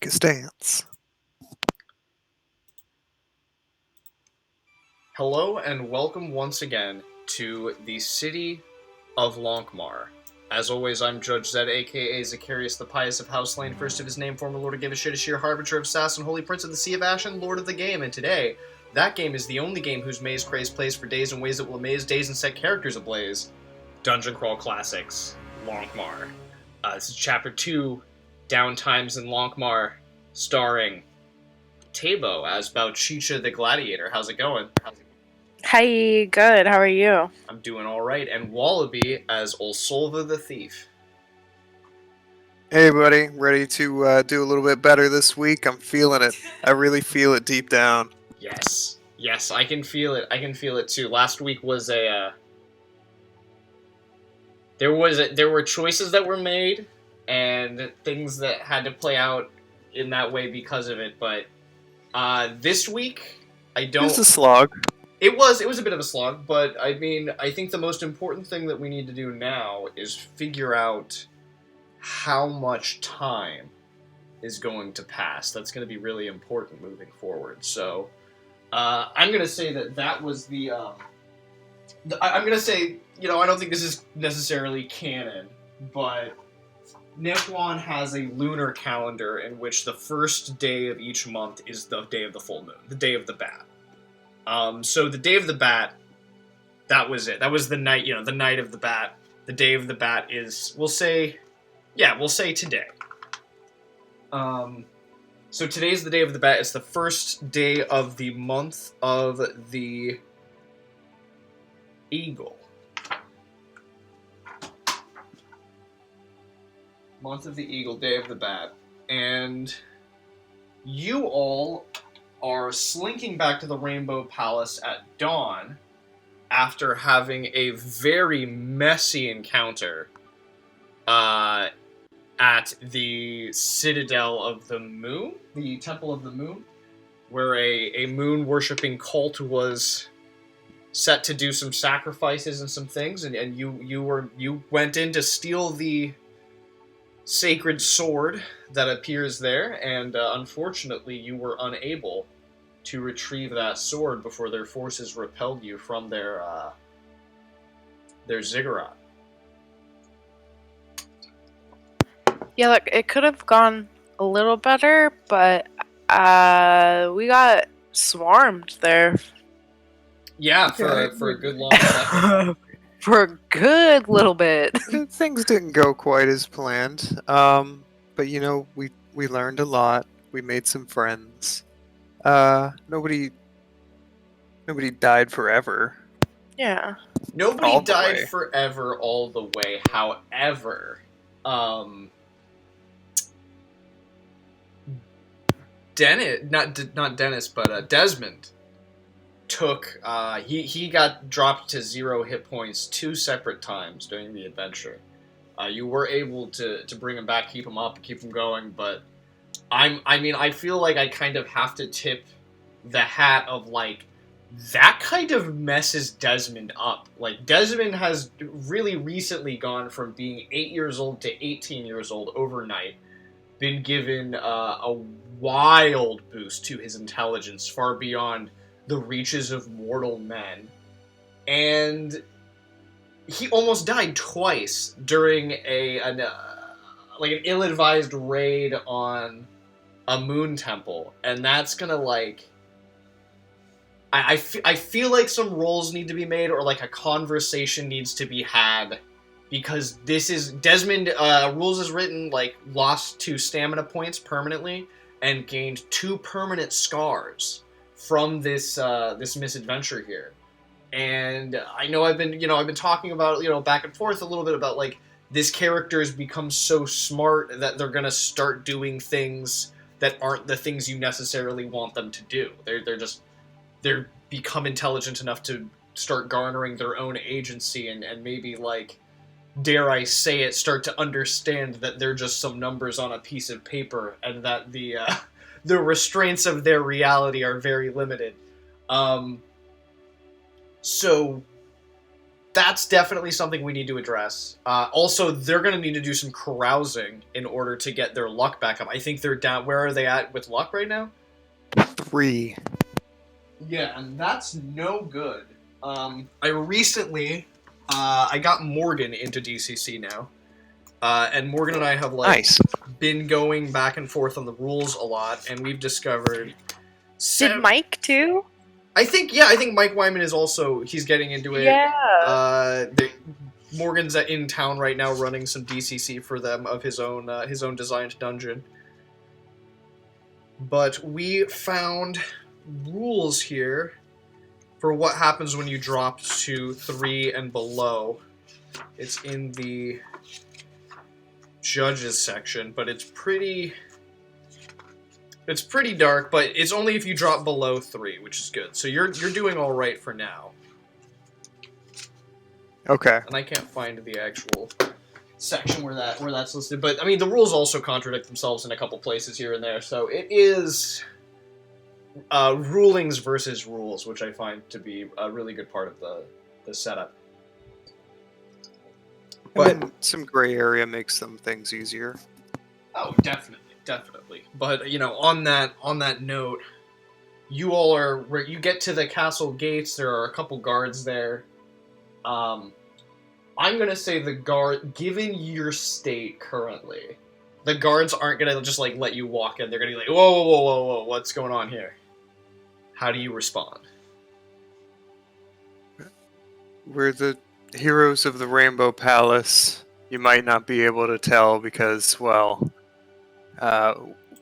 take a stance. Hello and welcome once again to the city of Lankhmar. As always, I'm Judge Zed, aka Zacharias the Pious of House Lane, first of his name, former Lord of Give a Shit, Ashir, Harbinger of Sass, and Holy Prince of the Sea of Ashen, Lord of the Game. And today, that game is the only game whose maze craze plays for days in ways that will amaze days and set characters ablaze. Dungeon Crawl Classics, Lankhmar. This is Chapter 2, Downtimes in Lankhmar, starring Tabo as Bauchicha the Gladiator. How's it going? Hi, good. How are you? I'm doing alright. And Wallaby as Olsolva the Thief. Hey, buddy. Ready to do a little bit better this week? I'm feeling it. I really feel it deep down. Yes. Yes, I can feel it. I can feel it too. Last week was there were choices that were made and things that had to play out in that way because of it, but this week I don't. It's a slog. It was a bit of a slog, but I mean, I think the most important thing that we need to do now is figure out how much time is going to pass. That's going to be really important moving forward. So, I'm going to say that was the. I'm going to say, I don't think this is necessarily canon, but Nipwan has a lunar calendar in which the first day of each month is the day of the full moon, the day of the bat. So the day of the bat, that was it. That was the night, the night of the bat. The day of the bat is, we'll say today. So today's the day of the bat. It's the first day of the month of the eagle. Month of the eagle, day of the bat. And you all are slinking back to the Rainbow Palace at dawn after having a very messy encounter at the Citadel of the Moon, the Temple of the Moon, where a moon-worshipping cult was set to do some sacrifices and some things, and you went in to steal the sacred sword that appears there, and unfortunately you were unable to retrieve that sword before their forces repelled you from their ziggurat. Yeah, look, it could have gone a little better, but we got swarmed there. Yeah, for a good long second. For a good little bit. Things didn't go quite as planned. But we learned a lot. We made some friends. Nobody died forever. Yeah. Nobody All the died way. forever all the way. However, Desmond took he got dropped to 0 hit points 2 separate times during the adventure. You were able to bring him back, keep him up, keep him going, but I feel like I kind of have to tip the hat of that kind of messes Desmond up. Desmond has really recently gone from being 8 years old to 18 years old overnight, been given a wild boost to his intelligence far beyond the reaches of mortal men, and he almost died twice during an ill-advised raid on a moon temple, and that's gonna I feel like some rolls need to be made, or a conversation needs to be had, because this is Desmond. Rules is written lost 2 stamina points permanently and gained 2 permanent scars from this misadventure here. And I know I've been talking about back and forth a little bit about this character's become so smart that they're gonna start doing things that aren't the things you necessarily want them to do. They're become intelligent enough to start garnering their own agency and maybe dare I say it, start to understand that they're just some numbers on a piece of paper, and that the restraints of their reality are very limited. So That's definitely something we need to address. Also, they're going to need to do some carousing in order to get their luck back up. I think they're down. Where are they at with luck right now? 3. Yeah, and that's no good. I recently, I got Morgan into DCC now. And Morgan and I have, like, Nice. been going back and forth on the rules a lot, and we've discovered... Did Mike too? I think Mike Wyman is also, he's getting into it. Yeah. Morgan's in town right now running some DCC for them of his own designed dungeon. But we found rules here for what happens when you drop to 3 and below. It's in the judges section, but it's pretty dark, but it's only if you drop below 3, which is good. So you're doing all right for now. Okay. And I can't find the actual section where that's listed, but I mean the rules also contradict themselves in a couple places here and there. So it is rulings versus rules, which I find to be a really good part of the setup. But then some gray area makes some things easier. Oh, definitely. But you know, on that note, you all are where you get to the castle gates. There are a couple guards there. I'm gonna say the guard, given your state currently, the guards aren't gonna just like let you walk in. They're gonna be like, whoa, what's going on here? How do you respond? We're the heroes of the Rainbow Palace. You might not be able to tell because, well,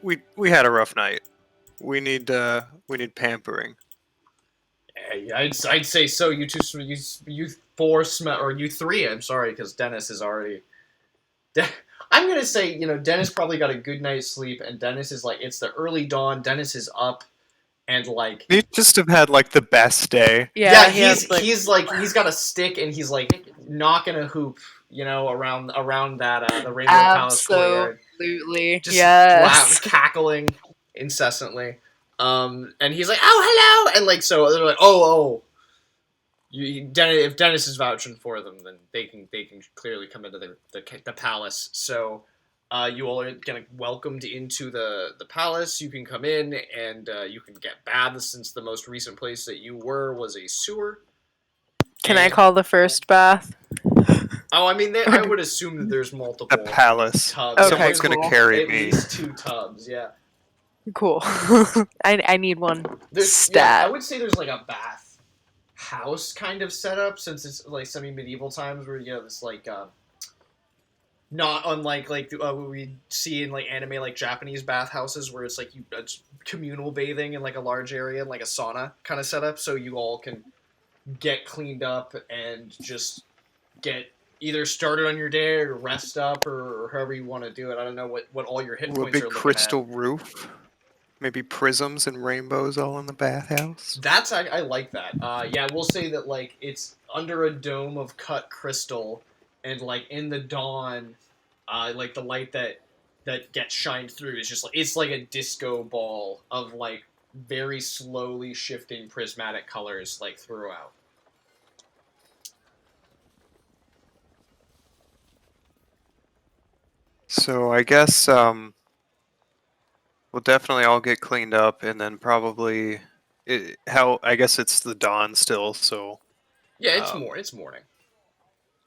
we had a rough night. We need pampering. Yeah, I'd say so. You four smell, or you three. I'm sorry, because Dennis is already. I'm gonna say, you know, Dennis probably got a good night's sleep, and Dennis is like, it's the early dawn. Dennis is up, and like He just have had like the best day. Yeah, he's got a stick, and he's like knocking a hoop, you know, around that the Rainbow Palace courtyard. Absolutely. Just Yes. cackling incessantly. And he's like, "Oh, hello!" And like, so they're like, "Oh, if Dennis is vouching for them, then they can clearly come into the palace." So, you all are getting welcomed into the palace. You can come in and you can get baths, since the most recent place that you were was a sewer. Can I call the first bath? Oh, I mean, I would assume that there's multiple A palace. tubs. Okay, Someone's cool. gonna carry at me. least 2 tubs. Yeah. Cool. I need one. I would say there's like a bath house kind of setup, since it's like semi-medieval times where you have this like not unlike like what we see in like anime, like Japanese bathhouses, where it's like it's communal bathing in like a large area, like a sauna kind of setup, so you all can get cleaned up and just get either started on your day or rest up, or however you want to do it. I don't know what all your hit A points big are looking crystal at. roof. Maybe prisms and rainbows all in the bathhouse. That's I like that. Yeah, we'll say that like it's under a dome of cut crystal, and like in the dawn, like the light that gets shined through is just like it's like a disco ball of like very slowly shifting prismatic colors like throughout. So I guess we'll definitely all get cleaned up, and then probably I guess it's the dawn still. So Yeah, it's morning.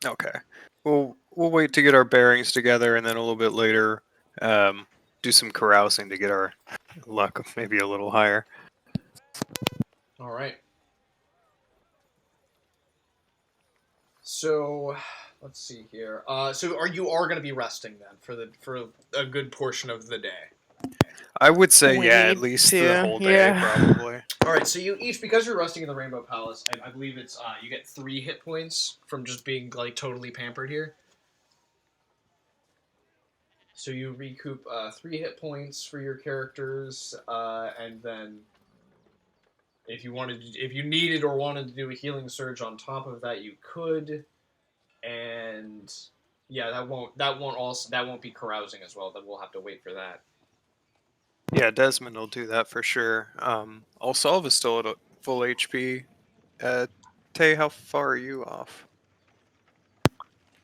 okay, we'll wait to get our bearings together, and then a little bit later do some carousing to get our luck maybe a little higher. All right. So, let's see here. So you are going to be resting then for a good portion of the day. I would say We at need least to, the whole day yeah. probably. All right. So you each, because you're resting in the Rainbow Palace, I believe it's you get 3 hit points from just being like totally pampered here. So you recoup 3 hit points for your characters, and then if you needed or wanted to do a healing surge on top of that, you could. And yeah, that won't be carousing as well. Then we'll have to wait for that. Yeah, Desmond will do that for sure. Alsolve is still at full HP. Tay, how far are you off?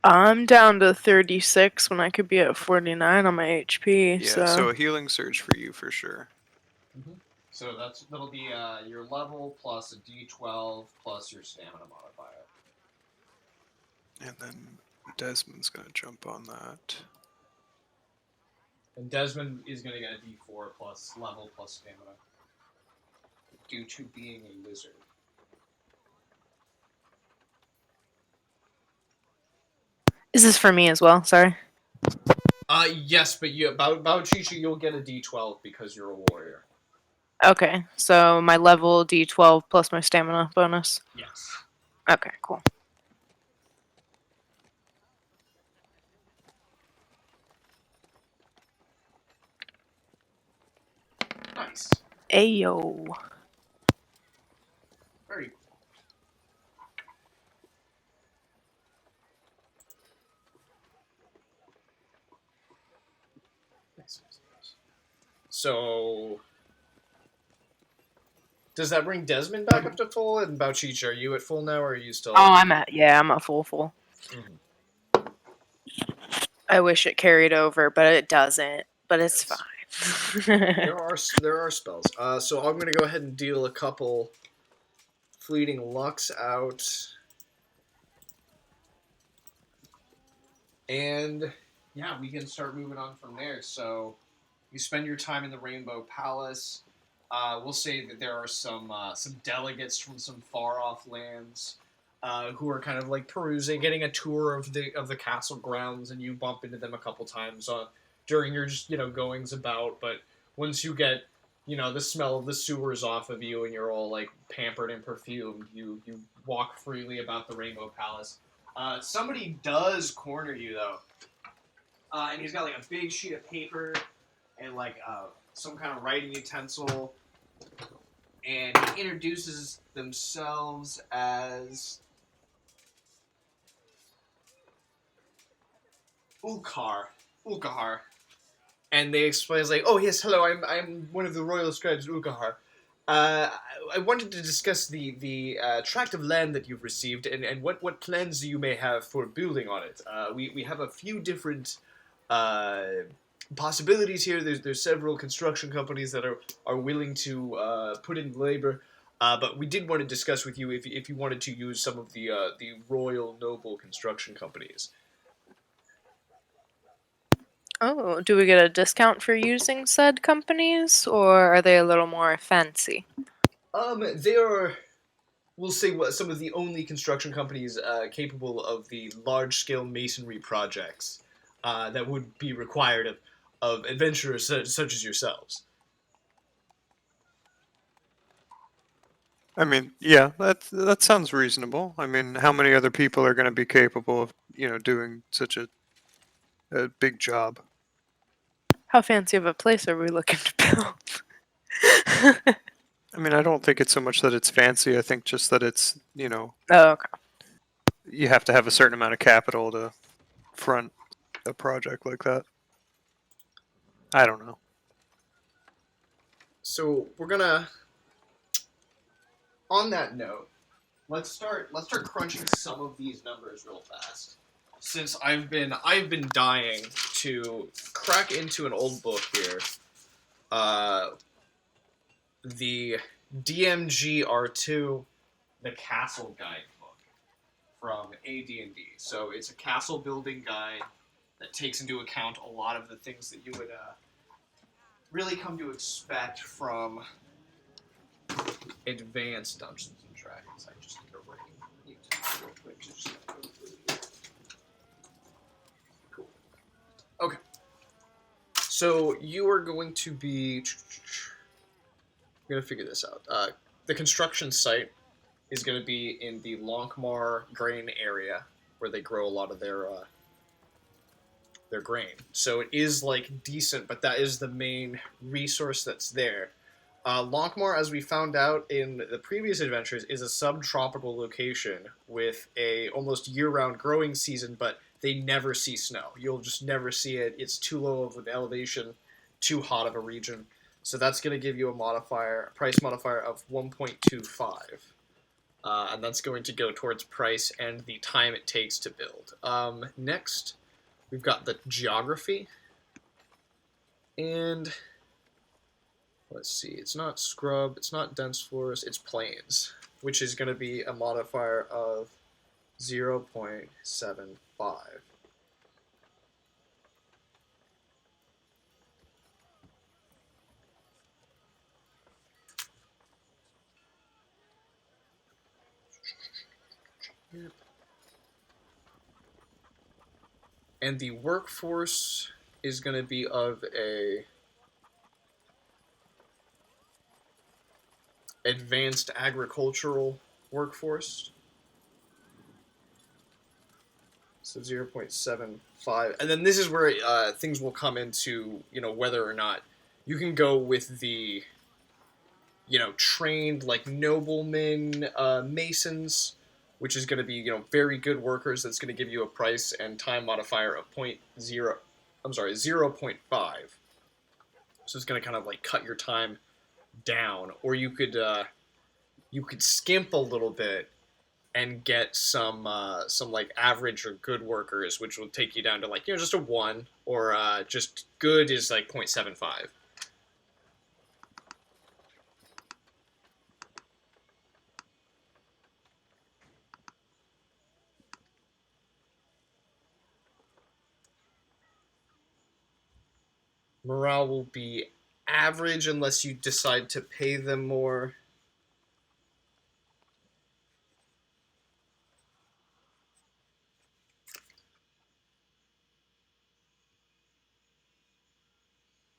I'm down to 36 when I could be at 49 on my HP. Yeah, so a healing surge for you for sure. Mm-hmm. So that'll be your level plus a D12 plus your stamina modifier. And then Desmond's gonna jump on that. And Desmond is going to get a D4 plus level plus stamina due to being a wizard. Is this for me as well? Sorry. Yes, but about Chichi, you'll get a D12 because you're a warrior. Okay, so my level D12 plus my stamina bonus. Yes. Okay, cool. Nice. Ayo. Very cool. Nice. So, does that bring Desmond back up to full? And Bauchicha, are you at full now, or are you still? Oh, I'm at full. Mm-hmm. I wish it carried over, but it doesn't. But it's fine. there are spells. So I'm gonna go ahead and deal a couple fleeting lucks out, and yeah, we can start moving on from there. So you spend your time in the Rainbow Palace. We'll say that there are some delegates from some far off lands who are kind of like perusing, getting a tour of the castle grounds, and you bump into them a couple times during your just goings about. But once you get the smell of the sewers off of you, and you're all like pampered and perfumed, you walk freely about the Rainbow Palace. Somebody does corner you though, and he's got like a big sheet of paper and like some kind of writing utensil, and he introduces themselves as Ukahar. And they explain, like, oh yes, hello, I'm one of the royal scribes, Ukahar. I wanted to discuss the tract of land that you've received and what plans you may have for building on it. We have a few different possibilities here. There's several construction companies that are willing to put in labor, but we did want to discuss with you if you wanted to use some of the royal noble construction companies. Oh, do we get a discount for using said companies, or are they a little more fancy? They are, we'll say, some of the only construction companies capable of the large-scale masonry projects that would be required of adventurers such as yourselves. I mean, yeah, that sounds reasonable. I mean, how many other people are going to be capable of, doing such a big job? How fancy of a place are we looking to build? I mean, I don't think it's so much that it's fancy. I think just that it's, Oh, okay. you have to have a certain amount of capital to front a project like that. I don't know. So we're gonna, on that note, let's start crunching some of these numbers real fast. Since I've been dying to crack into an old book here, the DMGR2, the Castle Guidebook from AD&D. So it's a castle building guide that takes into account a lot of the things that you would really come to expect from advanced Dungeons and Dragons. I just need to write it real quick. Cool. Okay. So you are going to be. I'm going to figure this out. The construction site is going to be in the Lankhmar grain area where they grow a lot of their grain. So it is like decent, but that is the main resource that's there. Lankhmar, as we found out in the previous adventures, is a subtropical location with a almost year-round growing season, but they never see snow. You'll just never see it. It's too low of an elevation, too hot of a region. So that's going to give you a price modifier of 1.25. And that's going to go towards price and the time it takes to build. Next, we've got the geography. And let's see, it's not scrub, it's not dense forest, it's plains, which is going to be a modifier of 0.75. Yep. And the workforce is going to be of a advanced agricultural workforce. So 0.75. And then this is where things will come into, whether or not you can go with the, trained, like, noblemen, masons, which is going to be, very good workers. That's going to give you a price and time modifier of 0.5. So it's going to kind of, like, cut your time down. Or you could skimp a little bit and get some like average or good workers, which will take you down to, like, just a 1, or just good is like 0.75. Morale will be average unless you decide to pay them more.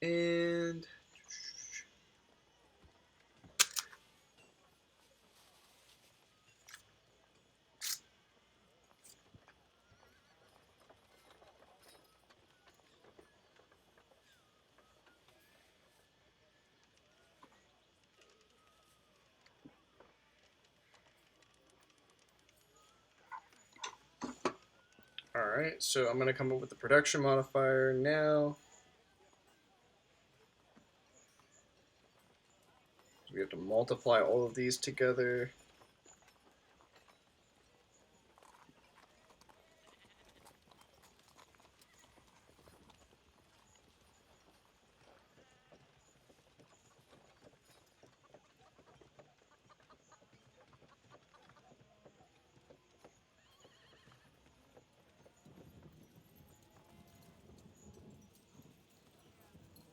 And alright, so I'm going to come up with the production modifier now. So we have to multiply all of these together.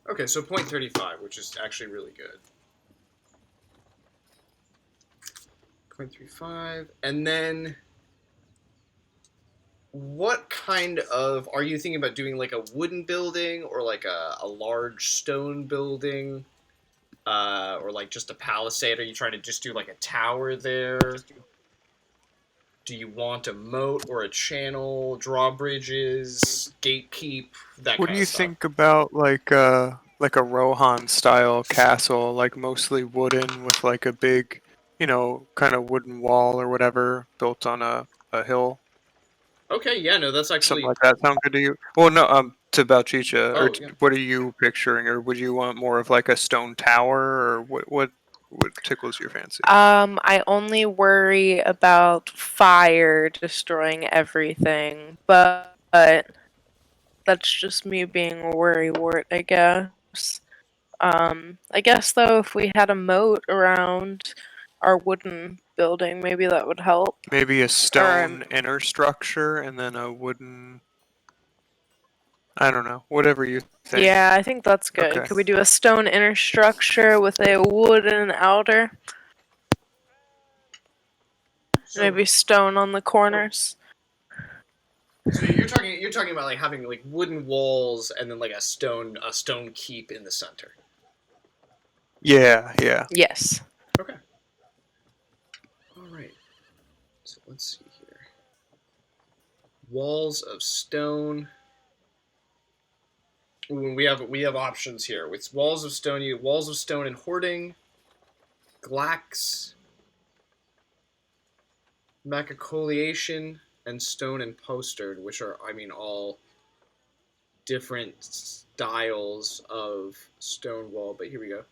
Okay, so 0.35, which is actually really good. 0.35, and then what kind of, are you thinking about doing, like, a wooden building, or like a large stone building, or like just a palisade? Are you trying to just do like a tower there? Do you want a moat or a channel, drawbridges, gatekeep, that What kind do of you stuff? think about like a Rohan style castle, like mostly wooden with like a big, kind of wooden wall or whatever built on a hill? Okay, yeah, no, that's Something actually. like that sound good to you? Well, no, to Balchicha, or Oh, yeah. what are you picturing, or would you want more of like a stone tower, or what tickles your fancy? I only worry about fire destroying everything, but that's just me being a worrywart, I guess. I guess though, if we had a moat around our wooden building, maybe that would help. Maybe a Or stone inner structure and then a wooden. I don't know, whatever you think. yeah, I think that's good. Okay. Could we do a stone inner structure with a wooden outer? So, Maybe stone on the corners. so you're talking about, like, having, like, wooden walls and then, like, a stone keep in the center. Yeah, yeah. Yes. Okay. All right. So let's see here. Walls of stone. Ooh, we have options here. With walls of stone, walls of stone and hoarding, glax, macacoliation, and stone and postard, which are, I mean, all different styles of stone wall. But here we go.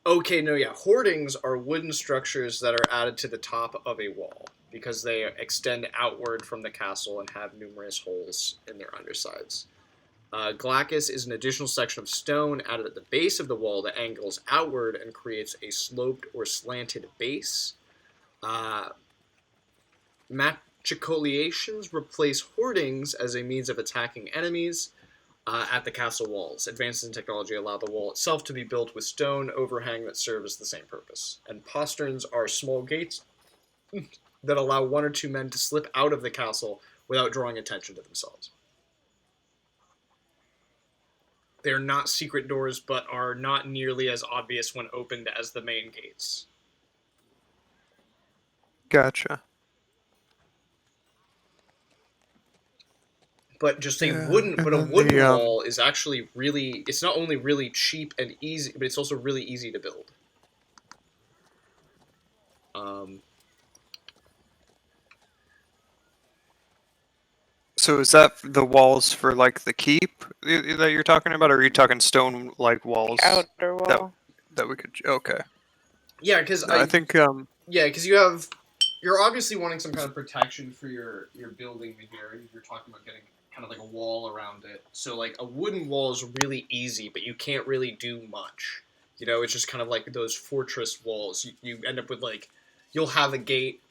Okay, no, yeah. Hoardings are wooden structures that are added to the top of a wall because they extend outward from the castle and have numerous holes in their undersides. Glackus is an additional section of stone added at the base of the wall that angles outward and creates a sloped or slanted base. Uh, Machicolations replace hoardings as a means of attacking enemies at the castle walls. Advances in technology allow the wall itself to be built with stone overhang that serve as the same purpose. And posterns are small gates that allow one or two men to slip out of the castle without drawing attention to themselves. They're not secret doors, but are not nearly as obvious when opened as the main gates. Gotcha. But just a Yeah, wooden, and but a then wooden the wall is actually really. It's not only really cheap and easy, but it's also really easy to build. So is that the walls for like the keep that you're talking about, or are you talking stone like walls Outer that wall. that we could? Okay. Yeah, because No, I think yeah, because you're obviously wanting some kind of protection for your building here. You're talking about getting kind of like a wall around it. So like a wooden wall is really easy, but you can't really do much. You know, it's just kind of like those fortress walls. You end up with like you'll have a gate,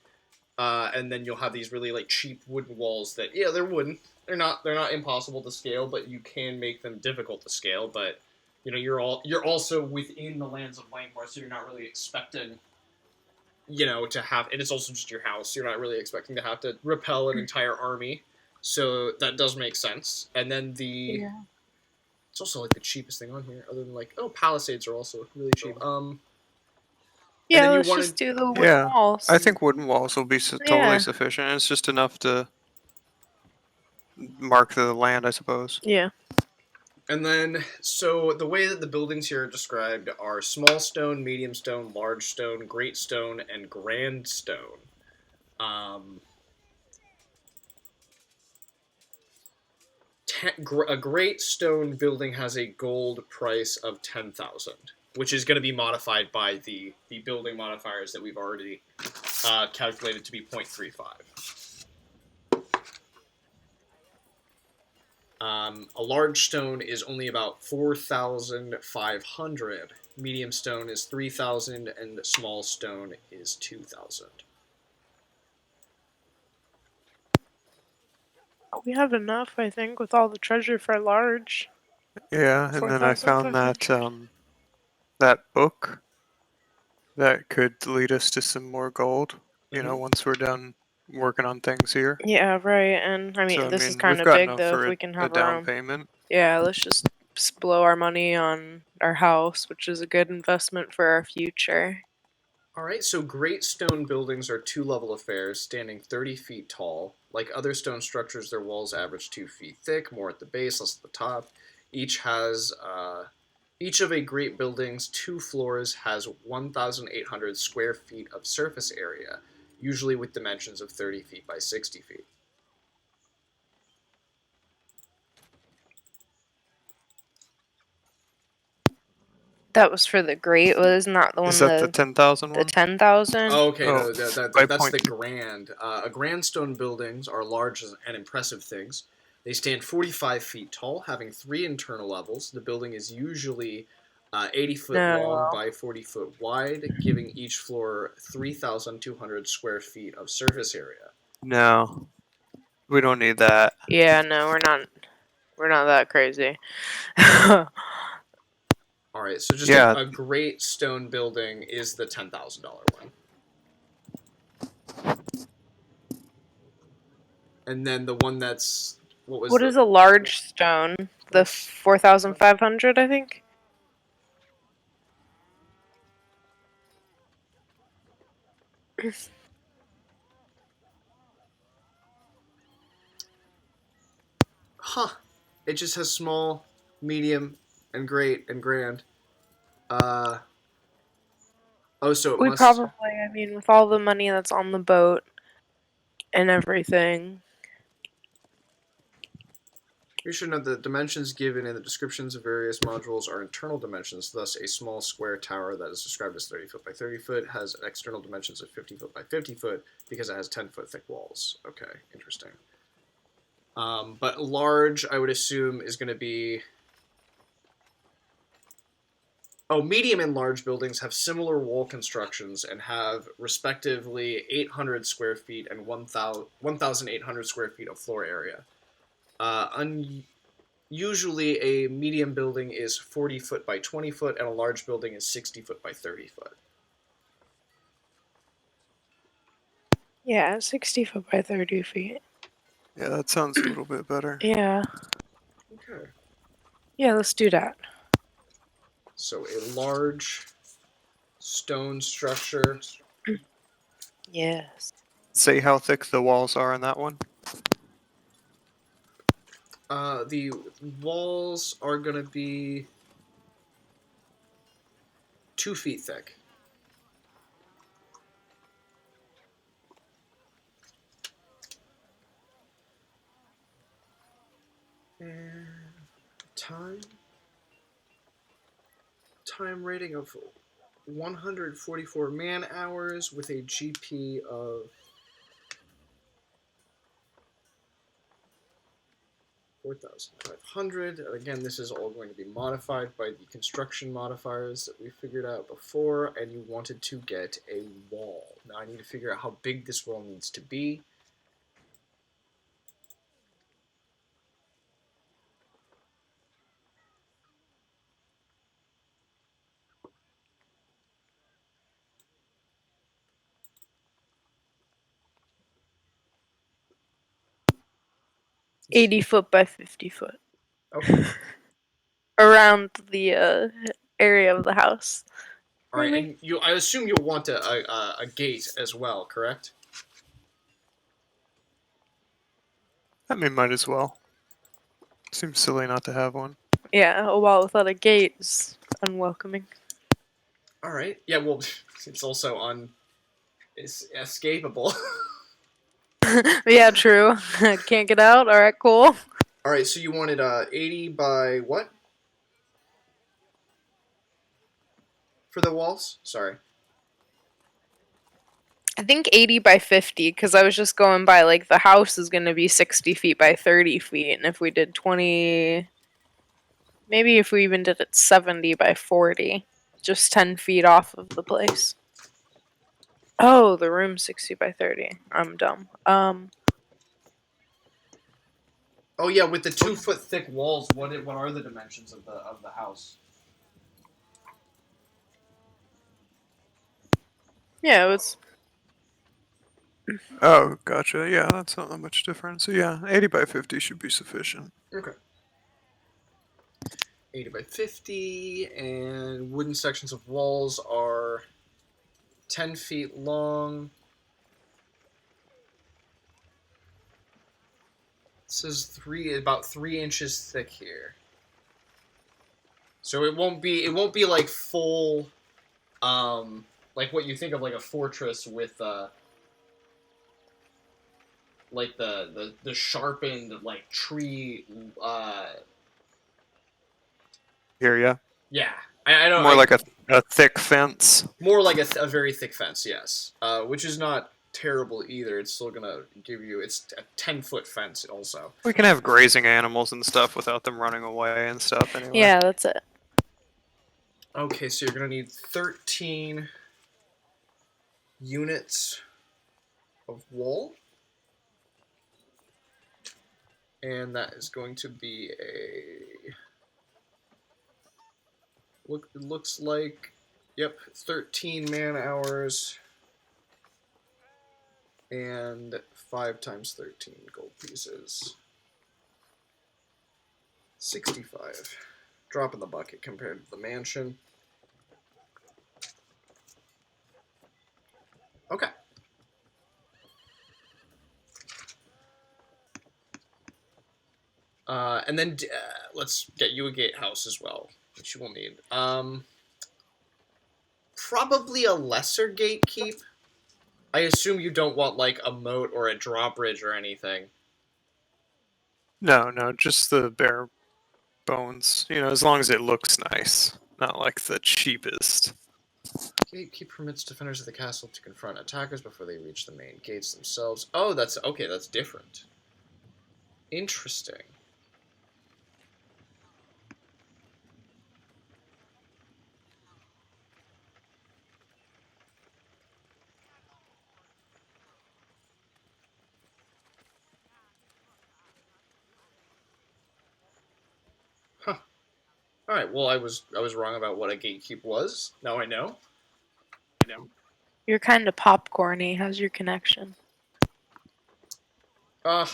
and then you'll have these really like cheap wooden walls that they're wooden. They're not impossible to scale, but you can make them difficult to scale. But you know you're also within the lands of Lankhmar, so you're not really expecting to have, and it's also just your house. You're not really expecting to have to repel an entire army, so that does make sense. And then it's also like the cheapest thing on here, other than like palisades are also really cheap. And Yeah, then you let's wanted just do the wooden yeah, walls. I think wooden walls will be totally Yeah. sufficient. It's just enough to mark the land, I suppose. Yeah. And then, so the way that the buildings here are described are small stone, medium stone, large stone, great stone, and grand stone. Um, a great stone building has a gold price of 10,000, which is going to be modified by the building modifiers that we've already calculated to be 0.35. A large stone is only about 4,500. Medium stone is 3,000, and small stone is 2,000. We have enough, I think, with all the treasure for large. Yeah, and then I found that that book that could lead us to some more gold. You know, once we're done working on things here. Yeah, right. And I mean, So I this is mean, kind we've of got big enough though. If for we can a have our down own. payment. Yeah, let's just blow our money on our house, which is a good investment for our future. All right, so great stone buildings are two-level affairs, standing 30 feet tall. Like other stone structures, their walls average 2 feet thick, more at the base, less at the top. Each of a great building's 2 floors has 1,800 square feet of surface area, usually with dimensions of 30 feet by 60 feet. That was for the great. Wasn't that the one? Is that the 10,000 the one? 10,000? Oh, okay, Oh, no, by that's the 0.2. grand. A grand stone buildings are large and impressive things. They stand 45 feet tall, having 3 internal levels. The building is usually 80 foot long by 40 foot wide, giving each floor 3,200 square feet of surface area. No, we don't need that. Yeah, no, we're not. We're not that crazy. All right, so just Yeah. a great stone building is the $10,000 one. And then the one that's What is a large stone? The 4,500, I think. Huh. It just has small, medium, and great and grand. So it We must. probably, I mean, with all the money that's on the boat and everything. You should note that the dimensions given in the descriptions of various modules are internal dimensions. Thus, a small square tower that is described as 30 foot by 30 foot has external dimensions of 50 foot by 50 foot because it has 10 foot thick walls. Okay, interesting. But large, I would assume, is going to be... Oh, medium and large buildings have similar wall constructions and have, respectively, 800 square feet and 1,800 square feet of floor area. Usually, a medium building is 40 foot by 20 foot, and a large building is 60 foot by 30 foot. Yeah, 60 foot by 30 feet. Yeah, that sounds a little bit better. Yeah. Okay. Yeah, let's do that. So a large stone structure. Yes. Say how thick the walls are on that one. The walls are going to be 2 feet thick. And time rating of 144 man hours with a GP of 4,500. Again, this is all going to be modified by the construction modifiers that we figured out before, and you wanted to get a wall. Now I need to figure out how big this wall needs to be. It's 80 foot by 50 foot. Okay. Around the area of the house. All right, and I assume you'll want a gate as well, correct? I mean, might as well. Seems silly not to have one. Yeah, a wall without a gate is unwelcoming. All right. Yeah, well, it's also it's escapable. Yeah, true. Can't get out? Alright, cool. All right, so you wanted 80 by what? For the walls? Sorry. I think 80 by 50, because I was just going by, like, the house is going to be 60 feet by 30 feet, and if we did 20... Maybe if we even did it 70 by 40, just 10 feet off of the place. Oh, the room's 60 by 30. I'm dumb. Oh yeah, with the 2 foot thick walls, what are the dimensions of the house? Yeah, it was... Oh, gotcha. Yeah, that's not that much different. So yeah, 80 by 50 should be sufficient. Okay. 80 by 50, and wooden sections of walls are 10 feet long. This is about 3 inches thick here. So it won't be like full, like what you think of like a fortress with like the sharpened like tree. Here, yeah. Yeah, I don't. More like a thick fence. More like a very thick fence, yes. Which is not terrible either. It's still gonna give you. It's a 10-foot fence also. We can have grazing animals and stuff without them running away and stuff. Anyway. Yeah, that's it. Okay, so you're gonna need 13 units of wall. And that is going to be it looks like, yep, 13 man hours and 5 times 13 gold pieces. 65. Drop in the bucket compared to the mansion. Okay. And then let's get you a gatehouse as well, which you will need. Probably a lesser gatekeep. I assume you don't want like a moat or a drawbridge or anything. No, just the bare bones. You know, as long as it looks nice, not like the cheapest. Gatekeep permits defenders of the castle to confront attackers before they reach the main gates themselves. Oh, that's okay. That's different. Interesting. Huh. All right. Well, I was wrong about what a gatekeep was. Now I know. You're kind of popcorny. How's your connection? Let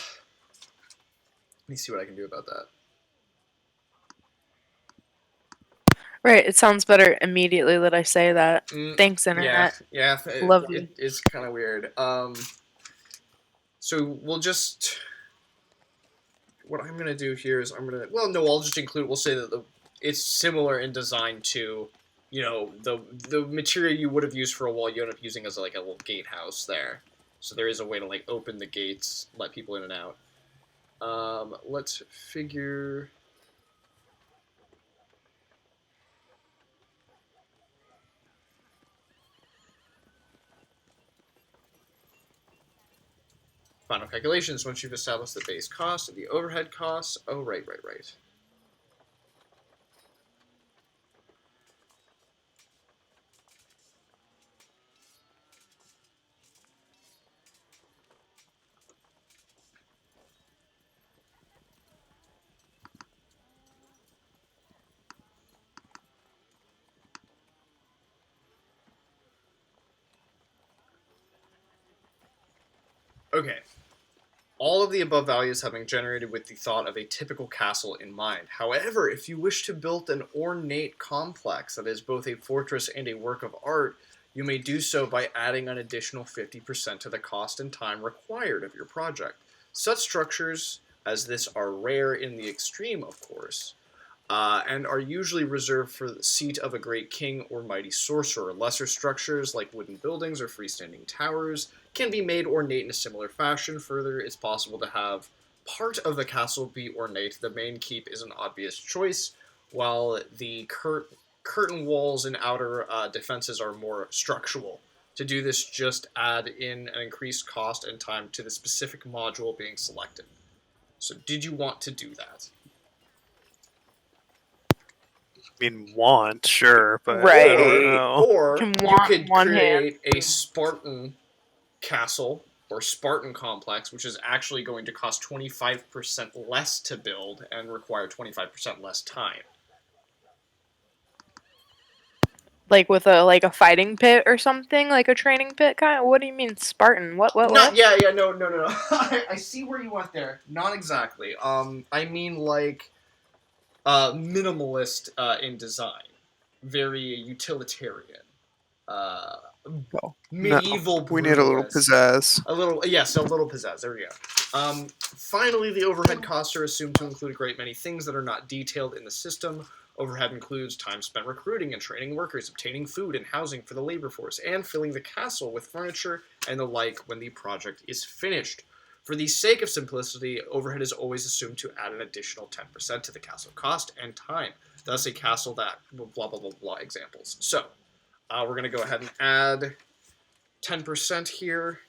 me see what I can do about that. Right, it sounds better immediately that I say that. Thanks, Yeah, internet. yeah. Love you. It's kind of weird. So we'll just. What I'm gonna do here is I'll just include. We'll say that it's similar in design to, the material you would have used for a wall. You end up using as like a little gatehouse there. So there is a way to like open the gates, let people in and out. Let's figure. Final calculations once you've established the base cost and the overhead costs. Oh, right. Okay. All of the above values have been generated with the thought of a typical castle in mind. However, if you wish to build an ornate complex that is both a fortress and a work of art, you may do so by adding an additional 50% to the cost and time required of your project. Such structures as this are rare in the extreme, of course, and are usually reserved for the seat of a great king or mighty sorcerer. Lesser structures, like wooden buildings or freestanding towers, can be made ornate in a similar fashion. Further, it's possible to have part of the castle be ornate. The main keep is an obvious choice, while the curtain walls and outer defenses are more structural. To do this, just add in an increased cost and time to the specific module being selected. So, did you want to do that? I mean, want, sure, but Right. I don't know. Or Can you want could one create a Spartan castle or Spartan complex, which is actually going to cost 25% less to build and require 25% less time. Like with a fighting pit or something, like a training pit kind of. What do you mean Spartan? What? No. I see where you went there. Not exactly. I mean like minimalist in design, very utilitarian. Uh, medieval. We need a little pizzazz. A little pizzazz. There we go. Finally, the overhead costs are assumed to include a great many things that are not detailed in the system. Overhead includes time spent recruiting and training workers, obtaining food and housing for the labor force, and filling the castle with furniture and the like when the project is finished. For the sake of simplicity, overhead is always assumed to add an additional 10% to the castle cost and time. Thus, a castle that blah blah blah blah examples. So, we're going to go ahead and add 10% here.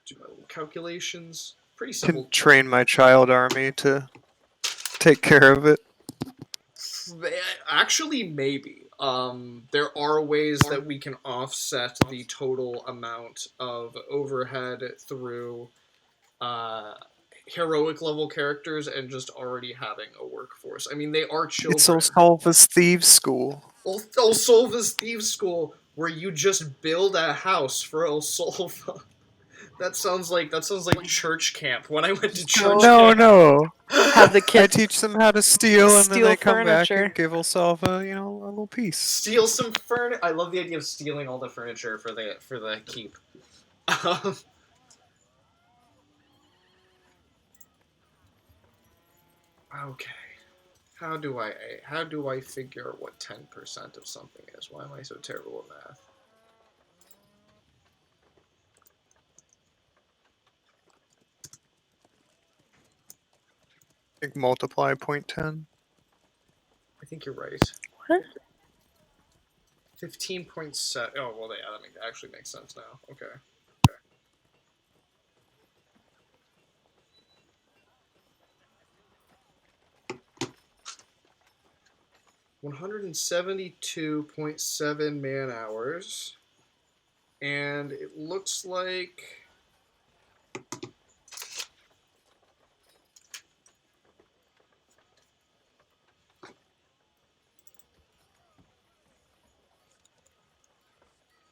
Do my little calculations. Pretty simple. Can train my child army to take care of it. Actually, maybe. There are ways that we can offset the total amount of overhead through heroic level characters and just already having a workforce. I mean, they are children. It's Olsolva's Thieves School. Olsolva's Thieves School, where you just build a house for Olsolva. That sounds like church camp. When I went to church camp. No. Have the kids I teach them how to steal, and then they come furniture. back and give Olsolva, a little piece. Steal some furniture. I love the idea of stealing all the furniture for the keep. Okay. How do I figure what 10% of something is? Why am I so terrible at math? Like multiply 0.10. I think you're right. What? 15.7. Oh, well, yeah, that actually makes sense now. Okay. 172.7 man hours. And it looks like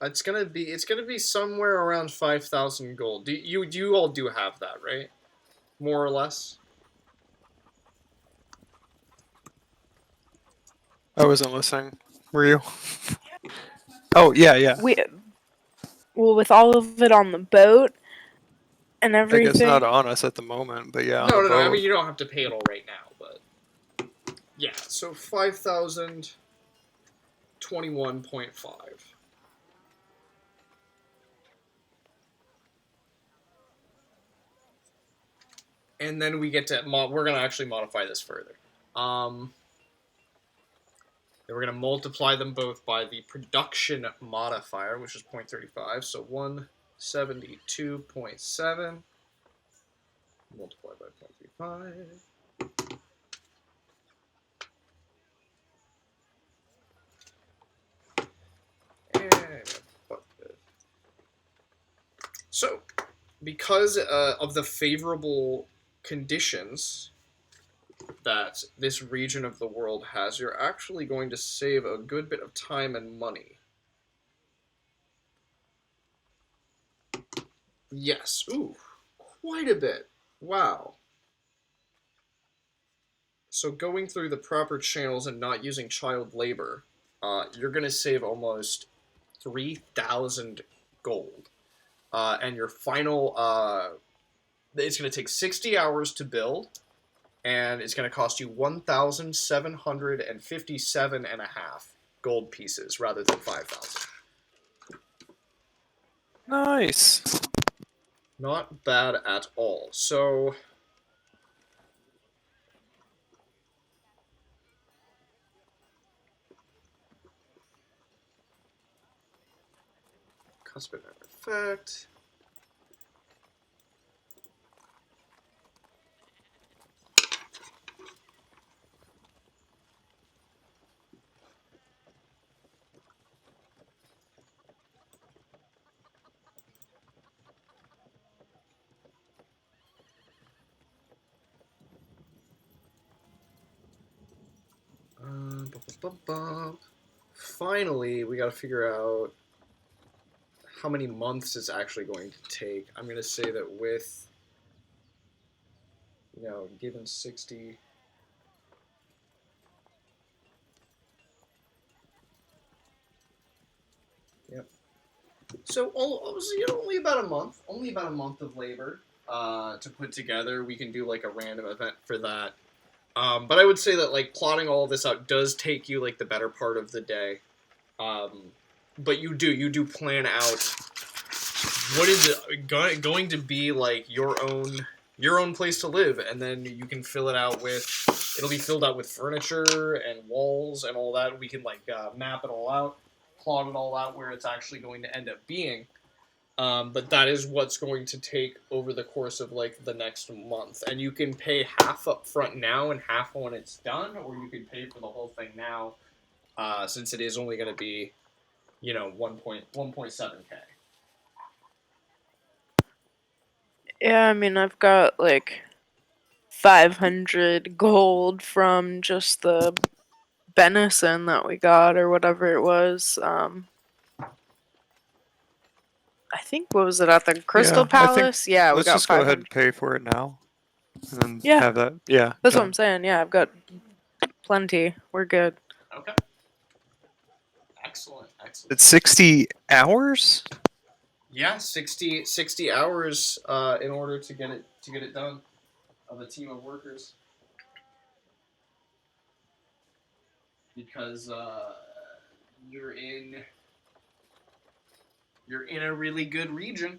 it's gonna be somewhere around 5,000 gold. You all do have that, right? More or less. I wasn't listening. Were you? Oh, yeah. Well, with all of it on the boat and I guess not everything. on us at the moment, but yeah, on No, the no. I boat. mean, you don't have to pay it all right now, but yeah. So 5,021.5. And then we get to we're gonna actually modify this further. Then we're gonna multiply them both by the production modifier, which is 0.35. So 172.7 multiplied by 0.35. So, because of the favorable conditions that this region of the world has, you're actually going to save a good bit of time and money. Yes, ooh, quite a bit. Wow. So going through the proper channels and not using child labor, you're going to save almost 3,000 gold. And your final, it's going to take 60 hours to build, and it's going to cost you 1,757 and a half gold pieces rather than 5,000. Nice. Not bad at all. So custom effect. Finally, we got to figure out how many months it's actually going to take. I'm going to say that with, given 60. Yep. So only about a month. Only about a month of labor to put together. We can do like a random event for that. But I would say that like plotting all of this out does take you like the better part of the day. But you do plan out what is it going to be like your own place to live, and then you can fill it out with. It'll be filled out with furniture and walls and all that. We can like map it all out, plot it all out where it's actually going to end up being. But that is what's going to take over the course of like the next month, and you can pay half up front now and half when it's done, or you can pay for the whole thing now, since it is only going to be, 1.7k. Yeah, I mean, I've got like 500 gold from just the venison that we got or whatever it was. I think, what was it, at the Crystal Yeah, I think Palace? Yeah, we let's got just go ahead 500. and pay for it now, and then Yeah, have that. Yeah, that's what done. I'm saying. Yeah, I've got plenty. We're good. Okay. Excellent. It's 60 hours. Yeah, 60 hours in order to get it done of a team of workers. Because you're in a really good region.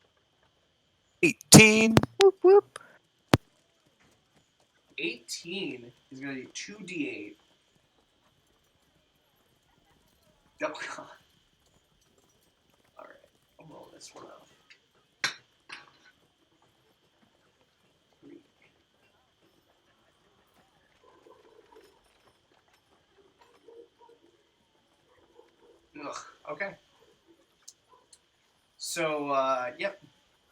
18. Whoop whoop. 18 is going to be 2d8. Oh, God. Alright, I'll roll this one out. 3. Ugh, okay. So, yep.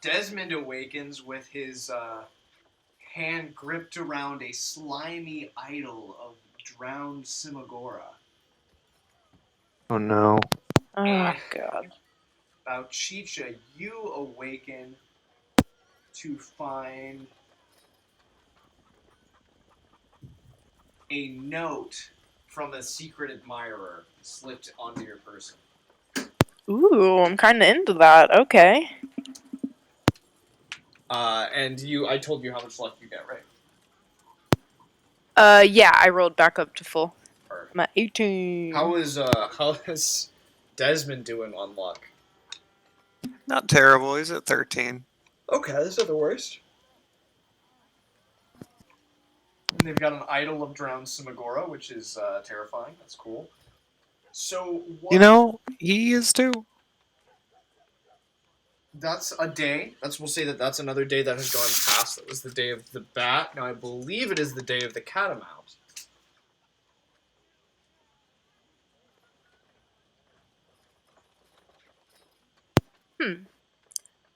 Desmond awakens with his hand gripped around a slimy idol of drowned Simagora. Oh no. Oh And god. Bauchicha, you awaken to find a note from a secret admirer slipped onto your person. Ooh, I'm kind of into that. Okay. And I told you how much luck you get, right? Yeah, I rolled back up to full. Perfect. I'm at 18. How is Desmond doing on luck? Not terrible. He's at 13. Okay, that's not the worst. And they've got an idol of drowned Simagora, which is terrifying. That's cool. So what? You know, he is too. That's a day. We'll say that's another day that has gone past. That was the day of the bat. Now I believe it is the day of the catamount.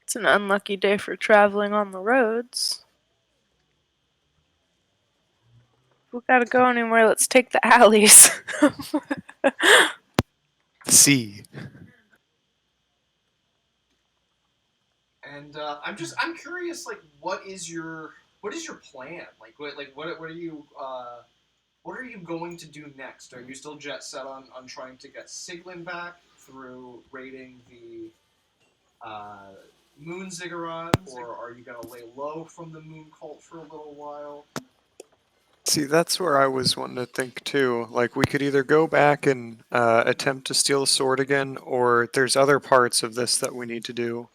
It's an unlucky day for traveling on the roads. If we gotta go anywhere, let's take the alleys. C. And I'm curious, like, what is your plan? What are you going to do next? Are you still jet set on trying to get Siglin back through raiding the Moon Ziggurat, or are you gonna lay low from the Moon Cult for a little while? See, that's where I was wanting to think too. Like, we could either go back and attempt to steal a sword again, or there's other parts of this that we need to do.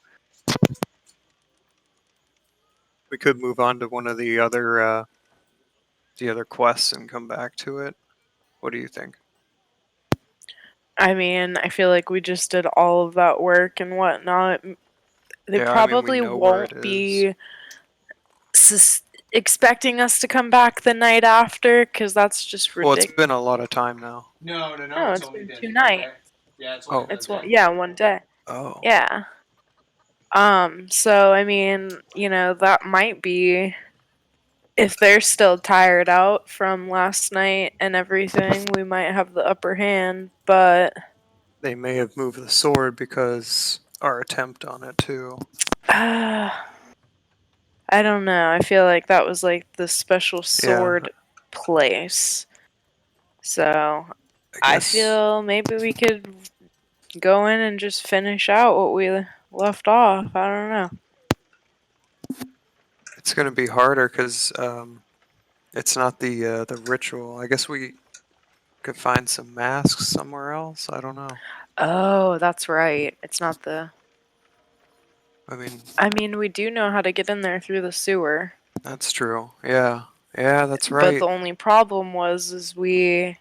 We could move on to one of the other quests and come back to it. What do you think? I mean, I feel like we just did all of that work and whatnot. They Yeah, I mean, we probably know where it won't is. be expecting us to come back the night after, because that's just Well, it's ridiculous. been a lot of time now. No. No, It's it's only been been 2 one nights. day. Yeah, it's only been It's a one, day. yeah, 1 day. Oh. Yeah. So I mean, that might be, if they're still tired out from last night and everything, we might have the upper hand, but They may have moved the sword because our attempt on it too. I don't know. I feel like that was like the special sword place. So I guess feel maybe we could go in and just finish out what we left off. I don't know. it's gonna be harder because it's not the ritual. I guess we could find some masks somewhere else. I don't know. Oh, that's right. It's not the. I mean, we do know how to get in there through the sewer. that's true. Yeah, that's But right. the only problem is we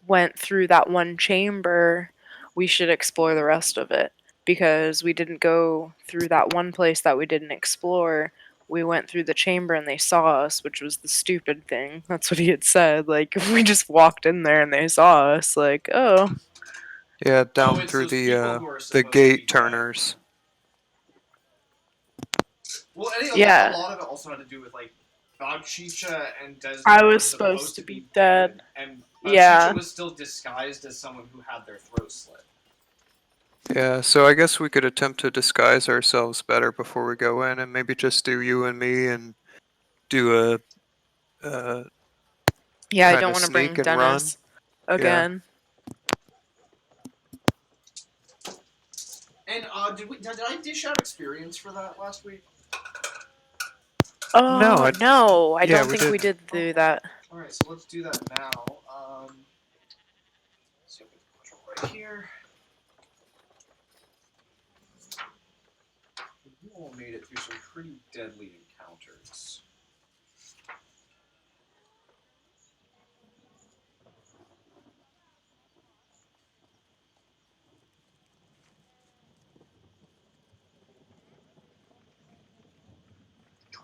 went through that one chamber. We should explore the rest of it, because we didn't go through that one place that we didn't explore. We went through the chamber and they saw us, which was the stupid thing. That's what he had said. Like, if we just walked in there and they saw us, like, oh. Yeah, down it's through those people the who are the supposed to be gate dead. turners. Well, I think Yeah. a lot of it also had to do with, like, Bauchicha and Desmond I were was supposed to be dead. and Yeah. Bauchicha was still disguised as someone who had their throat slit. Yeah, so I guess we could attempt to disguise ourselves better before we go in, and maybe just do you and me and do a Yeah, I kind don't of want to bring sneak and run. Dennis again. And did I dish out experience for that last week? Oh, no, I yeah, don't we think we did do that. All right, so let's do that now. So right here. people made it through some pretty deadly encounters.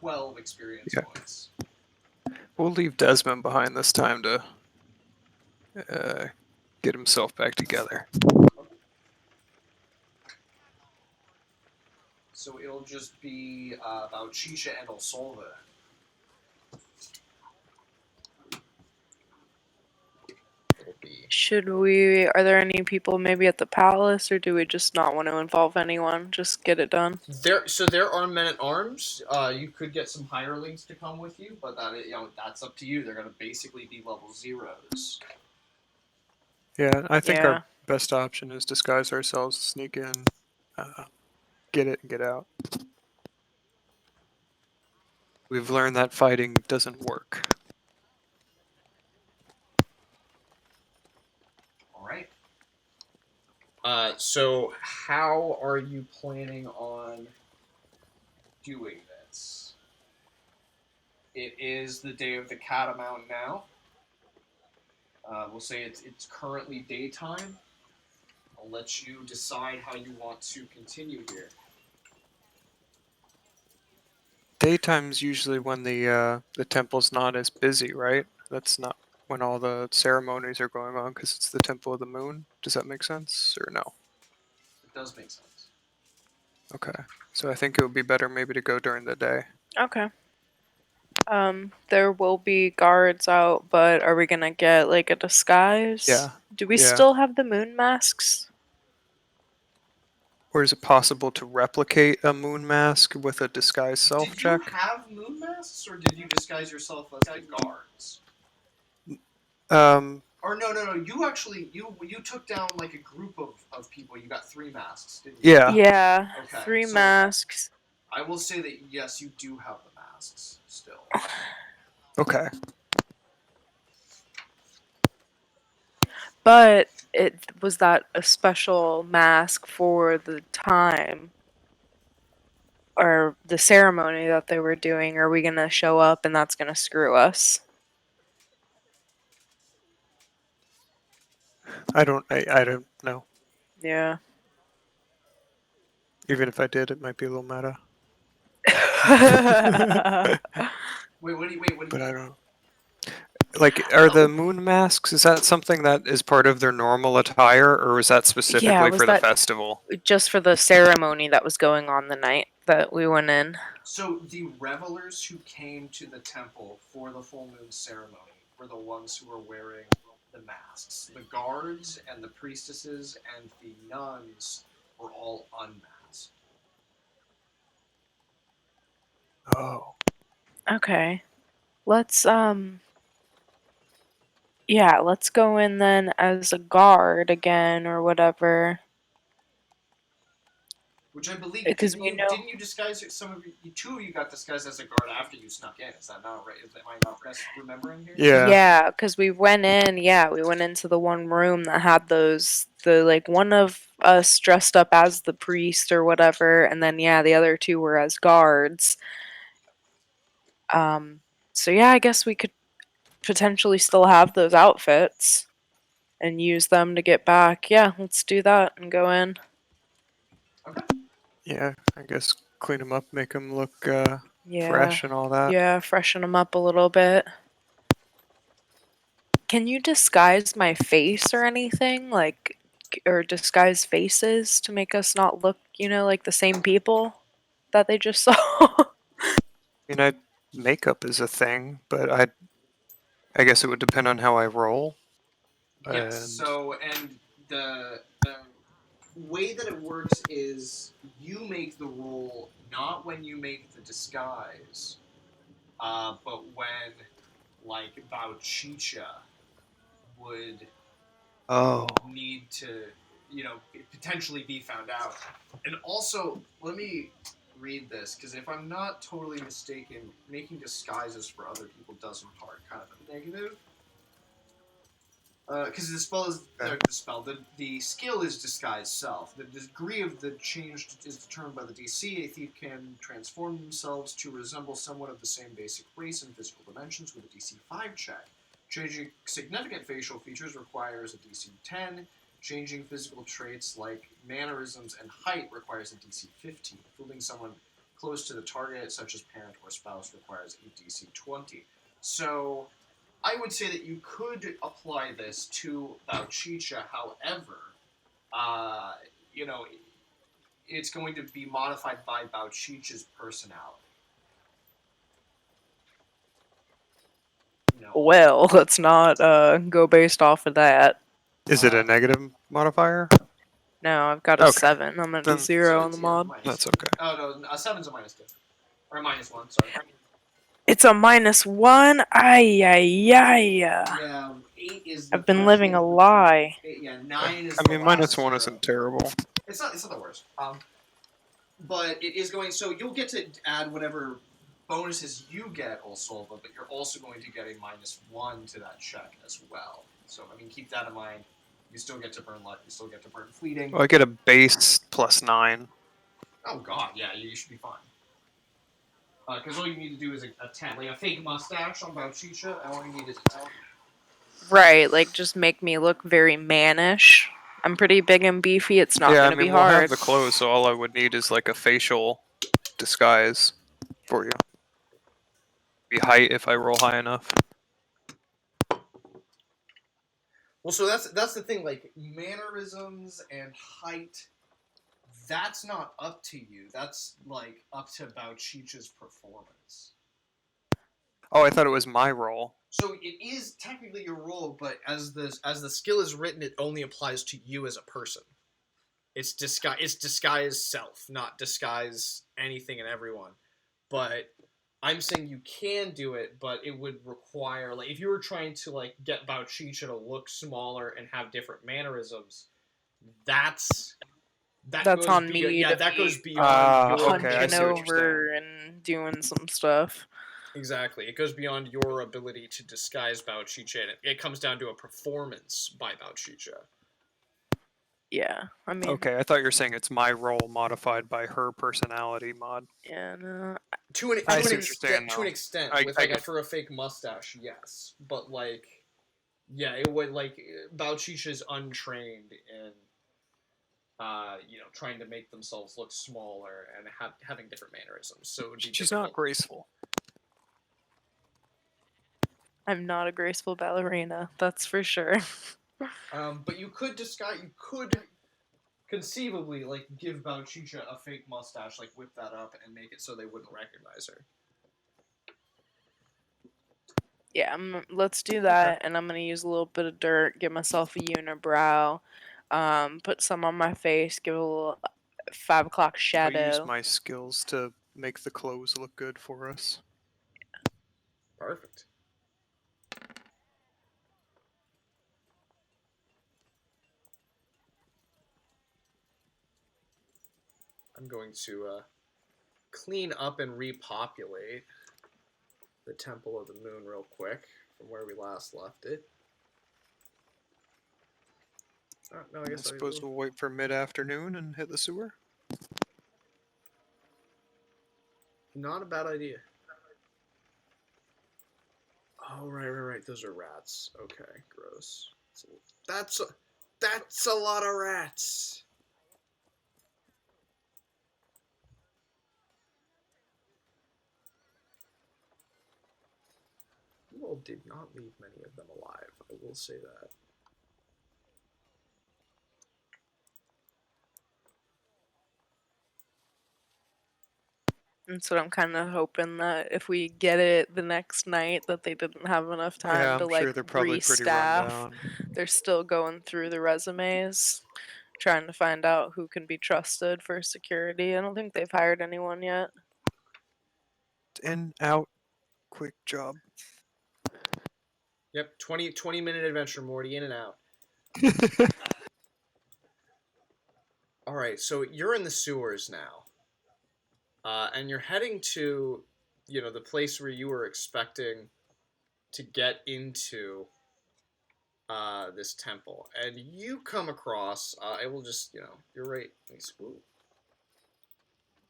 $12 experience points. We'll leave Desmond behind this time to get himself back together. So it'll just be about Shisha and Olsolva. Are there any people maybe at the palace, or do we just not want to involve anyone? Just get it done? There are men-at-arms. You could get some hirelings to come with you, but that's up to you. They're going to basically be level 0s. Yeah, I think our best option is disguise ourselves, sneak in, get it, and get out. We've learned that fighting doesn't work. Alright. So how are you planning on doing this? It is the day of the Catamount now. We'll say it's currently daytime. I'll let you decide how you want to continue here. Daytime's usually when the temple's not as busy, right? That's not when all the ceremonies are going on because it's the Temple of the Moon. Does that make sense or no? It does make sense. Okay, so I think it would be better maybe to go during the day. Okay. There will be guards out, but are we gonna get like a disguise? Yeah. Do we still have the moon masks? Or is it possible to replicate a moon mask with a disguise self check? Did you have moon masks, or did you disguise yourself as the guards? Or no. You actually you took down like a group of people. You got 3 masks, didn't you? Yeah. Yeah. Okay, 3 so masks. I will say that yes, you do have the masks still. Okay. But was that a special mask for the time or the ceremony that they were doing? Are we gonna show up and that's gonna screw us? I don't know. Yeah. Even if I did, it might be a little meta. Wait. But I don't know. Like, are the moon masks, is that something that is part of their normal attire, or is that specifically was for the that festival? just for the ceremony that was going on the night that we went in? So the revelers who came to the temple for the full moon ceremony were the ones who were wearing the masks. The guards and the priestesses and the nuns were all unmasked. Oh. Okay. Let's let's go in then as a guard again or whatever. Which I believe Because didn't you disguise some of you? 2 of you got disguised as a guard after you snuck in. Is that not right? Am I not remembering here? Yeah. Yeah, because we went into the one room that had one of us dressed up as the priest or whatever, and then the other 2 were as guards. So I guess we could potentially still have those outfits and use them to get back. Yeah, let's do that and go in. Okay. Yeah, I guess clean them up, make them look Yeah. fresh and all that. Yeah, freshen them up a little bit. Can you disguise my face or anything? Or disguise faces to make us not look, like the same people that they just saw? I mean, makeup is a thing, but I guess it would depend on how I roll. Yes. So, and the way that it works is you make the roll not when you make the disguise, but when like Bauchicha would need to, potentially be found out. And also, let me read this, because if I'm not totally mistaken, making disguises for other people does impart kind of a negative. Because the spell is the skill is disguise self. The degree of the change is determined by the DC. A thief can transform themselves to resemble someone of the same basic race and physical dimensions with a DC 5 check. Changing significant facial features requires a DC 10. Changing physical traits like mannerisms and height requires a DC 15. Fooling someone close to the target, such as parent or spouse, requires a DC 20. So I would say that you could apply this to Bauchicha. However, uh, you know, it's going to be modified by Bauchicha's personality. Well, let's not go based off of that. Is it a negative modifier? No, I've got a 7. I'm gonna do 0 on the mod. That's okay. Oh no, a 7's a -2. Or a -1, sorry. It's a -1? Ay, ay, ay. Yeah, 8 is the I've been living a lie. 9 is I mean, -1 isn't terrible. It's not the worst. But it is going, so you'll get to add whatever bonuses you get, also, but you're also going to get a -1 to that check as well. So, I mean, keep that in mind. You still get to burn luck, you still get to burn fleeting. Well, I get a base +9. Oh god, yeah, you should be fine. Because all you need to do is a 10. Like a fake mustache on Bauchicha, all you need is a 10. Right, like just make me look very mannish. I'm pretty big and beefy, it's not gonna be we'll hard. have the clothes, so all I would need is like a facial disguise for you. Be height if I roll high enough. Well, so that's the thing, like, mannerisms and height, that's not up to you. That's, like, up to Bauchicha's performance. Oh, I thought it was my roll. So it is technically your role, but as the skill is written, it only applies to you as a person. It's disguise self, not disguise anything and everyone. But I'm saying you can do it, but it would require, like, if you were trying to, like, get Bauchicha to look smaller and have different mannerisms, that's on me. Yeah, that goes beyond your punching over and doing some stuff. Exactly. It goes beyond your ability to disguise Bauchicha, and it comes down to a performance by Bauchicha. Yeah, I mean... Okay, I thought you were saying it's my role modified by her personality mod. Yeah, no... To an extent, with like for a fake mustache, yes. But like, yeah, it would, like, Bauchicha's untrained in, trying to make themselves look smaller and having different mannerisms. So it would be she's not graceful. I'm not a graceful ballerina, that's for sure. But you could conceivably, like, give Bauchicha a fake mustache, like, whip that up and make it so they wouldn't recognize her. Yeah, let's do that, and I'm gonna use a little bit of dirt, give myself a unibrow, put some on my face, give a little 5 o'clock shadow. I'll use my skills to make the clothes look good for us. Perfect. I'm going to clean up and repopulate the Temple of the Moon real quick from where we last left it. No, I suppose we'll wait for mid-afternoon and hit the sewer? Not a bad idea. Oh, right. Those are rats. Okay, gross. That's a lot of rats. You all did not leave many of them alive, I will say that. And so I'm kind of hoping that if we get it the next night, that they didn't have enough time to, like, sure they're probably restaff. They're still going through the resumes, trying to find out who can be trusted for security. I don't think they've hired anyone yet. In, out, quick job. Yep, 20-minute adventure, Morty, in and out. Alright, so you're in the sewers now. And you're heading to, the place where you were expecting to get into this temple, and you come across. I will just, you're right. Let me scoot.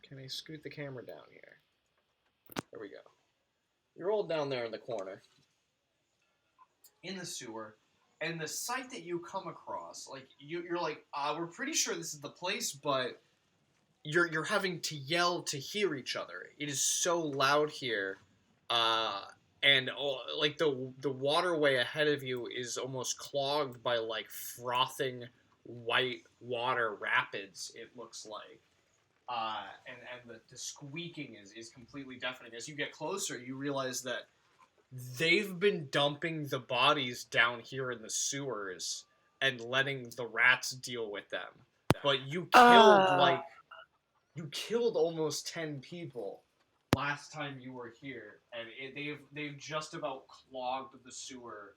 Can I scoot the camera down here? There we go. You're all down there in the corner, in the sewer, and the sight that you come across, like you're like, we're pretty sure this is the place, but you're having to yell to hear each other. It is so loud here, and like the waterway ahead of you is almost clogged by like frothing white water rapids. It looks like, and the squeaking is completely deafening. As you get closer, you realize that they've been dumping the bodies down here in the sewers and letting the rats deal with them. But you killed almost 10 people last time you were here, and they've just about clogged the sewer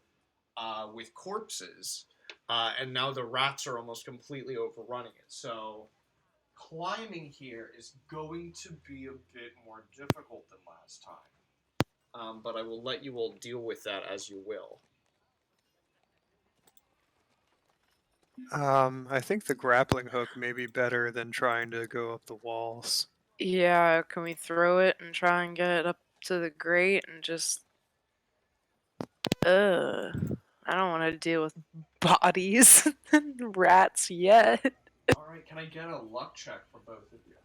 with corpses, and now the rats are almost completely overrunning it. So climbing here is going to be a bit more difficult than last time, but I will let you all deal with that as you will. I think the grappling hook may be better than trying to go up the walls. Yeah, can we throw it and try and get it up to the grate and just... I don't want to deal with bodies and rats yet. Alright, can I get a luck check for both of you?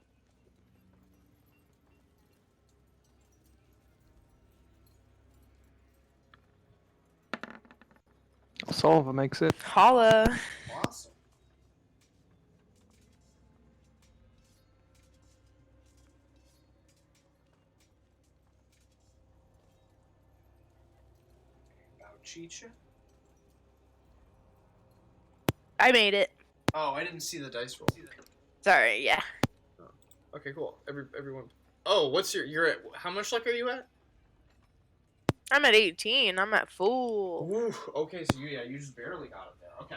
Solva makes it. Holla. Awesome. Chicha? I made it. Oh, I didn't see the dice roll. Sorry, yeah. Oh. Okay, cool. Everyone. Oh, what's you're at? How much luck are you at? I'm at 18. I'm at full. Ooh, okay, so you just barely got it there. Okay.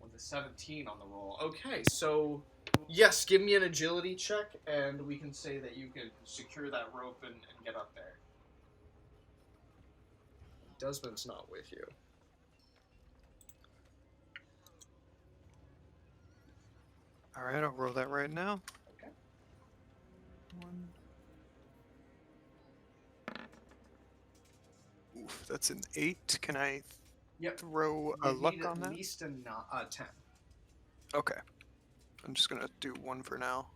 With a 17 on the roll. Okay, so yes, give me an agility check, and we can say that you can secure that rope and get up there. Desmond's not with you. Alright, I'll roll that right now. Okay. 1. Oof, that's an 8. Can I throw a luck on that? At least a 10. Okay. I'm just gonna do 1 for now.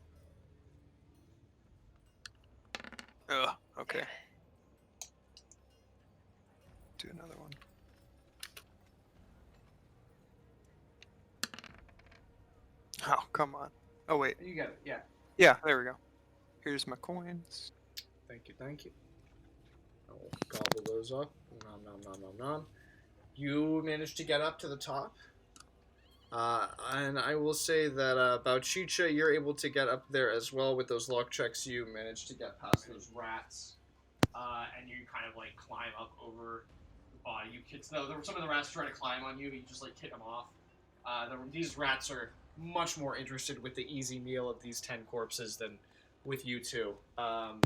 Ugh, okay. Do another one. Oh, come on. Oh, wait. You got it, yeah. Yeah, there we go. Here's my coins. Thank you. I will gobble those up. Nom, nom, nom, nom, nom. You managed to get up to the top. And I will say that Bauchicha, you're able to get up there as well with those luck checks. You managed to get past those rats. And you kind of like climb up over the body. You kids, no, some of the rats try to climb on you. You just like kick them off. These rats are much more interested with the easy meal of these 10 corpses than with you two. And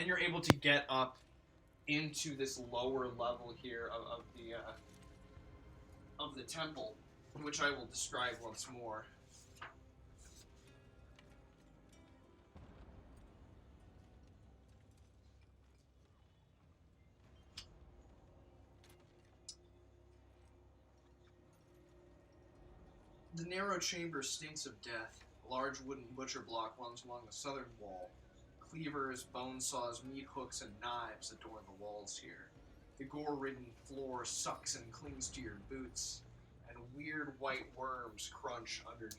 you're able to get up into this lower level here of the temple, which I will describe once more. The narrow chamber stinks of death. A large wooden butcher block runs along the southern wall. Cleavers, bone saws, meat hooks, and knives adorn the walls here. The gore-ridden floor sucks and clings to your boots, and weird white worms crunch underneath.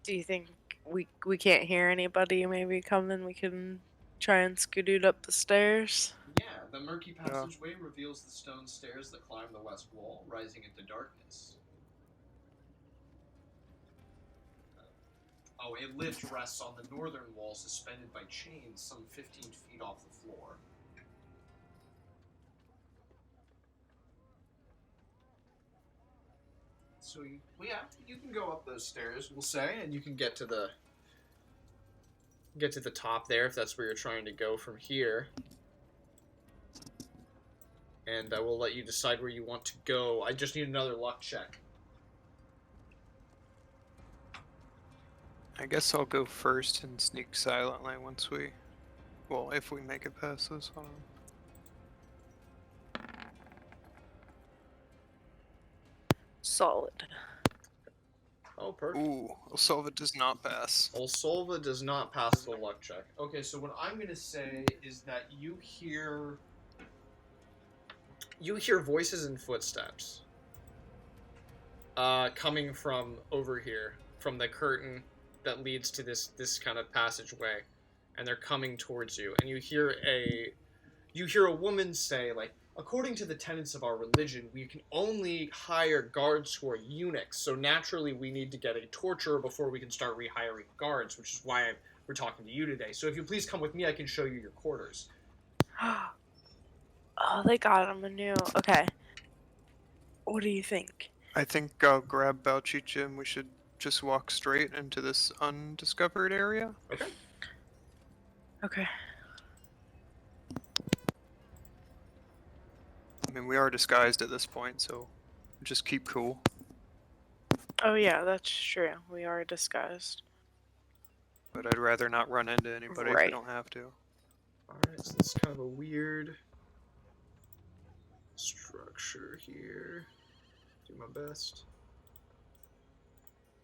Do you think we can't hear anybody maybe coming? We can try and scoot up the stairs? Yeah, the Murky Passageway reveals the stone stairs that climb the west wall, rising into darkness. A lift rests on the northern wall, suspended by chains some 15 feet off the floor. So, you can go up those stairs, we'll say, and you can get to the get to the top there if that's where you're trying to go from here. And I will let you decide where you want to go. I just need another luck check. I guess I'll go first and sneak silently once we... Well, if we make it past this one. Solid. Oh, perfect. Ooh, Solva does not pass. Olsolva does not pass the luck check. Okay, so what I'm going to say is that you hear voices and footsteps coming from over here, from the curtain that leads to this kind of passageway, and they're coming towards you. And you hear a woman say, like, according to the tenets of our religion, we can only hire guards who are eunuchs, so naturally we need to get a torturer before we can start rehiring guards, which is why we're talking to you today. So if you please come with me, I can show you your quarters. Oh, they got him a new... Okay. What do you think? I think I'll grab Balchicha and we should just walk straight into this undiscovered area. Okay. Okay. I mean, we are disguised at this point, so just keep cool. Oh yeah, that's true. We are disguised. But I'd rather not run into anybody if we Right. don't have to. Alright, so this is kind of a weird structure here. Do my best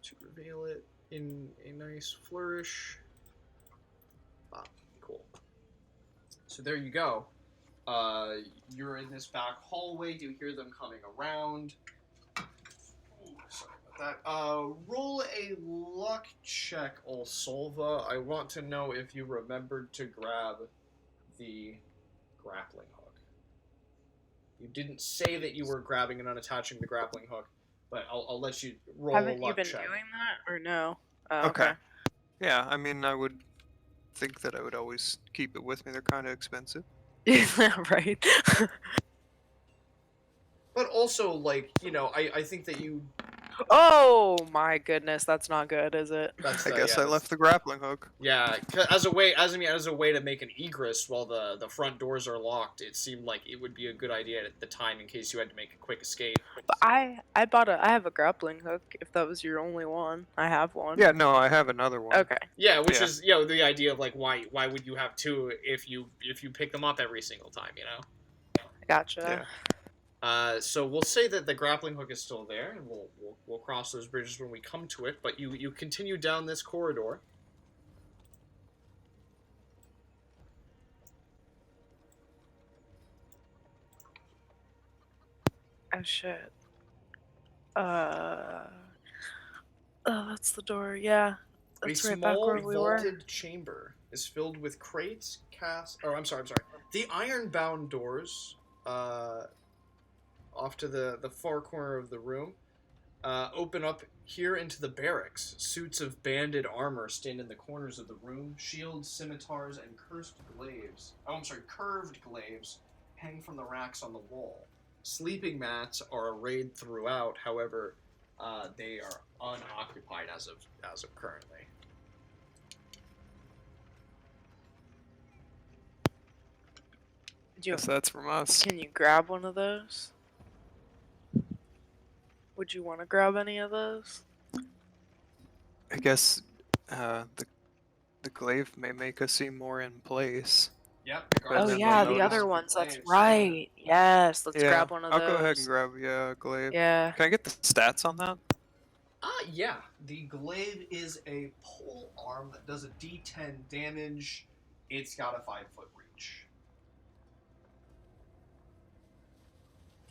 to reveal it in a nice flourish. Ah, cool. So there you go. You're in this back hallway. You hear them coming around. Ooh, sorry about that. Roll a luck check, Olsolva. I want to know if you remembered to grab the grappling hook. You didn't say that you were grabbing and unattaching the grappling hook, but I'll let you roll Haven't a luck you been check. doing that, or no? Oh, Okay. Yeah, I mean, I would think that I would always keep it with me. They're kind of expensive. Right. But also, like, you know, I think that you... Oh my goodness, that's not good, is it? That's, I guess yeah, I left the grappling hook. Yeah, as a way to make an egress while the front doors are locked, it seemed like it would be a good idea at the time in case you had to make a quick escape. But I have a grappling hook. If that was your only one, I have one. Yeah, no, I have another one. Okay. Yeah, which Yeah. is, you know, the idea of, like, why would you have two if you pick them up every single time, you know? Gotcha. Yeah. So we'll say that the grappling hook is still there, and we'll cross those bridges when we come to it. But you continue down this corridor. Oh shit. Oh, that's the door. Yeah, that's A right back small where we were. vaulted chamber is filled with crates, casks. Oh, I'm sorry. The iron-bound doors, off to the far corner of the room, open up here into the barracks. Suits of banded armor stand in the corners of the room. Shields, scimitars, and curved glaives hang from the racks on the wall. Sleeping mats are arrayed throughout. However, they are unoccupied as of currently. Guess that's from us. Can you grab one of those? Would you want to grab any of those? I guess the glaive may make us seem more in place. Yep. Oh then yeah, they'll the other notice. ones. That's right. Yes, let's Yeah, grab one of I'll those. go ahead and grab glaive. Yeah. Can I get the stats on that? Yeah. The glaive is a pole arm that does a D10 damage. It's got a 5-foot reach.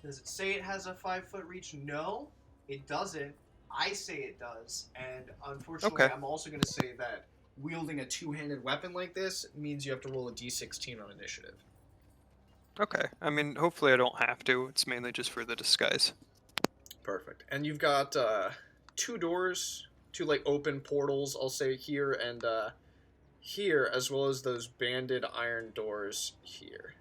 Does it say it has a 5-foot reach? No, it doesn't. I say it does, and unfortunately, Okay. I'm also going to say that wielding a two-handed weapon like this means you have to roll a D16 on initiative. Okay. I mean, hopefully I don't have to. It's mainly just for the disguise. Perfect. And you've got two doors, two like open portals, I'll say here and here, as well as those banded iron doors here.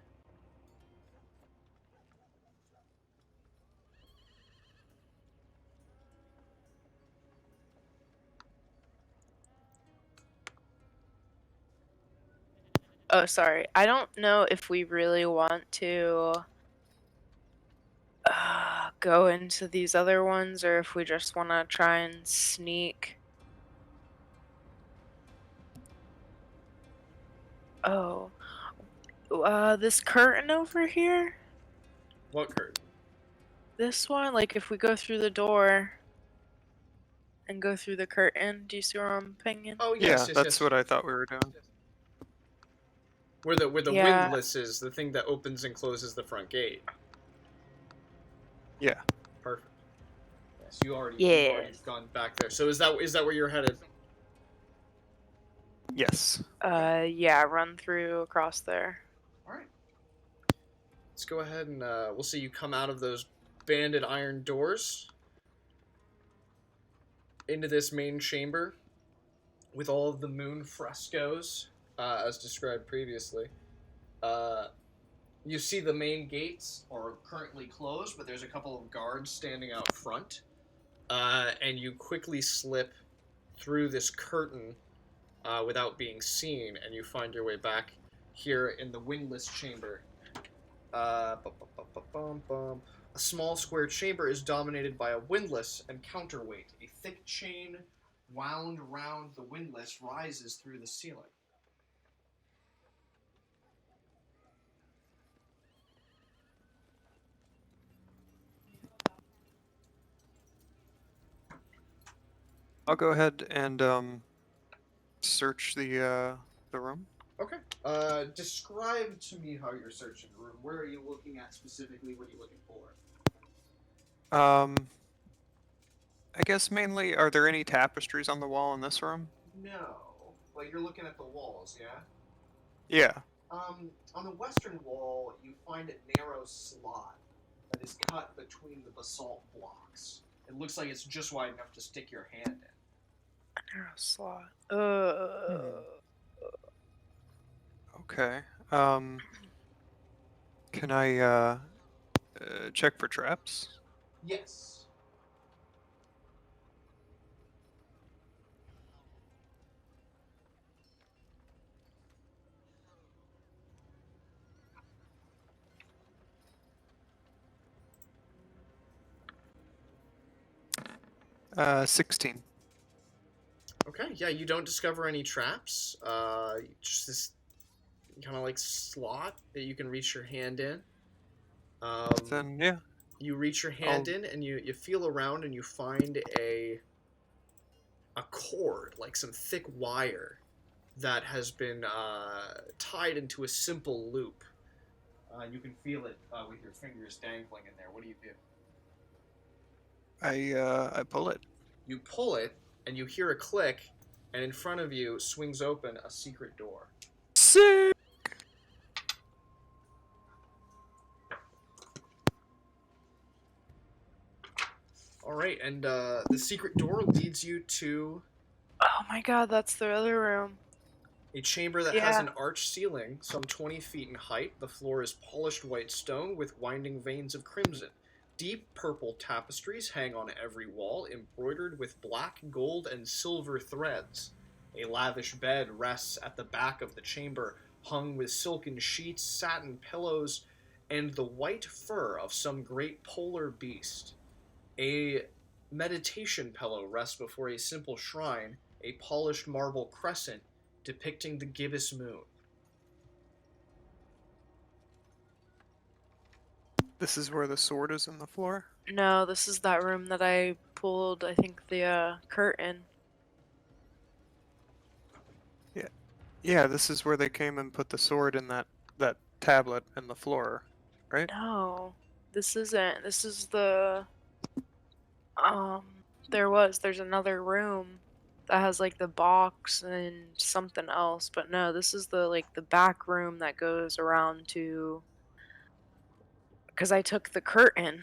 Oh, sorry. I don't know if we really want to go into these other ones or if we just want to try and sneak. Oh, this curtain over here? What curtain? This one? Like, if we go through the door and go through the curtain, do you see where I'm pinging? Oh Yeah, yes, yes, that's yes. what I thought we were doing. Where the Yeah. windlass is, the thing that opens and closes the front gate. Yeah. Perfect. Yes, you've already Yes. gone back there. So is that where you're headed? Yes. Yeah, run through across there. All right. Let's go ahead and we'll see you come out of those banded iron doors into this main chamber with all of the moon frescoes, as described previously. Uh, you see the main gates are currently closed, but there's a couple of guards standing out front. And you quickly slip through this curtain without being seen, and you find your way back here in the Windless Chamber. A small square chamber is dominated by a windlass and counterweight. A thick chain wound round the windlass rises through the ceiling. I'll go ahead and search the room. Okay. Describe to me how you're searching the room. Where are you looking at specifically? What are you looking for? I guess mainly, are there any tapestries on the wall in this room? No. Like you're looking at the walls, yeah? Yeah. On the western wall, you find a narrow slot that is cut between the basalt blocks. It looks like it's just wide enough to stick your hand in. A narrow slot. Okay. Can I check for traps? Yes. 16. Okay, yeah, you don't discover any traps. Just this kind of like slot that you can reach your hand in. Then yeah. You reach your hand I'll- in and you feel around and you find a cord, like some thick wire that has been tied into a simple loop. You can feel it with your fingers dangling in there. What do you do? I pull it. You pull it and you hear a click, and in front of you swings open a secret door. Sick. All right, and the secret door leads you to Oh my god, that's the other room. a chamber that has Yeah. an arched ceiling, some 20 feet in height. The floor is polished white stone with winding veins of crimson. Deep purple tapestries hang on every wall, embroidered with black, gold, and silver threads. A lavish bed rests at the back of the chamber, hung with silken sheets, satin pillows, and the white fur of some great polar beast. A meditation pillow rests before a simple shrine, a polished marble crescent depicting the gibbous moon. This is where the sword is in the floor. No, this is that room that I pulled, I think, the curtain. Yeah, this is where they came and put the sword in that tablet in the floor, right? No, this isn't. This is the. There's another room that has like the box and something else, but no, this is the back room that goes around to. Because I took the curtain.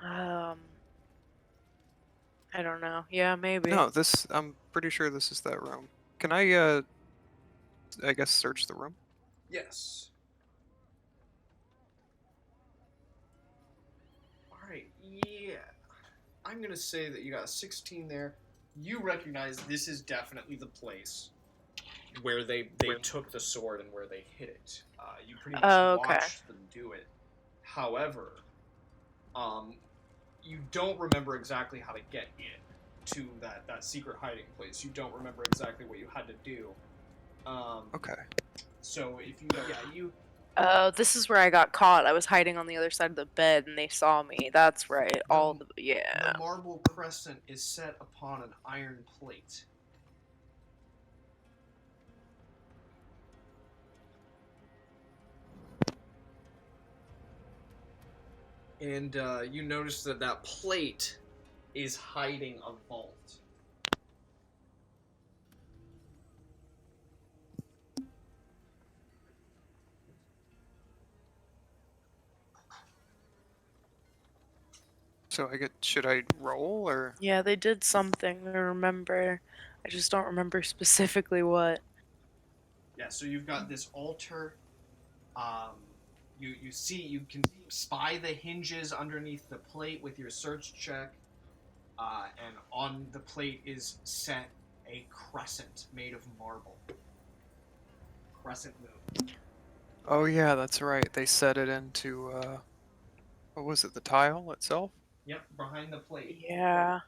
Um, I don't know. Yeah, maybe. No, I'm pretty sure this is that room. Can I guess search the room? Yes. Alright, yeah. I'm gonna say that you got a 16 there. you recognize this is definitely the place where they took the sword and where they hid it. You pretty much Oh, okay. watched them do it. However, you don't remember exactly how to get in to that secret hiding place. You don't remember exactly what you had to do. Okay. So if you Oh, this is where I got caught. I was hiding on the other side of the bed, and they saw me. That's right. the marble crescent is set upon an iron plate. And you notice that plate is hiding a vault. So should I roll or? Yeah, they did something. I remember. I just don't remember specifically what. Yeah, so you've got this altar. You can spy the hinges underneath the plate with your search check, and on the plate is set a crescent made of marble. Crescent moon. Oh yeah, that's right. They set it into what was it? The tile itself. Yep, behind the plate. Yeah.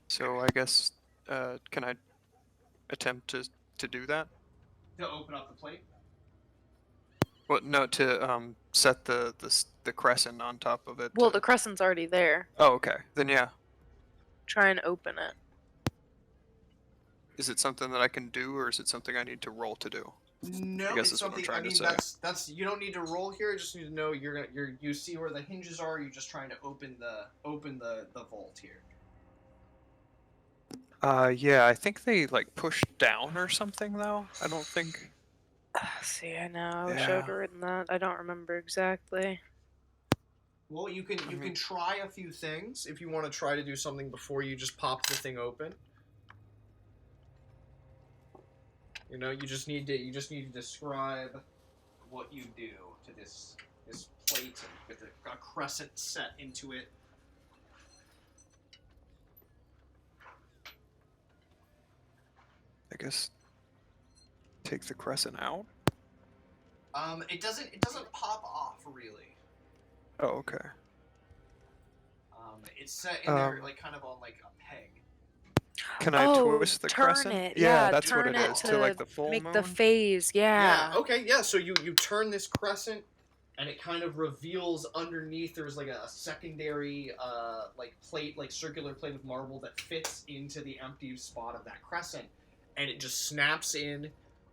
So I guess can I attempt to do that? To open up the plate. Well, no, to set the crescent on top of it. Well, the crescent's already there. Oh, okay. Then yeah. Try and open it. Is it something that I can do, or is it something I need to roll to do? No, I guess it's that's what I'm something. trying I mean, to say. that's you don't need to roll here. You just need to know you see where the hinges are. You're just trying to open the vault here. Yeah, I think they like pushed down or something though. I don't think. See, I know. I wish I would have written that. I don't remember exactly. Well, you can try a few things if you want to try to do something before you just pop the thing open. You know, you just need to describe what you do to this plate with a crescent set into it. I guess take the crescent out. It doesn't pop off really. Oh, okay. It's set in there like kind of on like a peg. Can I twist the turn crescent? it. Yeah, that's turn what it is. To like the full make moon. the phase. Yeah. Yeah. Okay. Yeah. So you turn this crescent, and it kind of reveals underneath. There's like a secondary like plate, like circular plate of marble that fits into the empty spot of that crescent, and it just snaps in,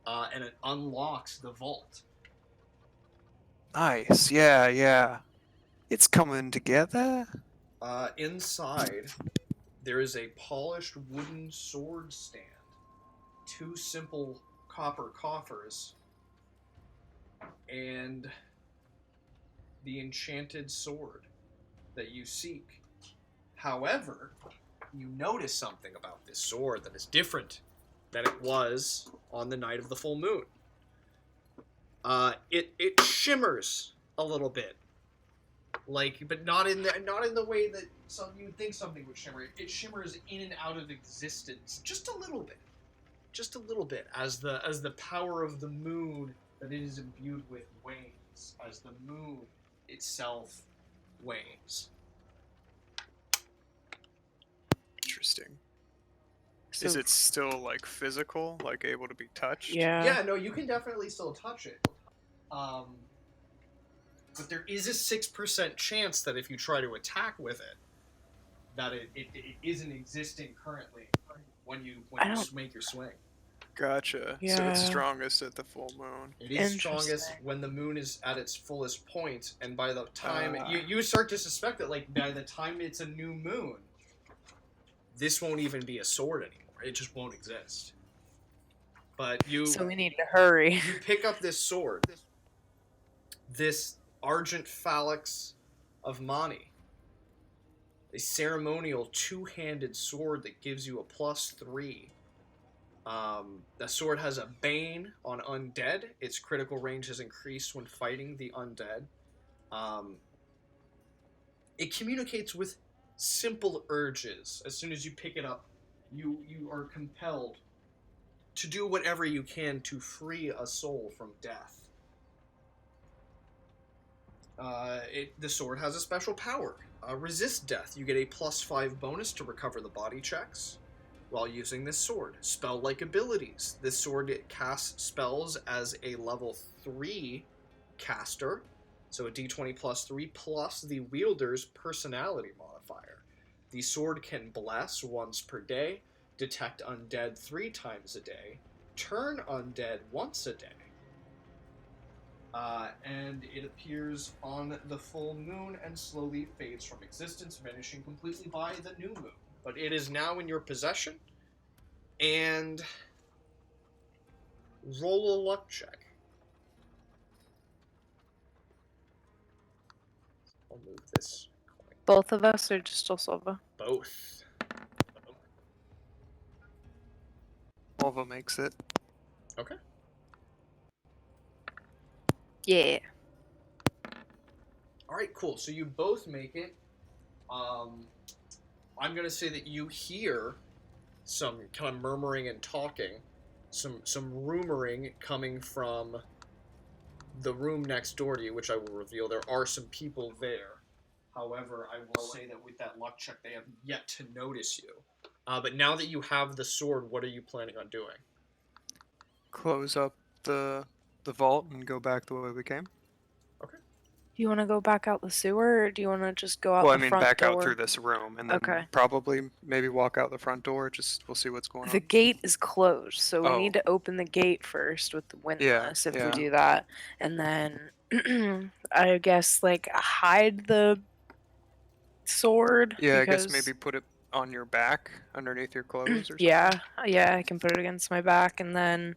and it unlocks the vault. Nice. Yeah, yeah. It's coming together. Inside, there is a polished wooden sword stand, two simple copper coffers, and the enchanted sword that you seek. However, you notice something about this sword that is different than it was on the night of the full moon. It shimmers a little bit, but not in the way that you would think something would shimmer. It shimmers in and out of existence just a little bit, as the power of the moon that it is imbued with wanes, as the moon itself wanes. Interesting. So, Is it still like physical, like able to be touched? Yeah. No, you can definitely still touch it. But there is a 6% chance that if you try to attack with it, that it isn't existing currently when you make your swing. Gotcha. So Yeah. it's strongest at the full moon. It is strongest when the moon is at its fullest point, and by the time you start to suspect that, like, by the time it's a new moon, this won't even be a sword anymore. It just won't exist. But So we need to hurry. You pick up this sword, this Argent Phalanx of Mani, a ceremonial two-handed sword that gives you a +3. The sword has a bane on undead. Its critical range is increased when fighting the undead. It communicates with simple urges. As soon as you pick it up, you are compelled to do whatever you can to free a soul from death. The sword has a special power. Resist death. You get a +5 bonus to recover the body checks while using this sword. Spell-like abilities. This sword casts spells as a level 3 caster, so a d20 +3 plus the wielder's personality modifier. The sword can bless once per day, detect undead 3 times a day, turn undead once a day. And it appears on the full moon and slowly fades from existence, vanishing completely by the new moon. But it is now in your possession, and roll a luck check. I'll move this coin. Both of us or just Silva? Both. Alva makes it. Okay. Yeah. Alright, cool. So you both make it. I'm going to say that you hear some kind of murmuring and talking, some rumoring coming from the room next door to you, which I will reveal. There are some people there. However, I will say that with that luck check, they have yet to notice you. But now that you have the sword, what are you planning on doing? Close up the vault and go back the way we came. Do you want to go back out the sewer, or do you want to just go out Well, I the mean, front back door? out through this room, and then Okay. probably maybe walk out the front door. Just we'll see what's going The on. gate is closed, so we Oh. need to open the gate first with the windlass if we do that. And then I guess like hide the sword. Yeah, because... I guess maybe put it on your back underneath your clothes or something. Yeah, I can put it against my back and then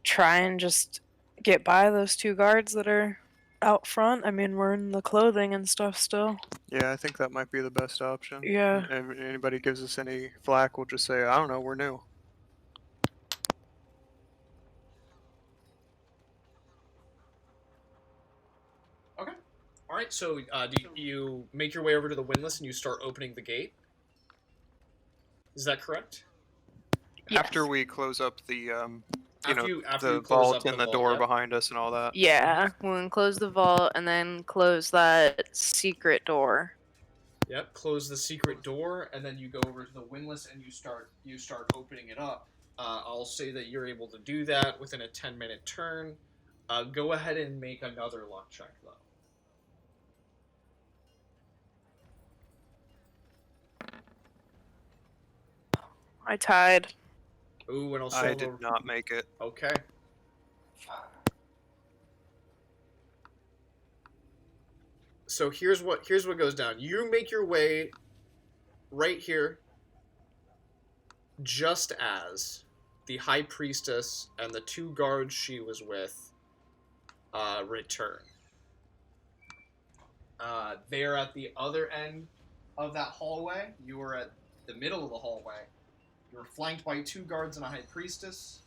try and just get by those 2 guards that are out front. I mean, we're in the clothing and stuff still. Yeah, I think that might be the best option. Yeah. If anybody gives us any flack, we'll just say, I don't know, we're new. Okay. Alright, so do you make your way over to the windlass and you start opening the gate? Is that correct? Yes. After we close up the After you the close vault up and the vault, door yep. behind us and all that. Yeah, we're gonna close the vault and then close that secret door. Yep, close the secret door, and then you go over to the windlass and you start opening it up. I'll say that you're able to do that within a 10-minute turn. Go ahead and make another luck check, though. I tied. Ooh, and I'll I did not make it. Okay. So here's what goes down. You make your way right here, just as the High Priestess and the 2 guards she was with return. They're at the other end of that hallway. You are at the middle of the hallway. You're flanked by 2 guards and a High Priestess.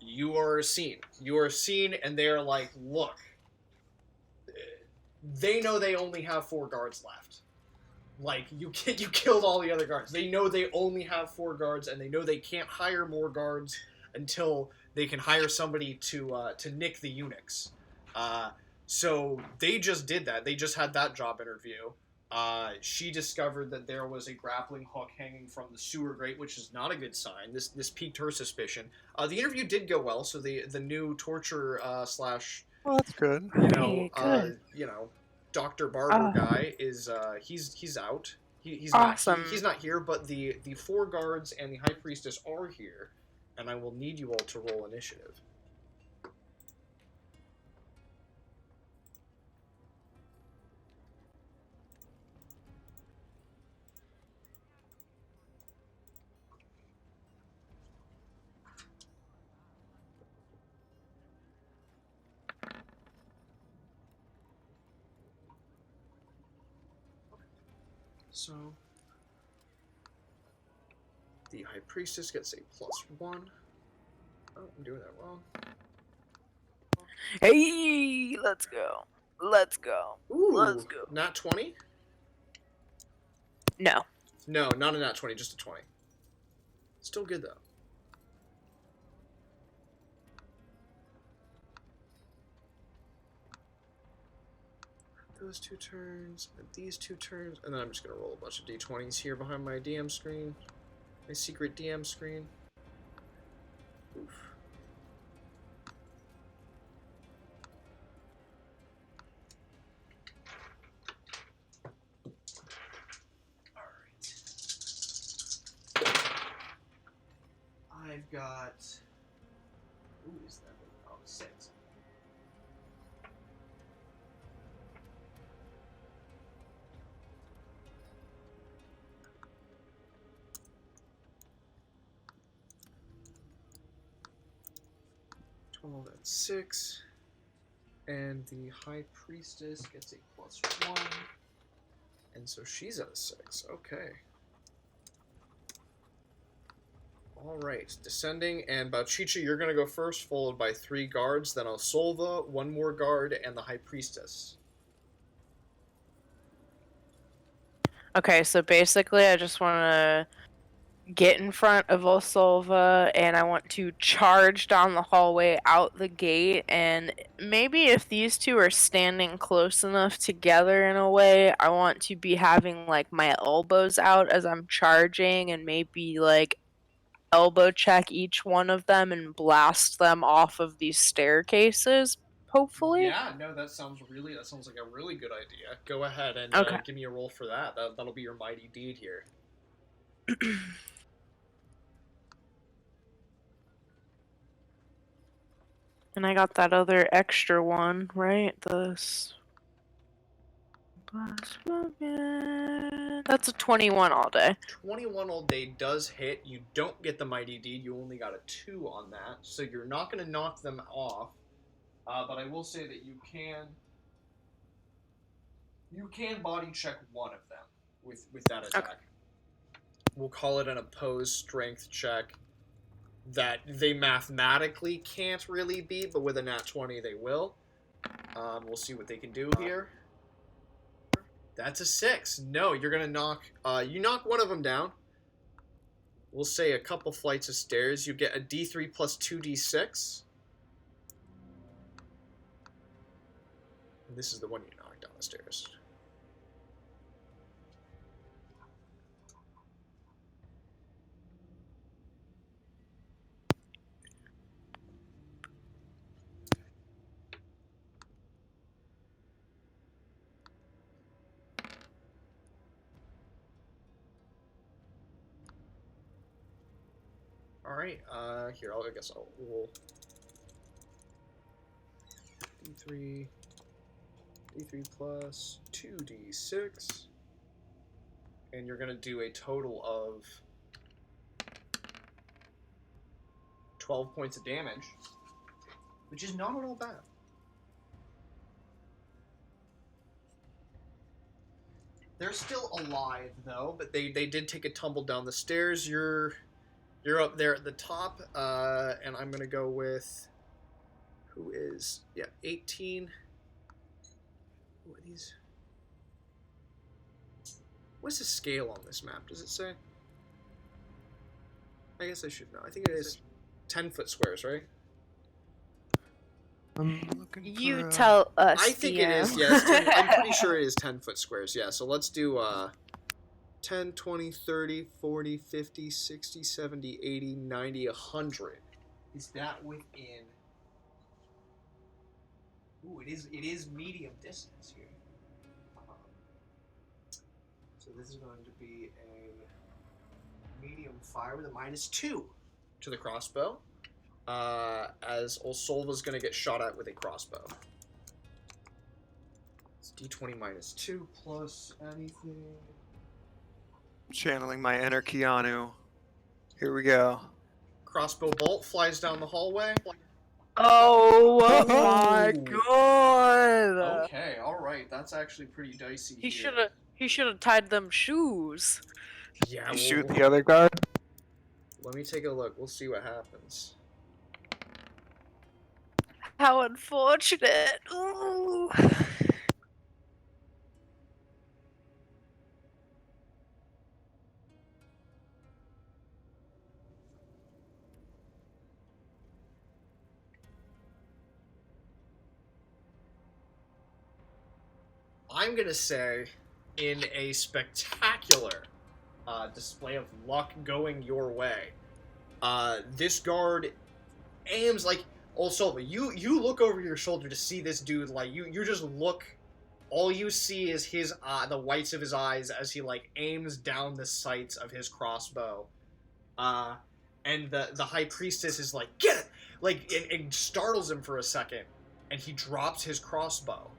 You are seen. You are seen, and they are like, look. They know they only have 4 guards left. Like, you killed all the other guards. They know they only have 4 guards, and they know they can't hire more guards until they can hire somebody to nick the eunuchs. So they just did that. They just had that job interview. She discovered that there was a grappling hook hanging from the sewer grate, which is not a good sign. This piqued her suspicion. The interview did go well, so the new torture slash... Well, that's good. Good. Dr. Barber guy is he's out. He's awesome. He's not here, but the 4 guards and the High Priestess are here, and I will need you all to roll initiative. So, the High Priestess gets a +1. Oh, I'm doing that wrong. Hey, let's go. Let's go. Ooh, Let's go. not 20? No. No, not a nat 20, just a 20. Still good, though. Those 2 turns, and these 2 turns, and then I'm just going to roll a bunch of d20s here behind my DM screen. My secret DM screen. Oof. I've got. Ooh, is that? Oh, 6. Well, that's 6. And the High Priestess gets a +1. And so she's at a 6. Okay. Alright, descending, and Bauchicha, you're going to go first, followed by 3 guards, then Osolva, 1 more guard, and the High Priestess. Okay, so basically I just want to get in front of Osolva, and I want to charge down the hallway out the gate, and maybe if these two are standing close enough together in a way, I want to be having like my elbows out as I'm charging, and maybe like elbow check each one of them and blast them off of these staircases, hopefully. Yeah, no, that sounds like a really good idea. Go ahead and Okay. give me a roll for that. That'll be your mighty deed here. And I got that other extra one, right? That's a 21 all day. 21 all day does hit. You don't get the mighty deed. You only got a 2 on that, so you're not going to knock them off. But I will say that you can body check one of them with that attack. Okay. We'll call it an opposed strength check that they mathematically can't really beat, but with a nat 20 they will. We'll see what they can do here. That's a 6. No, you're gonna knock. You knock one of them down. We'll say a couple flights of stairs. You get a D3 plus 2d6. And this is the one you knock down the stairs. Alright, here, I guess I'll roll. D3 plus 2d6. And you're going to do a total of 12 points of damage, which is not at all bad. They're still alive, though, but they did take a tumble down the stairs. You're up there at the top, and I'm going to go with... Who is... Yeah, 18... Who are these? What's the scale on this map? Does it say? I guess I should know. I think it is 10-foot squares, right? I'm looking You for, tell us. I think it is, yes. I'm pretty sure it is 10-foot squares, yeah. So let's do 10, 20, 30, 40, 50, 60, 70, 80, 90, 100. Is that within... Ooh, it is medium distance here. So this is going to be a medium fire with a -2 to the crossbow. As Osolva's going to get shot at with a crossbow. It's D20 -2 plus anything. channeling my inner Keanu. Here we go. Crossbow bolt flies down the hallway. Oh my god! Okay, all right. That's actually pretty dicey. He should have tied them shoes. Yeah. You shoot the other guard? Let me take a look. We'll see what happens. How unfortunate. Ooh. I'm going to say, in a spectacular display of luck going your way, this guard aims like... Also, you look over your shoulder to see this dude, like, you just look... All you see is his the whites of his eyes as he, like, aims down the sights of his crossbow. And the High Priestess is like, get it! Like, it startles him for a second, and he drops his crossbow,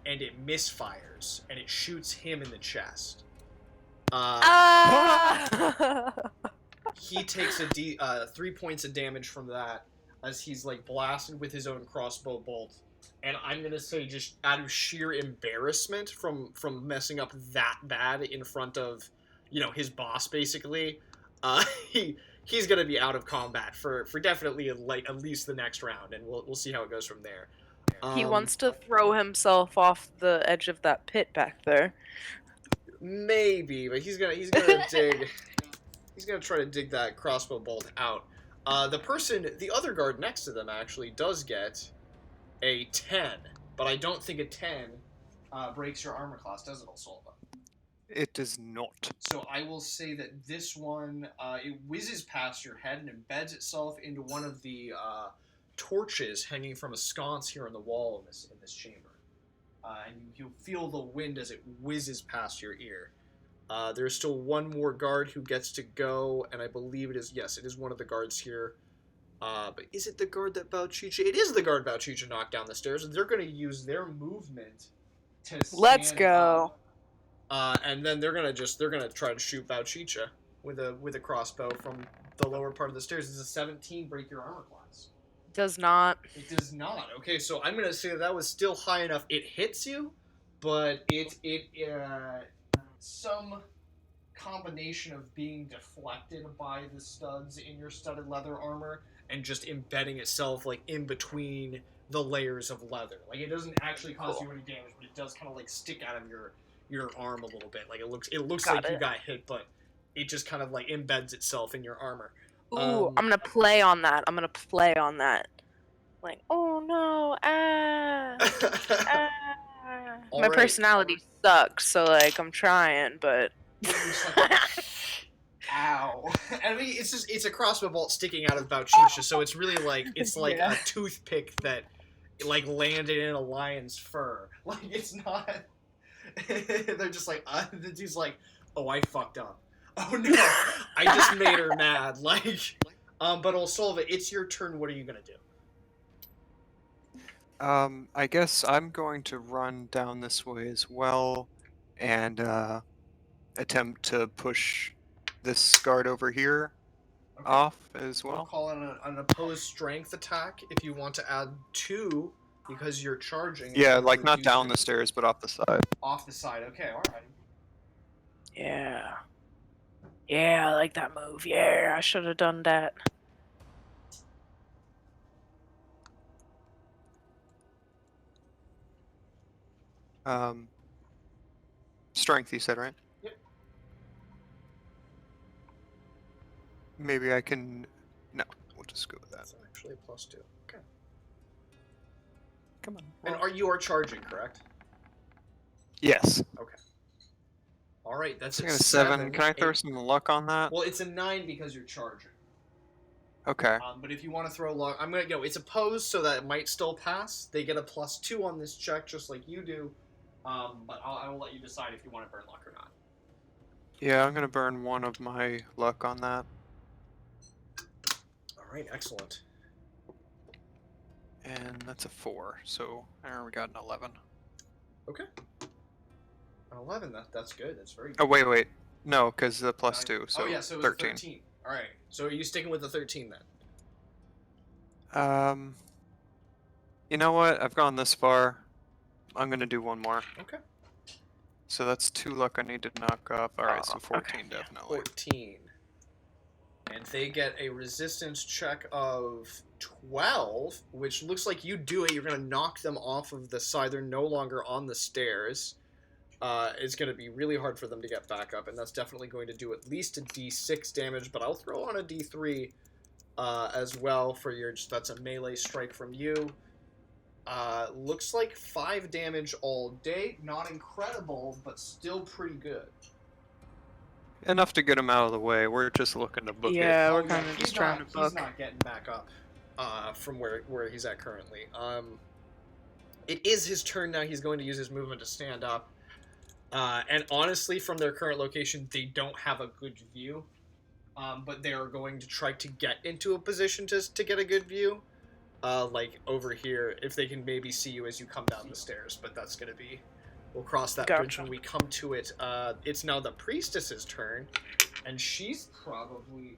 and it misfires, and it shoots him in the chest. He takes 3 points of damage from that, as he's, like, blasted with his own crossbow bolt. And I'm gonna say, just out of sheer embarrassment from messing up that bad in front of, you know, his boss, basically, he's gonna be out of combat for definitely like at least the next round, and we'll see how it goes from there. He wants to throw himself off the edge of that pit back there. Maybe, but he's gonna dig. He's gonna try to dig that crossbow bolt out. The other guard next to them actually does get a 10, but I don't think a 10 breaks your armor class, does it, Olsolva? It does not. So I will say that this one, it whizzes past your head and embeds itself into one of the torches hanging from a sconce here on the wall in this chamber. And you'll feel the wind as it whizzes past your ear. There's still one more guard who gets to go, and I believe it is one of the guards here. But is it the guard that Bauchicha? It is the guard Bauchicha knocked down the stairs, and they're going to use their movement to stand Let's go. And then they're gonna try to shoot Bauchicha with a crossbow from the lower part of the stairs. Does a 17 break your armor class? Does not. It does not. Okay, so I'm gonna say that was still high enough. It hits you, but some combination of being deflected by the studs in your studded leather armor and just embedding itself like in between the layers of leather. Like, it doesn't actually cause you any damage, but it does kind of like stick out of your arm a little bit. Like, it looks like you got hit, but it just kind of like embeds itself in your armor. Ooh, I'm gonna play on that. Like, oh no, My personality sucks, so like I'm trying, but ow. I mean, it's a crossbow bolt sticking out of Bauchicha, so it's really like a toothpick that like landed in a lion's fur. Like, it's not. They're just like, the dude's like, oh, I fucked up. Oh no, I just made her mad. Like, but Olsolva, it's your turn. What are you gonna do? I guess I'm going to run down this way as well, and attempt to push this guard over here off as well. I'll call it an opposed strength attack if you want to add 2 because you're charging. Yeah, like not down the stairs, but off the side. Off the side. Okay, all right. yeah, I like that move. Yeah, I should have done that. Strength, you said, right? Yep. Maybe I can... No, we'll just go with that. That's actually a +2. Okay. Come on. And you are charging, correct? Yes. Okay. All right, that's I got a 7. Can I throw some luck on that? Well, it's a 9 because you're charging. Okay. But if you want to throw luck, I'm gonna go. It's opposed, so that it might still pass. They get a +2 on this check, just like you do. But I will let you decide if you want to burn luck or not. Yeah, I'm gonna burn 1 of my luck on that. All right, excellent. And that's a 4, so we got an 11. Okay. An 11. That's good. That's very good. Oh wait. No, because the +2, so oh yeah, so it was 13. 13. All right. So are you sticking with the 13 then? You know what? I've gone this far. I'm gonna do 1 more. Okay. So that's 2 luck I need to knock off. Alright, so 14 okay. definitely. 14. And they get a resistance check of 12, which looks like you do it. You're going to knock them off of the side. They're no longer on the stairs. It's going to be really hard for them to get back up, and that's definitely going to do at least a d6 damage, but I'll throw on a d3 as well for your... That's a melee strike from you. Looks like 5 damage all day. Not incredible, but still pretty good. Enough to get him out of the way. We're just looking to book it. Yeah, we're kind of he's just trying to He's book. not getting back up from where he's at currently. It is his turn now. He's going to use his movement to stand up. And honestly, from their current location, they don't have a good view. But they are going to try to get into a position to get a good view. Like over here, if they can maybe see you as you come down the stairs. But that's going to be... We'll cross that bridge when we come to it. It's now the priestess's turn. And she's probably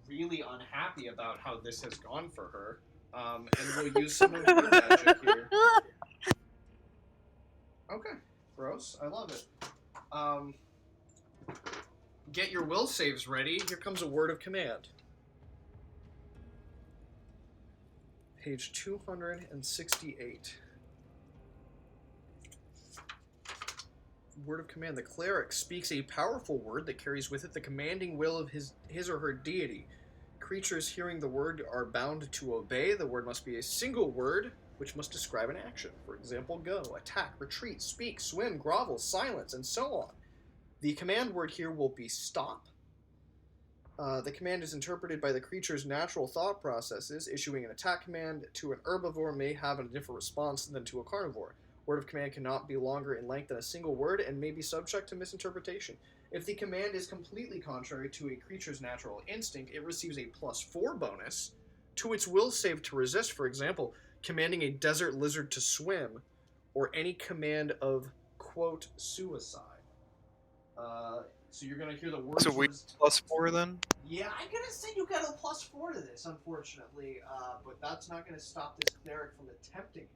really unhappy about how this has gone for her. And we'll use some of her magic here. Okay. Gross. I love it. Get your will saves ready. Here comes a word of command. Page 268. Word of command. The cleric speaks a powerful word that carries with it the commanding will of his or her deity. Creatures hearing the word are bound to obey. The word must be a single word, which must describe an action. For example, go, attack, retreat, speak, swim, grovel, silence, and so on. The command word here will be stop. The command is interpreted by the creature's natural thought processes. Issuing an attack command to an herbivore may have a different response than to a carnivore. Word of command cannot be longer in length than a single word and may be subject to misinterpretation. If the command is completely contrary to a creature's natural instinct, it receives a +4 bonus to its will save to resist. For example, commanding a desert lizard to swim, or any command of, quote, suicide. So you're going to hear the word... So we +4 then? Yeah, I'm going to say you got a +4 to this, unfortunately. But that's not going to stop this cleric from attempting it.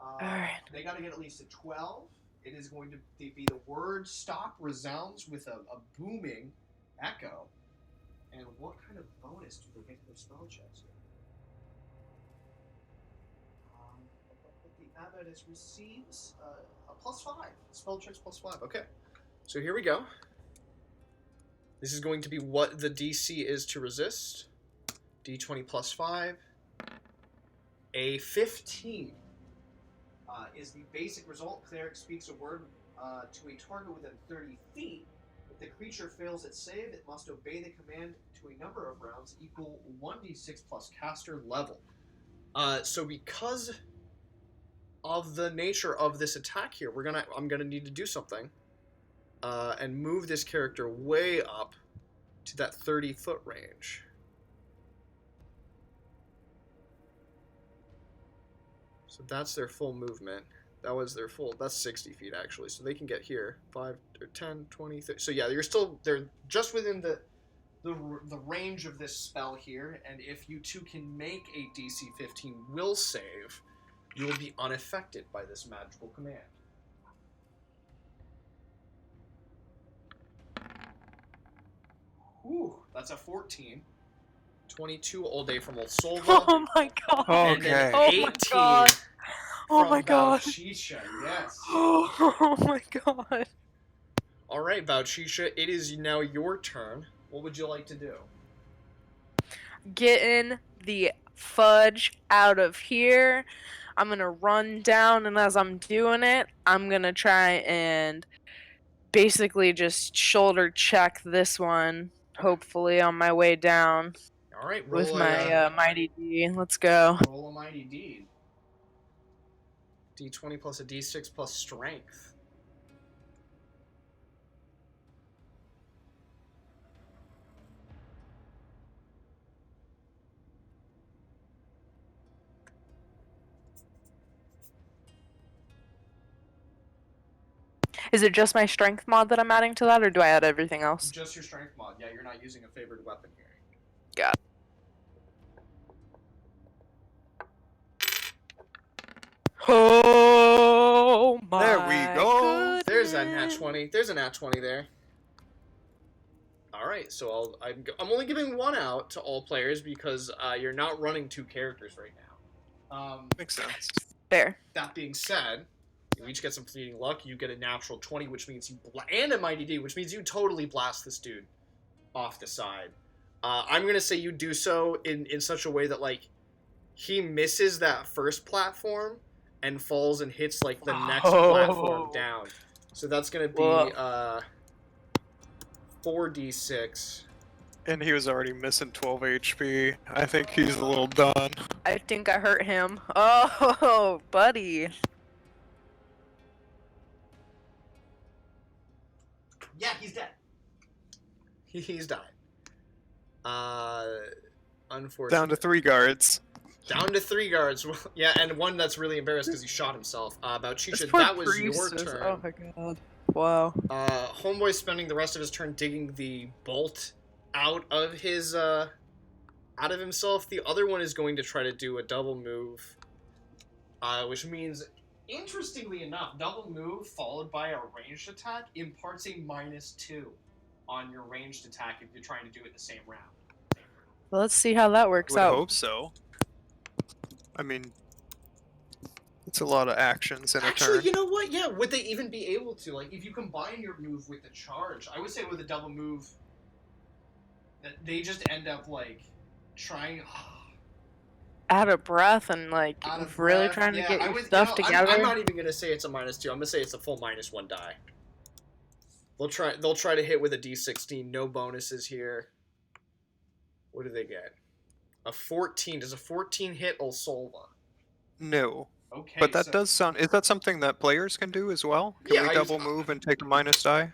Alright. They got to get at least a 12. It is going to be the word stop resounds with a booming echo. And what kind of bonus do they get to their spell checks here? The abbot receives a +5. Spell checks +5. Okay. So here we go. This is going to be what the DC is to resist. D20 +5. A 15 is the basic result. Cleric speaks a word to a target within 30 feet. If the creature fails its save, it must obey the command to a number of rounds equal 1d6 plus caster level. So because of the nature of this attack here, I'm gonna need to do something and move this character way up to that 30-foot range. So that's their full movement. That was their full... That's 60 feet, actually. So they can get here. 5, or 10, 20, 30... So yeah, they're just within the range of this spell here. And if you two can make a DC 15 will save, you will be unaffected by this magical command. Ooh, that's a 14. 22 all day from Olsolva. Oh my god. And then Okay. 18 Oh my god. Oh my god. Valchisha, yes. Oh my god. Alright, Valchisha, it is now your turn. What would you like to do? Getting the fudge out of here. I'm gonna run down, and as I'm doing it, I'm gonna try and basically just shoulder check this one, hopefully on my way down. Alright, With my Mighty D. Let's go. roll a Mighty D. D20 plus a D6 plus strength. Is it just my strength mod that I'm adding to that, or do I add everything else? Just your strength mod. Yeah, you're not using a favored weapon here. Got it. Oh my There we go. goodness. There's a nat 20. There's a nat 20 there. Alright, so I'm only giving one out to all players because you're not running 2 characters right now. Makes sense. Fair. That being said, you each get some fleeting luck. You get a natural 20, which means and a Mighty D, which means you totally blast this dude off the side. I'm gonna say you do so in such a way that, like, he misses that first platform and falls and hits like the next platform down. So that's gonna be 4d6. And he was already missing 12 HP. I think he's a little done. I think I hurt him. Oh, buddy. Yeah, he's dead. He's died. Unfortunately. Down to 3 guards. Down to 3 guards. Yeah, and one that's really embarrassed because he shot himself. Bauchicha, Poor that was your priestess. turn. Oh my god. Wow. Homeboy spending the rest of his turn digging the bolt out of his out of himself. The other one is going to try to do a double move, which means, interestingly enough, double move followed by a ranged attack imparts a -2 on your ranged attack if you're trying to do it the same round. Well, let's see how that works I out. would hope so. I mean, it's a lot of actions in a Actually, turn. you know what? Yeah, would they even be able to? Like, if you combine your move with the charge, I would say with a double move, that they just end up, like, trying... Out of breath and, like, Out of really breath. trying to Yeah, get I your would- stuff together. I'm not even going to say it's a -2. I'm going to say it's a full -1 die. They'll try to hit with a d16. No bonuses here. What do they get? A 14. Does a 14 hit Olsolva? No. Okay, But that so- does sound... Is that something that players can do as well? Can Yeah, we I double just- move and take a minus die?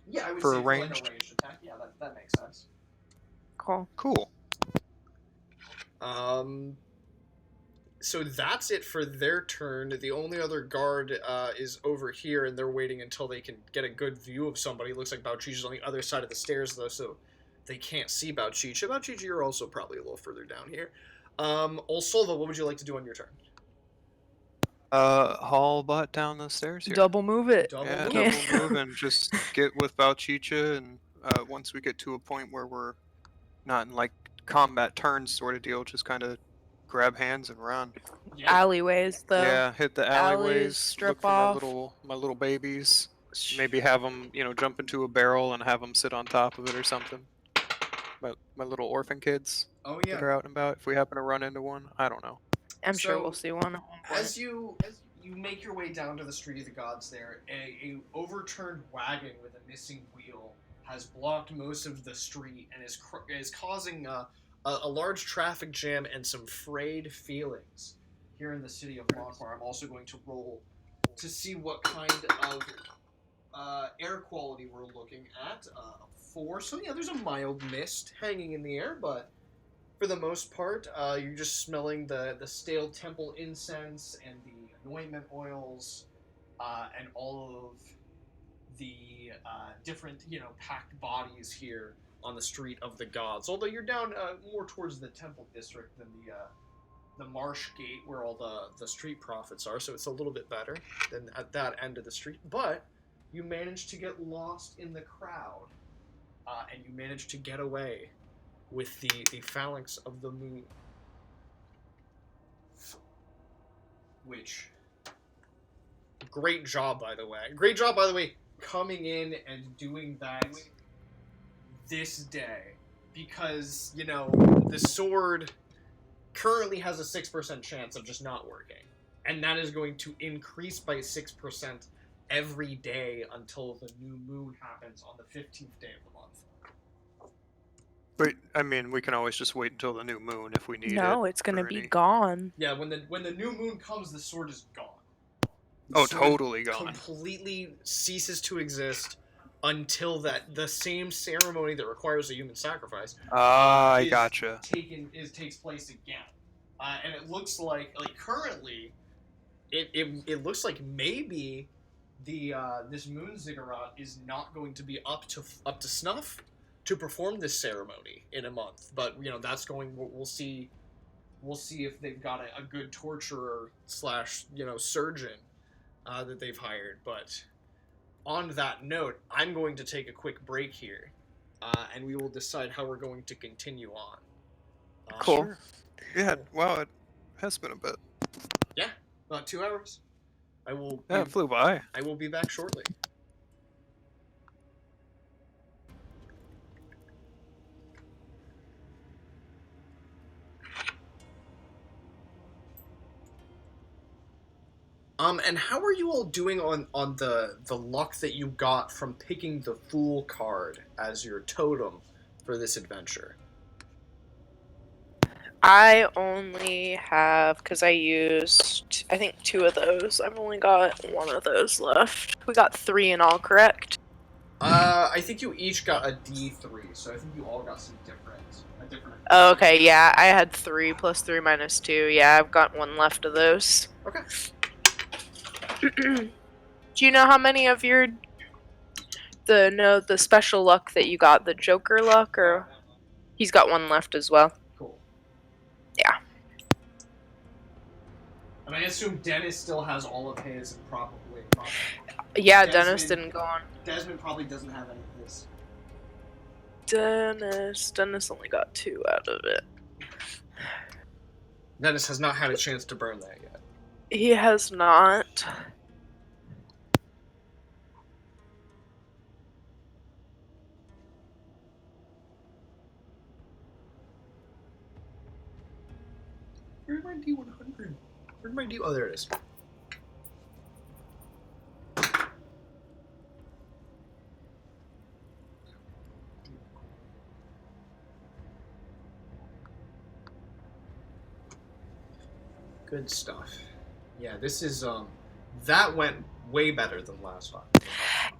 Yeah, I would for say a for like ranged? a ranged attack. Yeah, that makes sense. Cool. Cool. So that's it for their turn. The only other guard is over here, and they're waiting until they can get a good view of somebody. It looks like Bauchicha's on the other side of the stairs, though, so they can't see Bauchicha. Bauchicha, you're also probably a little further down here. Olsolva, what would you like to do on your turn? Haul butt down the stairs here. Double move it. Double move. Double move and just get with Bauchicha, and once we get to a point where we're not in like combat turns sort of deal, just kind of grab hands and run. Yeah. Alleyways, though. Yeah, hit the alleyways, strip look for off. my little babies. Maybe have them, jump into a barrel and have them sit on top of it or something. My little orphan kids Oh that yeah. are out and about. If we happen to run into one, I don't know. I'm sure So, we'll see one at one point. As you make your way down to the Street of the Gods, there a overturned wagon with a missing wheel has blocked most of the street and is causing a large traffic jam and some frayed feelings here in the city of Lankhmar. I'm also going to roll to see what kind of air quality we're looking at. 4. So yeah, there's a mild mist hanging in the air, but for the most part, you're just smelling the stale temple incense and the anointment oils, and all of the different, packed bodies here on the Street of the Gods. Although you're down more towards the temple district than the marsh gate where all the street prophets are, so it's a little bit better than at that end of the street. But you managed to get lost in the crowd, and you managed to get away with the phalanx of the moon. Which, great job, by the way. Great job, by the way, coming in and doing that this day. Because, the sword currently has a 6% chance of just not working. And that is going to increase by 6% every day until the new moon happens on the 15th day of the month. But I mean, we can always just wait until the new moon if we need it. No, it's gonna for be any- gone. Yeah, when the new moon comes, the sword is gone. The Oh, sword totally gone. completely ceases to exist until the same ceremony that requires a human sacrifice I is gotcha. takes place again. And it looks like currently it looks like maybe this moon ziggurat is not going to be up to snuff to perform this ceremony in a month. But that's going. We'll see. We'll see if they've got a good torturer / surgeon that they've hired. But on that note, I'm going to take a quick break here, and we will decide how we're going to continue on. Cool. Sure. Yeah, wow, it has been a bit. Yeah, about 2 hours. I will. Yeah, it flew by. I will be back shortly. And how are you all doing on the luck that you got from picking the Fool card as your totem for this adventure? I only have, because I used, I think 2 of those. I've only got 1 of those left. We got 3 in all, correct? I think you each got a D3, so I think you all got some a different. Oh, okay, yeah, I had 3 plus 3 minus 2. Yeah, I've got 1 left of those. Okay. Do you know how many of your the special luck that you got, the Joker luck, or he's got 1 left as well? Cool. Yeah. And I assume Dennis still has all of his, and probably. Yeah, Dennis didn't go on. Desmond probably doesn't have any of his. Dennis only got 2 out of it. Dennis has not had a chance to burn that yet. He has not. Where's my D100? Where's my D? Oh, there it is. Good stuff. Yeah, this is that went way better than last time.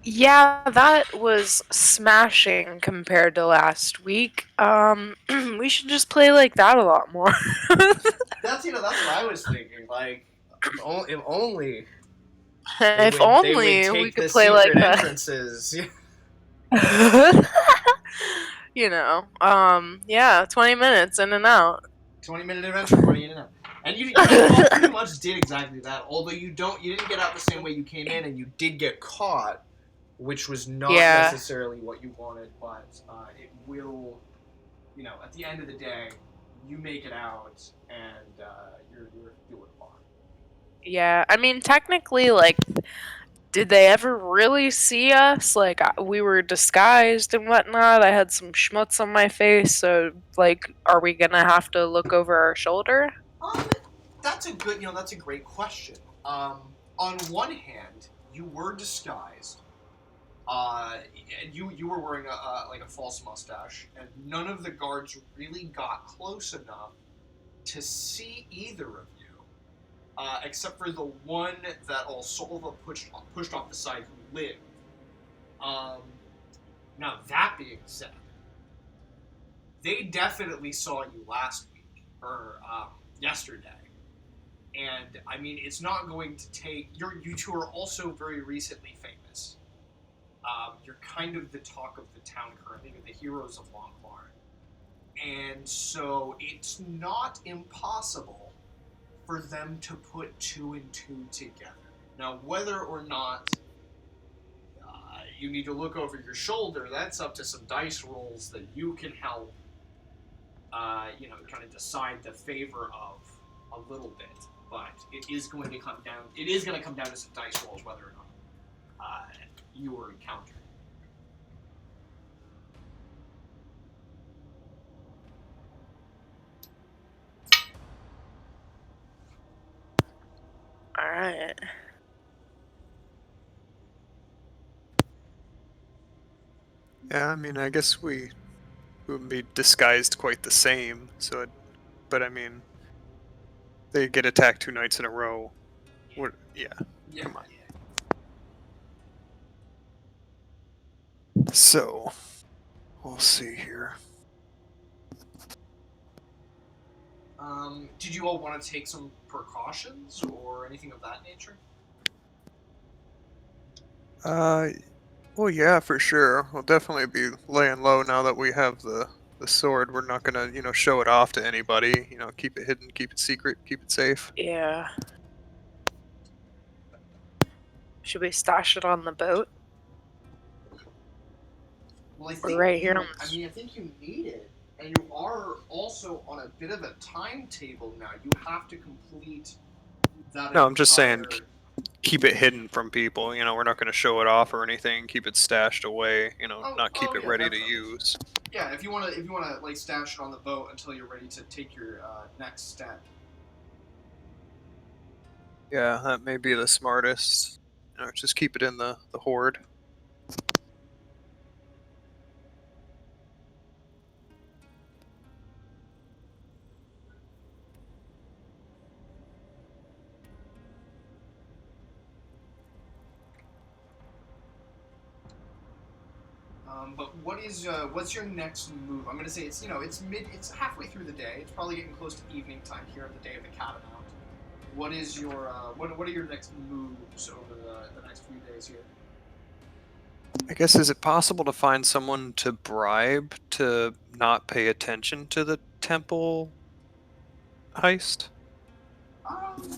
Yeah, that was smashing compared to last week. We should just play like that a lot more. That's what I was thinking. Like, if only. If only we could play like that. Entrances. You know, yeah, 20 minutes in and out. 20-minute adventure, 20 in and out. And you all pretty much did exactly that. Although you didn't get out the same way you came in, and you did get caught, which was not necessarily what you wanted. But it will, at the end of the day, you make it out, and you're doing fine. Yeah, I mean, technically, like, did they ever really see us? Like, we were disguised and whatnot. I had some schmutz on my face, so, like, are we gonna have to look over our shoulder? That's a great question. On one hand, you were disguised. You were wearing a false mustache, and none of the guards really got close enough to see either of you, except for the one that Solva pushed off the side who lived. Now that being said, they definitely saw you last week or yesterday. And, I mean, it's not going to take... You two are also very recently famous. You're kind of the talk of the town currently, the heroes of Lankhmar. And so it's not impossible for them to put 2 and 2 together. Now, whether or not you need to look over your shoulder, that's up to some dice rolls that you can help, kind of decide the favor of a little bit. But it is going to come down. It is going to come down to some dice rolls, whether or not you were encountered. All right. Yeah, I mean, I guess we wouldn't be disguised quite the same. But I mean, they get attacked 2 nights in a row. Yeah. Come on. So, we'll see here. Did you all want to take some precautions or anything of that nature? Well, yeah, for sure. We'll definitely be laying low now that we have the sword. We're not gonna, show it off to anybody. Keep it hidden, keep it secret, keep it safe. Yeah. Should we stash it on the boat? Well, I think right here. I think you need it, and you are also on a bit of a timetable now. You have to complete that. No, I'm just saying, keep it hidden from people. We're not going to show it off or anything. Keep it stashed away. Not keep it ready to use. Yeah, if you want to like stash it on the boat until you're ready to take your next step. Yeah, that may be the smartest. Just keep it in the hoard. But what's your next move? I'm gonna say it's halfway through the day. It's probably getting close to evening time here on the day of the Catamount. What is your what are your next moves over the next few days here? I guess, is it possible to find someone to bribe to not pay attention to the temple heist? Um,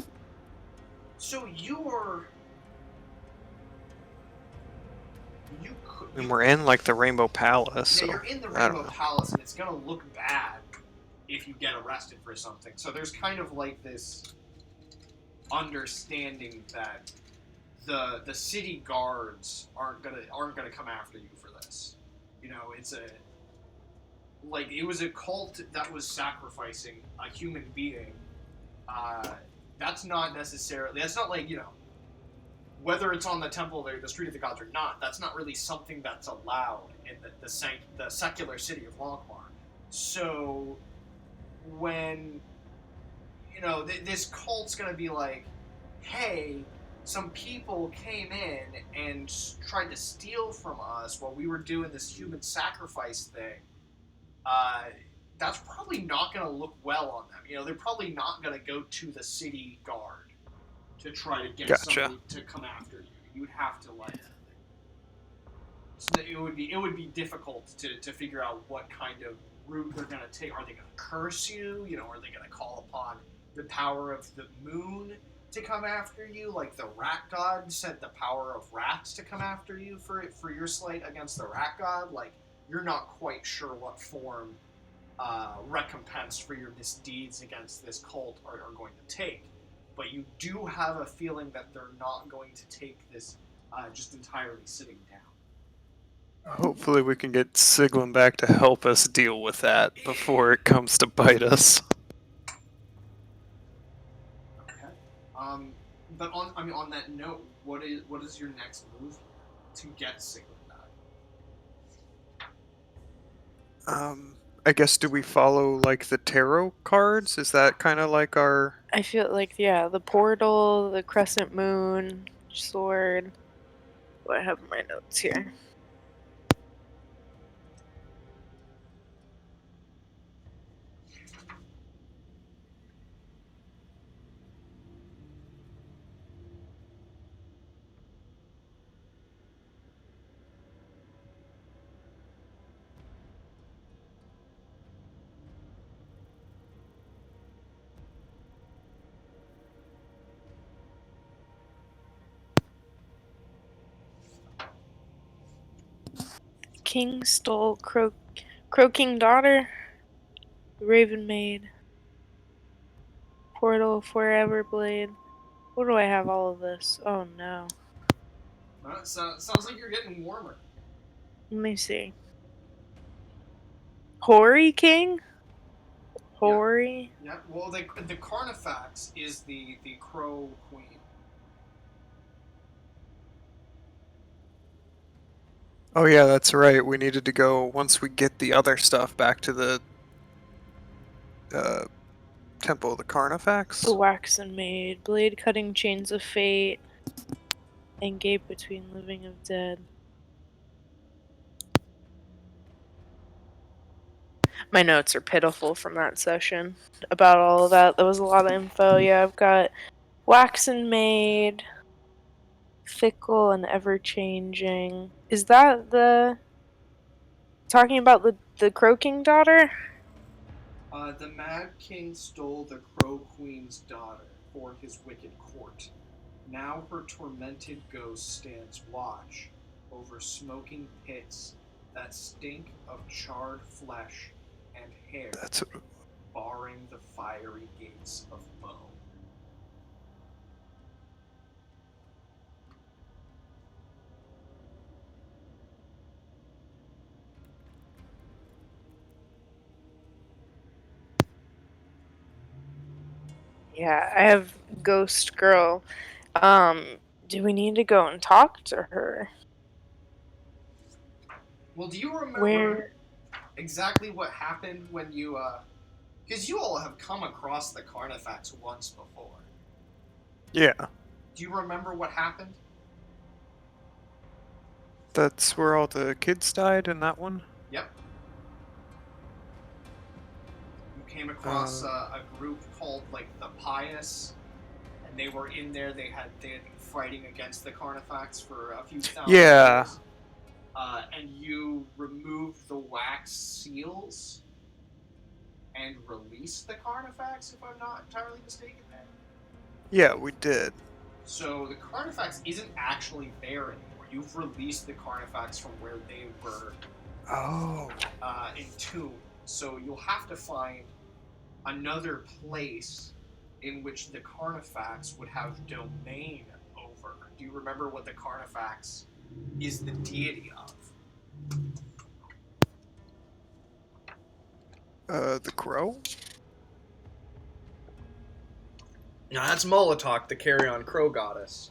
so you could I mean, we're in like the Rainbow Palace, yeah, so you're in the I don't Rainbow know. Palace, and it's gonna look bad if you get arrested for something. So there's kind of like this understanding that the city guards aren't gonna come after you for this. You know, it was a cult that was sacrificing a human being. Uh, that's not necessarily that's not like whether it's on the temple or the street of the gods or not. That's not really something that's allowed in the secular city of Lankhmar. So when this cult's gonna be like, hey, some people came in and tried to steal from us while we were doing this human sacrifice thing. Uh, that's probably not gonna look well on them. They're probably not gonna go to the city guard to try to get Gotcha. somebody to come after you. You would have to so it would be difficult to figure out what kind of route they're going to take. Are they going to curse you? Are they going to call upon the power of the moon to come after you, like the rat god sent the power of rats to come after you for your slight against the rat god? Like, you're not quite sure what form recompense for your misdeeds against this cult are going to take, but you do have a feeling that they're not going to take this just entirely sitting down. Hopefully, we can get Siglin back to help us deal with that before it comes to bite us. Okay. But on that note, what is your next move to get Sigmund back? I guess, do we follow like the tarot cards? Is that kind of like our? I feel like, yeah, the portal, the crescent moon, sword. Oh, I have my notes here. King stole Croaking Daughter, Raven Maid, Portal Forever Blade. What do I have all of this? Oh no. Sounds like you're getting warmer. Let me see. Hori King? Hori? Yeah. Well, the Carnifax is the Crow Queen. Oh yeah, that's right. We needed to go once we get the other stuff back to the uh, Temple of the Carnifax. The Waxen Maid, Blade Cutting Chains of Fate, and Gate Between Living and Dead. My notes are pitiful from that session about all of that. There was a lot of info. Yeah, I've got Waxen Maid, Fickle and Ever Changing. Is that the talking about the Croaking Daughter? The Mad King stole the Crow Queen's daughter for his wicked court. Now her tormented ghost stands watch over smoking pits that stink of charred flesh and hair, That's barring the fiery gates of bone. Yeah, I have Ghost Girl. Do we need to go and talk to her? Well, do you remember Where? exactly what happened when you, because you all have come across the Carnifex once before. Yeah, Do you remember what happened? that's where all the kids died in that one. Yep. You came across Uh, a group called, like, the Pious, and they were in there. They had been fighting against the Carnifex for a few thousand yeah, years. And you removed the wax seals and released the Carnifex, if I'm not entirely mistaken there. yeah, we did. So the Carnifex isn't actually there anymore. You've released the Carnifex from where they were Oh, entombed. So you'll have to find another place in which the Carnifex would have domain over. Do you remember what the Carnifex is the deity of? the crow. No, that's Molotok, the carry-on crow goddess.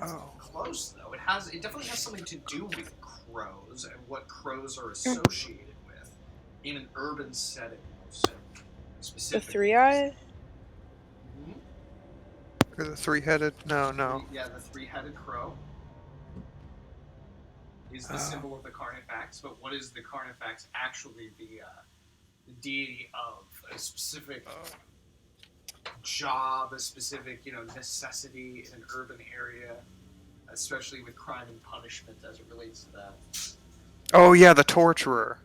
Oh, Close though. It definitely has something to do with crows and what crows are associated with in an urban setting, most The specifically. three-eyed? Mhm. or the three-headed? No. Yeah, the three-headed crow is the Oh, symbol of the Carnifex. But what is the Carnifex actually the deity of? A specific job, a specific necessity in an urban area, especially with crime and punishment as it relates to that. oh yeah, the torturer,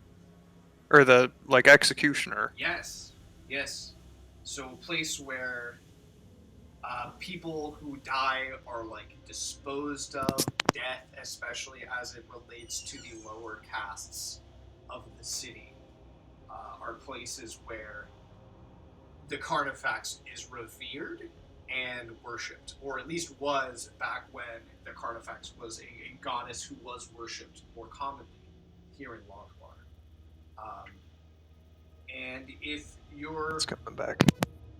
or the like executioner. Yes, yes. So a place where people who die are like disposed of, death, especially as it relates to the lower castes of the city, are places where the Carnifex is revered and worshipped, or at least was back when the Carnifex was a goddess who was worshipped more commonly here in Lankhmar. And if you're It's coming back.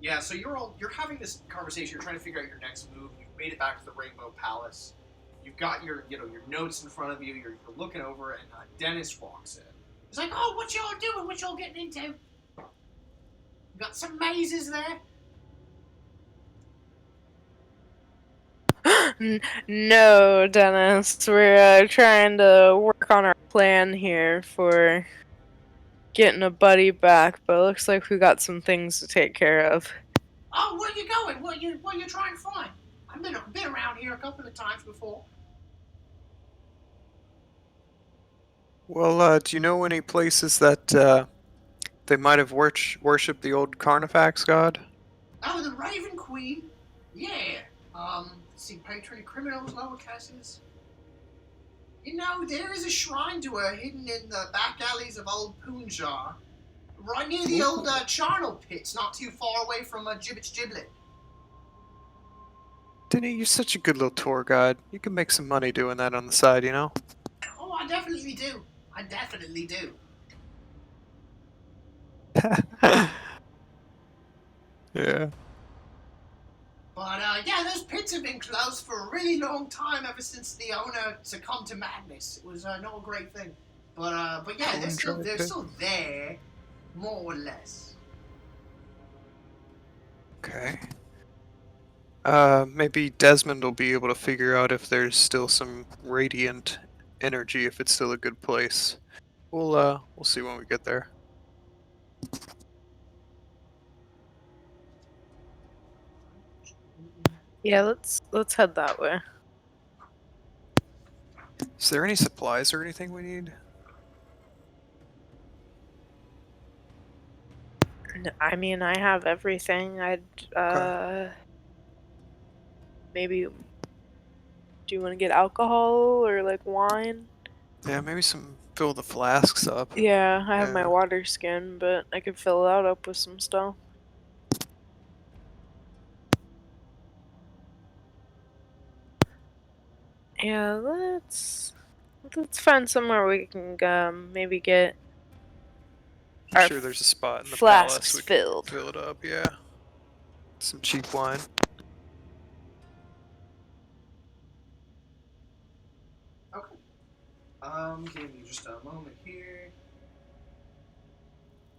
Yeah, so you're having this conversation. You're trying to figure out your next move. You've made it back to the Rainbow Palace. You've got your your notes in front of you. You're looking over, and Dennis walks in. He's like, "Oh, what y'all doing? What y'all getting into? You got some mazes there." No, Dennis. We're trying to work on our plan here for getting a buddy back, but it looks like we got some things to take care of. Oh, where you going? What you trying to find? I've been around here a couple of times before. Well, do you know any places that they might have worshipped the old Carnifex god? Oh, the Raven Queen. Yeah. Let's see, patron of criminals, lower castes. There is a shrine to her hidden in the back alleys of Old Punjab, right near the old charnel pits, not too far away from Gibbet's Giblet. Denny, you're such a good little tour guide. You can make some money doing that on the side, you know? Oh, I definitely do. I definitely do. Yeah. But yeah, those pits have been closed for a really long time, ever since the owner succumbed to madness. It was not a great thing. But yeah, they're still there, more or less. Okay. Maybe Desmond will be able to figure out if there's still some radiant energy, if it's still a good place. We'll see when we get there. Yeah, let's head that way. Is there any supplies or anything we need? I mean, I have everything. I'd maybe. Do you want to get alcohol or like wine? Yeah, maybe fill the flasks up. Yeah, I have my Yeah. water skin, but I could fill that up with some stuff. Yeah, let's find somewhere we can maybe get I'm our sure there's a spot in the flasks palace we can filled. fill it up, yeah. Some cheap wine. Okay. Give me just a moment here.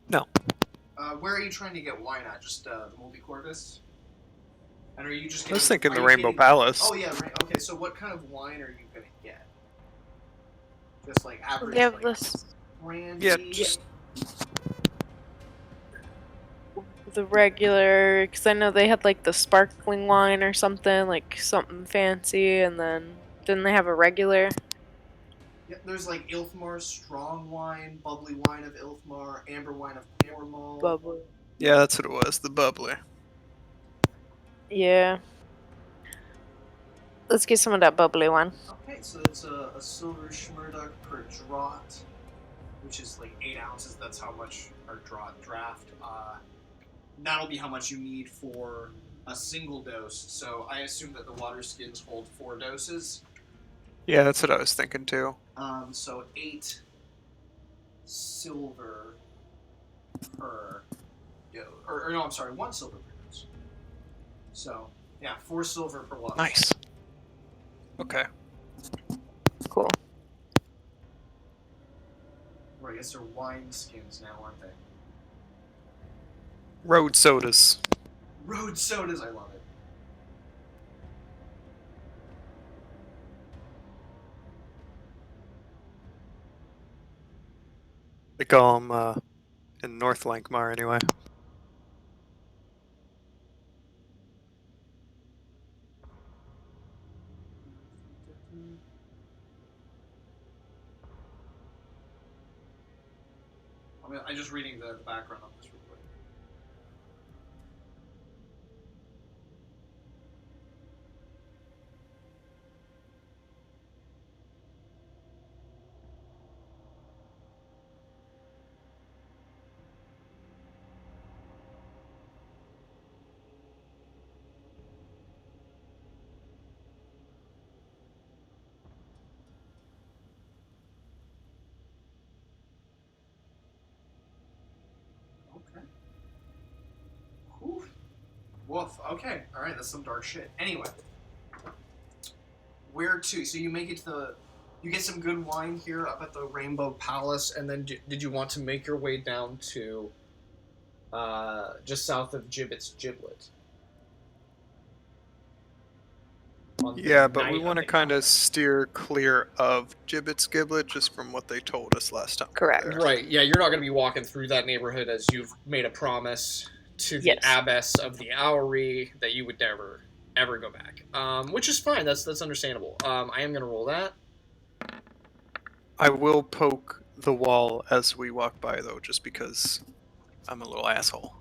No. Where are you trying to get wine at? Just the Multicorvus? And are you just I getting... was thinking are the you Rainbow getting- Palace. Oh, yeah, okay, so what kind of wine are you gonna get? Just like average, They have like, this brandy? Yeah, just the regular, because I know they had like the sparkling wine or something, like something fancy, and then didn't they have a regular? Yeah, there's like Ilfmar strong wine, bubbly wine of Ilfmar, amber wine of Cornwall. Bubble. yeah, that's what it was. The bubbly. Yeah. Let's get some of that bubbly one. Okay, so it's a silver Schmurduck per draught, which is like 8 ounces. That's how much our draft. That'll be how much you need for a single dose. So I assume that the water skins hold 4 doses. Yeah, that's what I was thinking too. So 8 silver per dose. Or no, I'm sorry, 1 silver per dose. So, yeah, 4 silver per water. Nice. Okay. Cool. Or I guess they're wine skins now, aren't they? Road sodas. Road sodas, I love it. They call them in North Lankhmar anyway. I'm just reading the background on this real quick. Okay. Whew. Woof. Okay. All right. That's some dark shit. Anyway, where to? So you make it to the. You get some good wine here up at the Rainbow Palace, and then did you want to make your way down to, just south of Gibbet's Giblet? On the Yeah, but we night want to of the kind of gathering? steer clear of Gibbet's Giblet just from what they told us last time. Correct. we were there. Right, yeah, you're not going to be walking through that neighborhood as you've made a promise to the Yes. abbess of the Owry that you would never, ever go back. Which is fine, that's understandable. I am going to roll that. I will poke the wall as we walk by, though, just because I'm a little asshole.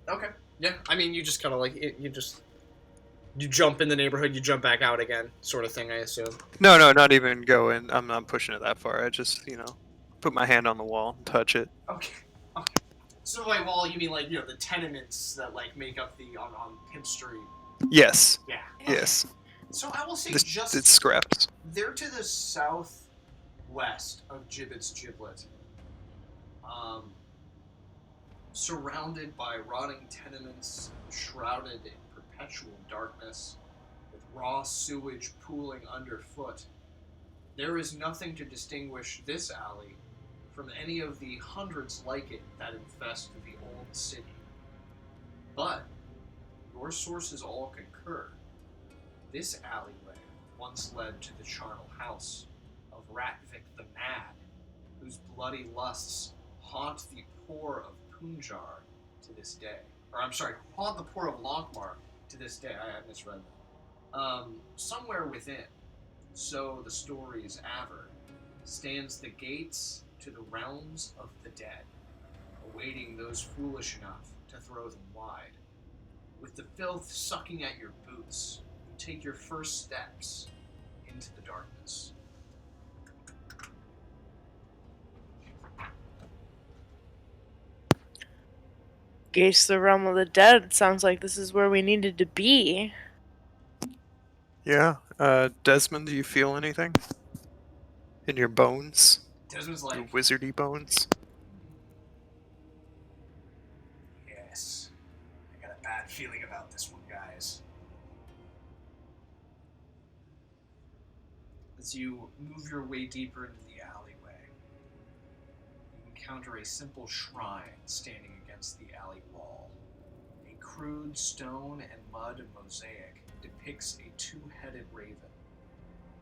Okay. Yeah, I mean, you just kind of like, you jump in the neighborhood, you jump back out again, sort of thing, I assume. No, not even go in. I'm not pushing it that far. I just, put my hand on the wall and touch it. Okay. So by wall, you mean like, the tenements that like make up the, on Pimp Street. Yes. Yeah. Yes. So I will say It's scraps. they're to the southwest of Gibbet's Giblet, surrounded by rotting tenements, shrouded in perpetual darkness, with raw sewage pooling underfoot. There is nothing to distinguish this alley from any of the hundreds like it that infest the old city. But your sources all concur. This alleyway once led to the charnel house of Ratvik the Mad, whose bloody lusts haunt the poor of Punjar to this day. Or, I'm sorry, haunt the poor of Lankhmar to this day. I misread that. Somewhere within, so the stories aver, stands the gates to the realms of the dead, awaiting those foolish enough to throw them wide. With the filth sucking at your boots, take your first steps into the darkness. Gates to the realm of the dead. It sounds like this is where we needed to be. Yeah. Desmond, do you feel anything? In your bones? Desmond's Your like, wizardy bones? yes, I got a bad feeling about this one, guys. As you move your way deeper into the alleyway, you encounter a simple shrine standing against the alley wall. A crude stone and mud mosaic depicts a two-headed raven.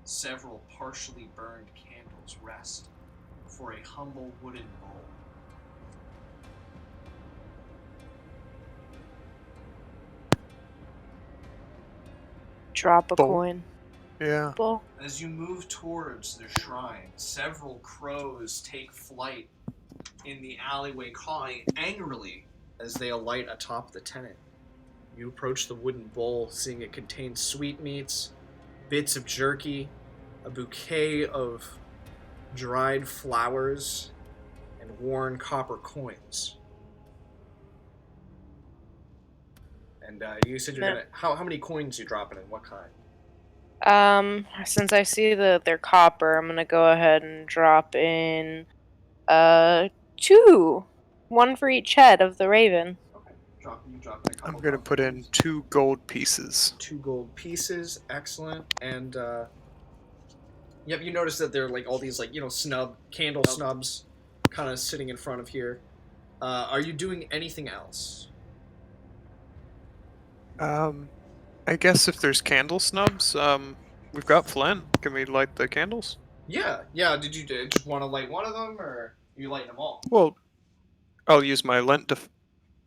Several partially burned candles rest before a humble wooden bowl. Drop a Bowl? coin. Yeah. Well, As you move towards the shrine, several crows take flight in the alleyway, cawing angrily as they alight atop the tenant. You approach the wooden bowl, seeing it contains sweetmeats, bits of jerky, a bouquet of dried flowers, and worn copper coins. And you said you're gonna. How many coins you dropping in? What kind? since I see that they're copper, I'm gonna go ahead and drop in, 2. One for each head of the raven. Okay, you drop in a couple. I'm gonna put in 2 gold pieces. 2 gold pieces, excellent. And yep, you notice that there are like all these like candle snubs, kind of sitting in front of here. Are you doing anything else? I guess if there's candle snubs, we've got Flint. Can we light the candles? Yeah. Did you just want to light one of them, or are you lighting them all? Well, I'll use my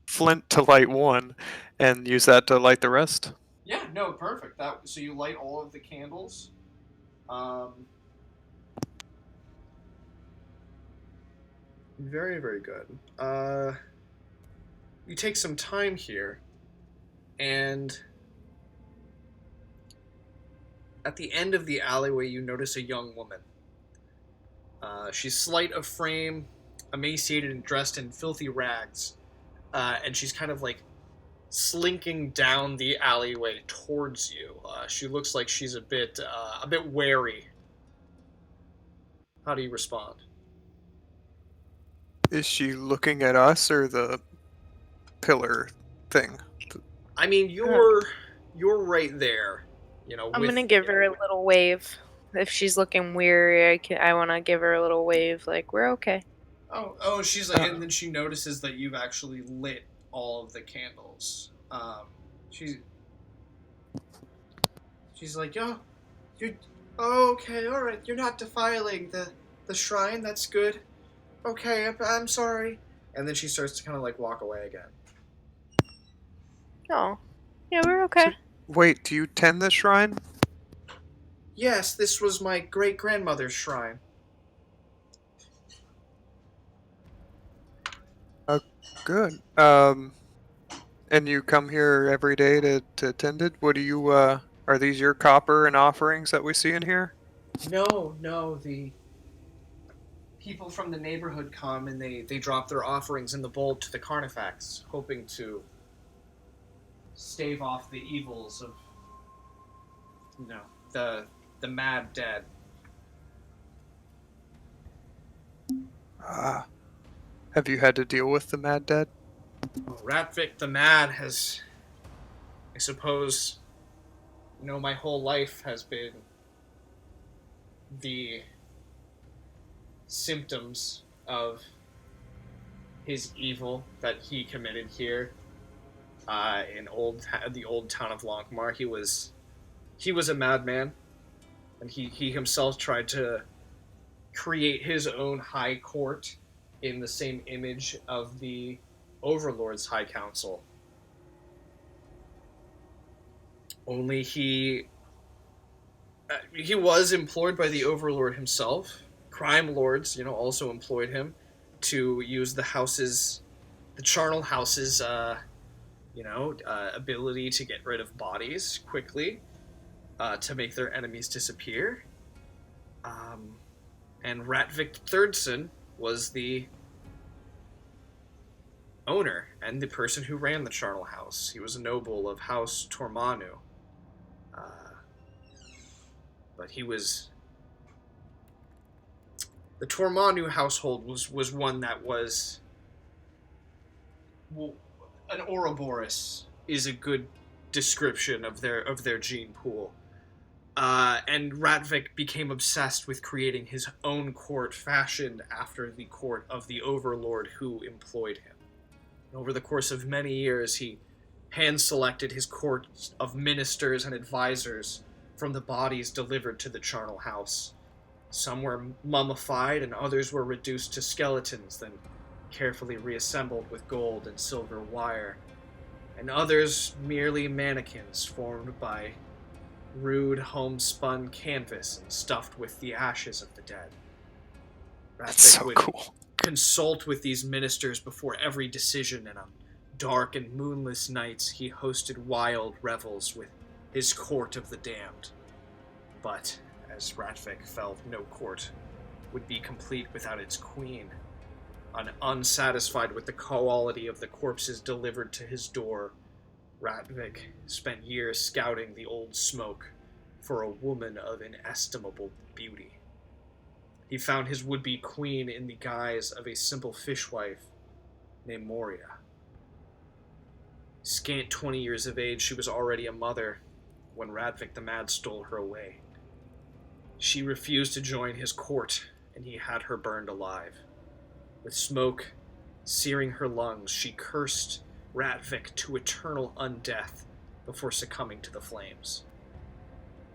flint to light one, and use that to light the rest. Yeah, no, perfect. So you light all of the candles. Very, very good. You take some time here, and at the end of the alleyway, you notice a young woman. She's slight of frame, emaciated and dressed in filthy rags, and she's kind of like slinking down the alleyway towards you. She looks like she's a bit wary. How do you respond? Is she looking at us or the pillar thing? I mean, you're right there. I'm gonna give her a little wave. If she's looking weary, I want to give her a little wave, like, we're okay. Oh, she's like, and then she notices that you've actually lit all of the candles. She's like, you're okay, all right. You're not defiling the shrine. That's good. Okay, I'm sorry. And then she starts to kind of like walk away again. Oh, yeah, we're okay. Wait, do you tend the shrine? Yes, this was my great-grandmother's shrine. Good. And you come here every day to tend it? What do you, are these your copper and offerings that we see in here? No, the people from the neighborhood come and they drop their offerings in the bowl to the Carnifex, hoping to stave off the evils of, the mad dead. Have you had to deal with the mad dead? Ratvik the Mad has, I suppose, my whole life has been the symptoms of his evil that he committed here in the old town of Lankhmar. He was a madman, and he himself tried to create his own high court in the same image of the Overlord's High Council. Only he was employed by the Overlord himself. Crime lords, also employed him to use the Charnel House's, ability to get rid of bodies quickly, to make their enemies disappear. And Ratvik Thirdson was the owner and the person who ran the Charnel House. He was a noble of House Tormanu. But he was... The Tormanu household was one that was an Ouroboros is a good description of their gene pool. And Ratvik became obsessed with creating his own court fashioned after the court of the overlord who employed him. Over the course of many years, he hand-selected his court of ministers and advisors from the bodies delivered to the charnel house. Some were mummified and others were reduced to skeletons, then carefully reassembled with gold and silver wire, and others merely mannequins formed by rude homespun canvas and stuffed with the ashes of the dead. That's so cool. Consult with these ministers before every decision, and on dark and moonless nights he hosted wild revels with his court of the damned. But, as Ratvik felt, no court would be complete without its queen. Unsatisfied with the quality of the corpses delivered to his door, Ratvik spent years scouting the old smoke for a woman of inestimable beauty. He found his would-be queen in the guise of a simple fishwife named Moria. Scant 20 years of age, she was already a mother when Ratvik the Mad stole her away. She refused to join his court, and he had her burned alive. With smoke searing her lungs, she cursed Ratvik to eternal undeath before succumbing to the flames.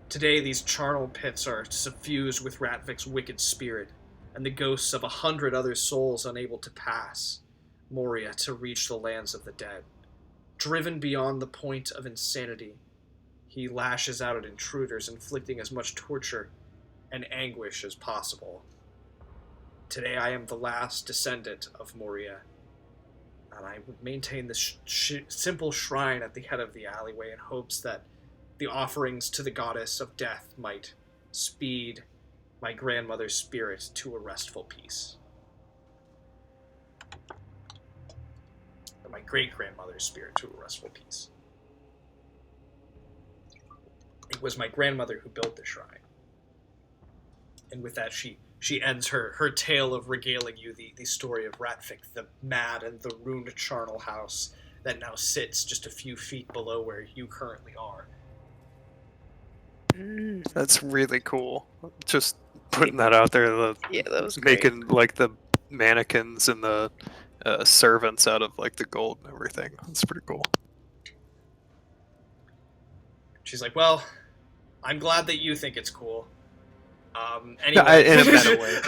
Today, these charnel pits are suffused with Ratvik's wicked spirit, and the ghosts of 100 other souls unable to pass Moria to reach the lands of the dead. Driven beyond the point of insanity, he lashes out at intruders, inflicting as much torture and anguish as possible. Today I am the last descendant of Moria, and I maintain this simple shrine at the head of the alleyway in hopes that the offerings to the goddess of death might speed my grandmother's spirit to a restful peace. Or my great-grandmother's spirit to a restful peace. It was my grandmother who built the shrine. And with that, she ends her tale of regaling you the story of Ratvik the Mad and the ruined charnel house that now sits just a few feet below where you currently are. That's really cool. Just putting that out there. Yeah, that was great. Making like the mannequins and the servants out of like the gold and everything. That's pretty cool. She's like, well, I'm glad that you think it's cool. Anyway. No, in a better way.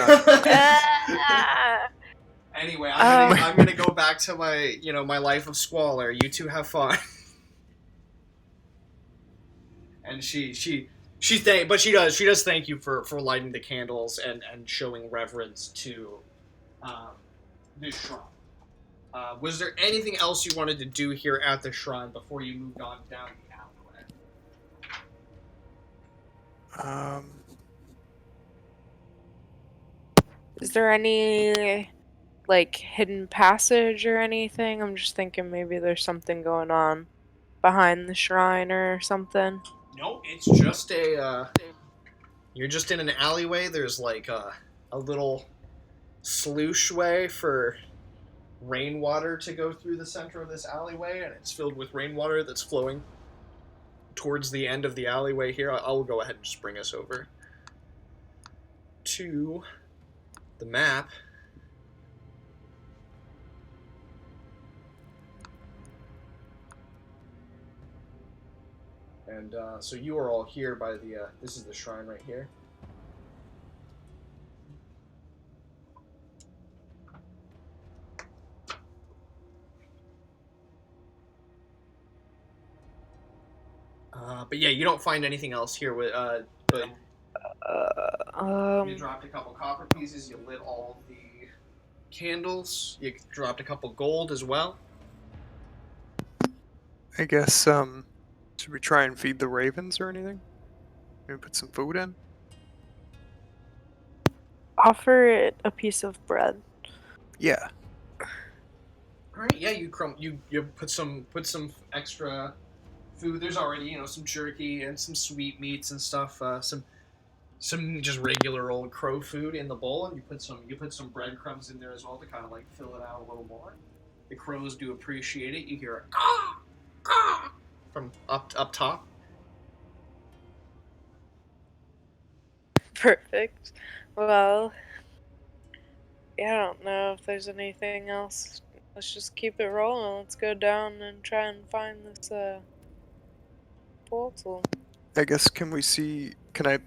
Anyway, I'm gonna go back to my life of squalor. You two have fun. And she does thank you for lighting the candles and showing reverence to this shrine. Was there anything else you wanted to do here at the shrine before you moved on down the alleyway? Is there any, like, hidden passage or anything? I'm just thinking maybe there's something going on behind the shrine or something. No, it's just you're just in an alleyway. There's like a little sluice way for rainwater to go through the center of this alleyway, and it's filled with rainwater that's flowing towards the end of the alleyway here. I'll go ahead and just bring us over to the map. And so you are all here by the, this is the shrine right here. But yeah, you don't find anything else here with, but you dropped a couple copper pieces, you lit all the candles, you dropped a couple gold as well. I guess, should we try and feed the ravens or anything? Maybe put some food in? Offer it a piece of bread. Yeah. Alright, yeah, you put some extra food. There's already, some jerky and some sweetmeats and stuff, some just regular old crow food in the bowl, and you put some breadcrumbs in there as well to kind of like fill it out a little more. The crows do appreciate it. You hear a caw, caw. from up top. Perfect. Well, yeah, I don't know if there's anything else. Let's just keep it rolling. Let's go down and try and find this portal. I guess can I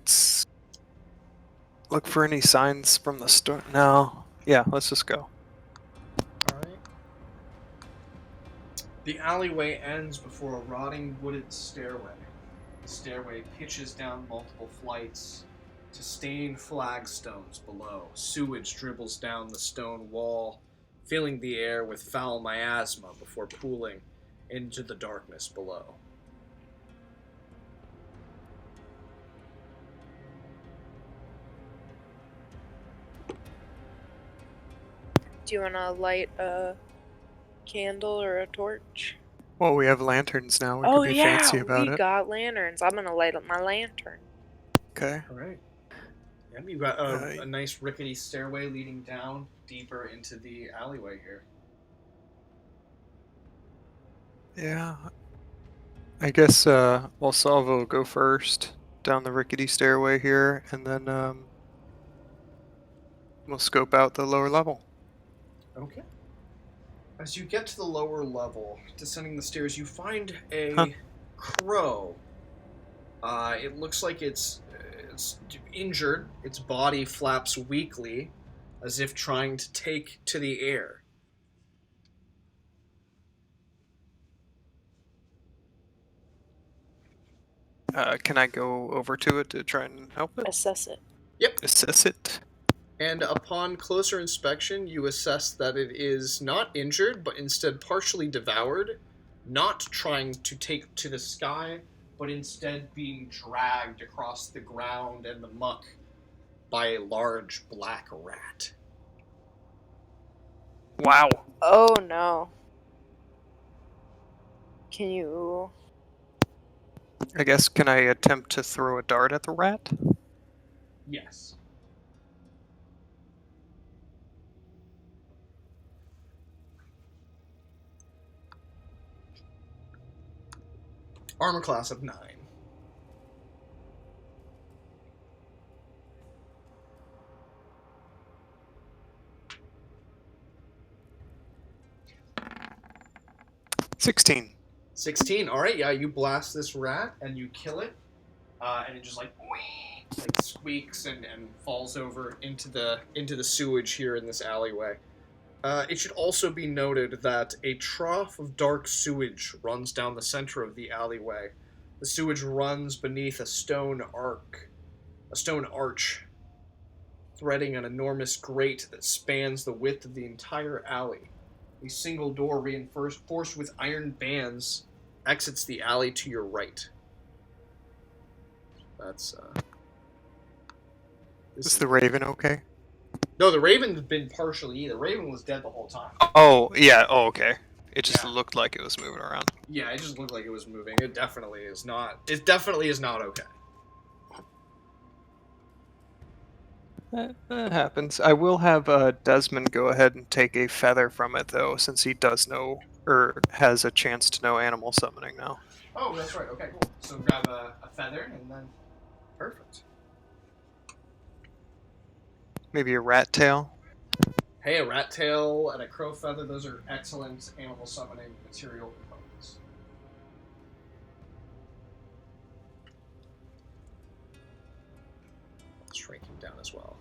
look for any signs from the store? No. Yeah, let's just go. All right. The alleyway ends before a rotting wooded stairway. The stairway pitches down multiple flights to stained flagstones below. Sewage dribbles down the stone wall, filling the air with foul miasma before pooling into the darkness below. Do you want to light a candle or a torch? Well, we have lanterns now. We Oh could be yeah, fancy about we it. got lanterns. I'm gonna light up my lantern. Okay. All right. Yep, you've got Uh, a nice rickety stairway leading down deeper into the alleyway here. Yeah. I guess well, Salvo will go first down the rickety stairway here, and then we'll scope out the lower level. Okay. As you get to the lower level, descending the stairs, you find a Huh. crow. It looks like it's injured. Its body flaps weakly, as if trying to take to the air. Can I go over to it to try and help it? Assess it. Yep. Assess it. And upon closer inspection, you assess that it is not injured, but instead partially devoured, not trying to take to the sky, but instead being dragged across the ground and the muck by a large black rat. Wow. Oh no. Can you? I guess can I attempt to throw a dart at the rat? Yes. Armor class of 9. $16. 16. All right, yeah, you blast this rat and you kill it, and it just like squeaks and falls over into the sewage here in this alleyway. It should also be noted that a trough of dark sewage runs down the center of the alleyway. The sewage runs beneath a stone arch, threading an enormous grate that spans the width of the entire alley. A single door reinforced with iron bands exits the alley to your right. That's Is the raven okay? No, the raven's been partially. The raven was dead the whole time. Oh, yeah. Oh, okay. It just Yeah. looked like it was moving around. Yeah, it just looked like it was moving. It definitely is not. It definitely is not okay. That happens. I will have Desmond go ahead and take a feather from it, though, since he does know, or has a chance to know animal summoning now. Oh, that's right. Okay, cool. So grab a feather and then. Perfect. Maybe a rat tail? Hey, a rat tail and a crow feather, those are excellent animal summoning material components. Let's shrink him down as well.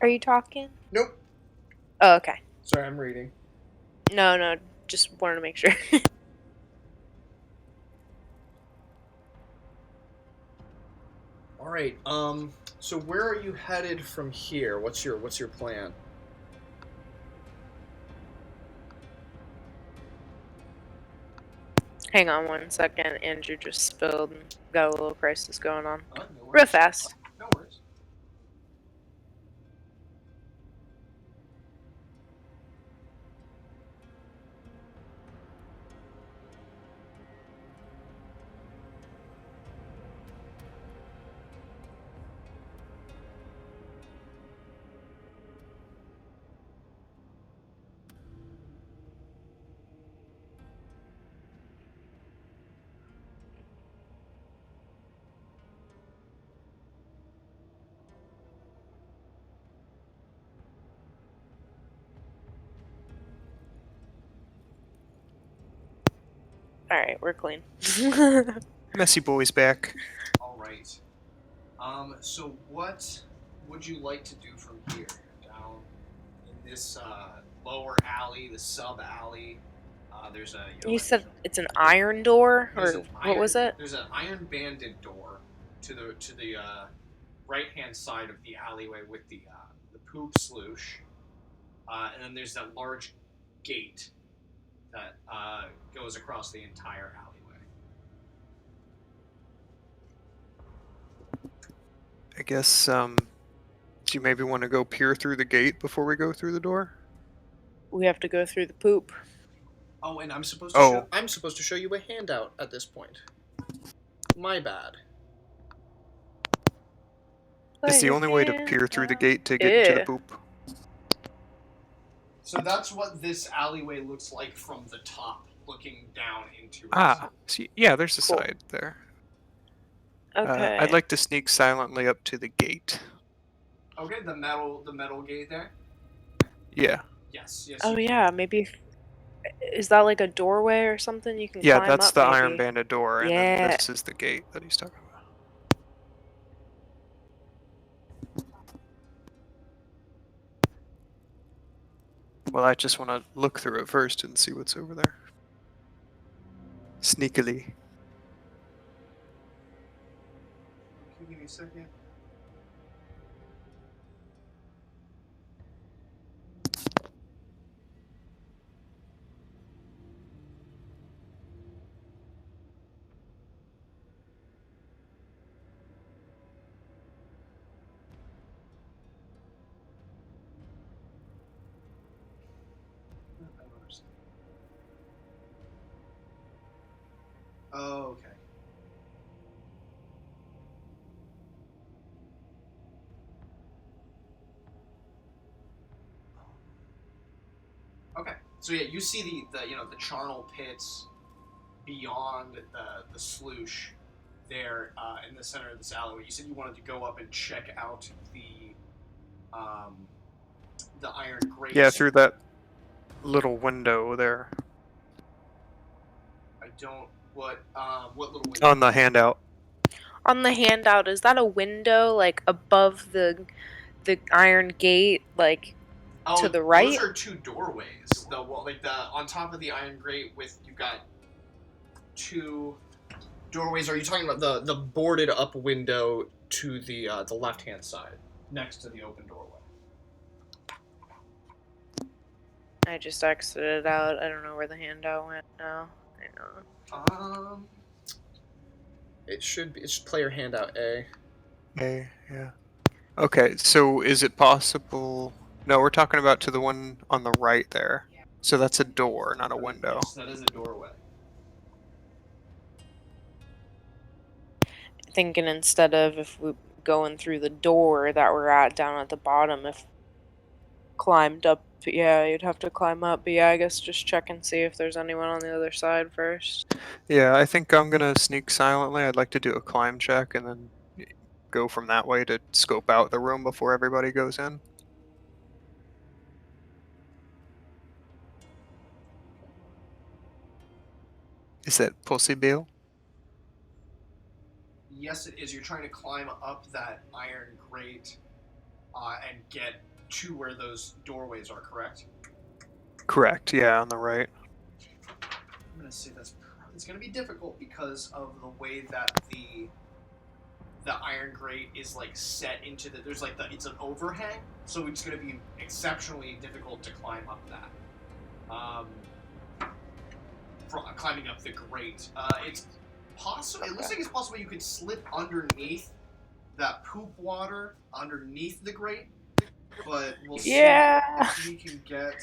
Are you talking? Nope. Oh, okay. Sorry, I'm reading. No, just wanted to make sure. All right. So where are you headed from here? What's your plan? Hang on one second. Andrew just spilled and got a little crisis going on. No Real worries. fast. No worries. Alright, we're clean. Messy boy's back. All right. So what would you like to do from here? Down in this lower alley, the sub alley. There's a You said it's an iron door? there's Or an what was it? There's an iron banded door to the right hand side of the alleyway with the poop sloosh, and then there's that large gate that goes across the entire alleyway. I guess, do you maybe want to go peer through the gate before we go through the door? We have to go through the poop. Oh, and I'm supposed to show you a handout at this point. My bad. It's the only way to peer through the gate to get into the poop. So that's what this alleyway looks like from the top, looking down into it. See, yeah, there's a Cool. side there. Okay. I'd like to sneak silently up to the gate. Okay, the metal gate there? Yeah. Yes. Oh yeah, maybe. Is that like a doorway or something you can Yeah, climb that's up, the maybe? iron banded door, and Yeah. then this is the gate that he's talking about. Well, I just want to look through it first and see what's over there. Sneakily. Okay, give me a second. Oh, okay. Okay. So yeah, you see the charnel pits beyond the sloosh there in the center of this alleyway. You said you wanted to go up and check out the iron grate. Yeah, through that little window there. I don't. What little window? On the handout. On the handout, is that a window like above the iron gate, like to the right? Those are two doorways. On top of the iron grate you've got two doorways. Are you talking about the boarded up window to the left hand side next to the open doorway? I just exited out. I don't know where the handout went now. It's player handout A. A, yeah. Okay, so is it possible... No, we're talking about to the one on the right there. So that's a door, not a window. Yes, that is a doorway. Thinking instead of if we going through the door that we're at down at the bottom, if climbed up, yeah, you'd have to climb up. But yeah, I guess just check and see if there's anyone on the other side first. Yeah, I think I'm gonna sneak silently. I'd like to do a climb check and then go from that way to scope out the room before everybody goes in. Is that possible? Yes, it is. You're trying to climb up that iron grate and get to where those doorways are, correct? Correct. Yeah, on the right. I'm gonna say it's gonna be difficult because of the way that the iron grate is like set into there's like it's an overhang, so it's gonna be exceptionally difficult to climb up that. Climbing up the grate, it's possible. It looks like it's possible you could slip underneath that poop water underneath the grate, but we'll see if we can get.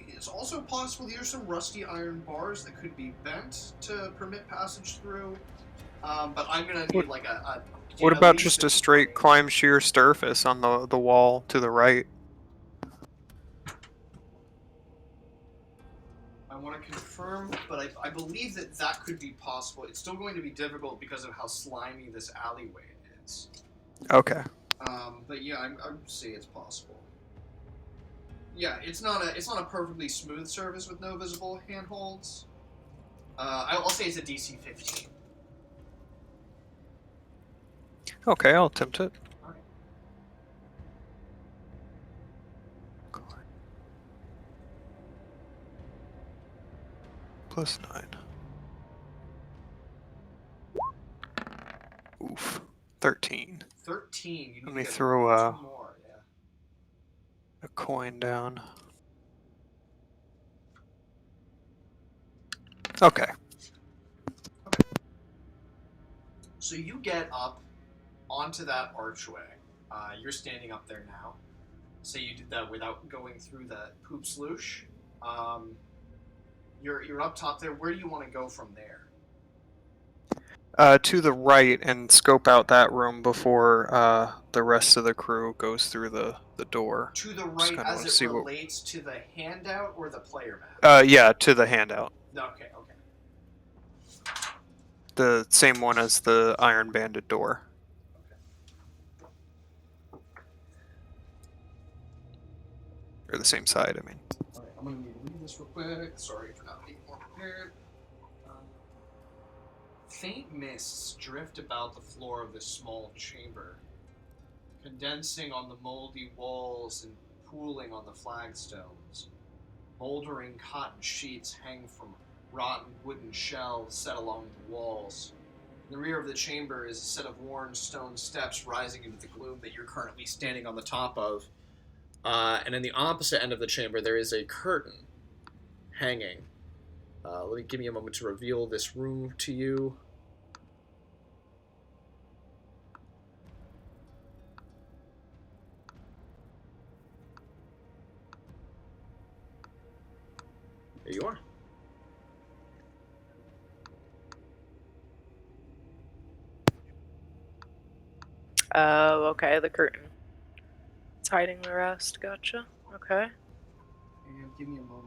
It's also possible these are some rusty iron bars that could be bent to permit passage through. But I'm gonna need like a what about just a straight climb sheer surface on the wall to the right? I want to confirm, but I believe that could be possible. It's still going to be difficult because of how slimy this alleyway is. Okay. But yeah, I would say it's possible. Yeah, it's not a perfectly smooth surface with no visible handholds. I'll say it's a DC 15. Okay, I'll attempt it. All right. +9. Oof. 13. 13. You need Let me to get throw two more. Yeah. a coin down. Okay. So you get up onto that archway. You're standing up there now. So you did that without going through that poop sloosh. You're up top there. Where do you want to go from there? To the right and scope out that room before the rest of the crew goes through the door. To the right as it relates to the handout or the player map? Yeah, to the handout. Okay. The same one as the iron banded door. Or the same side, I mean. Alright, I'm going to need to read this real quick. Sorry for not being more prepared. Faint mists drift about the floor of this small chamber, condensing on the moldy walls and pooling on the flagstones. Moldering cotton sheets hang from rotten wooden shelves set along the walls. In the rear of the chamber is a set of worn stone steps rising into the gloom that you're currently standing on the top of. And in the opposite end of the chamber, there is a curtain hanging. Give me a moment to reveal this room to you. There you are. Oh, okay, the curtain. It's hiding the rest, gotcha. Okay. And give me a moment.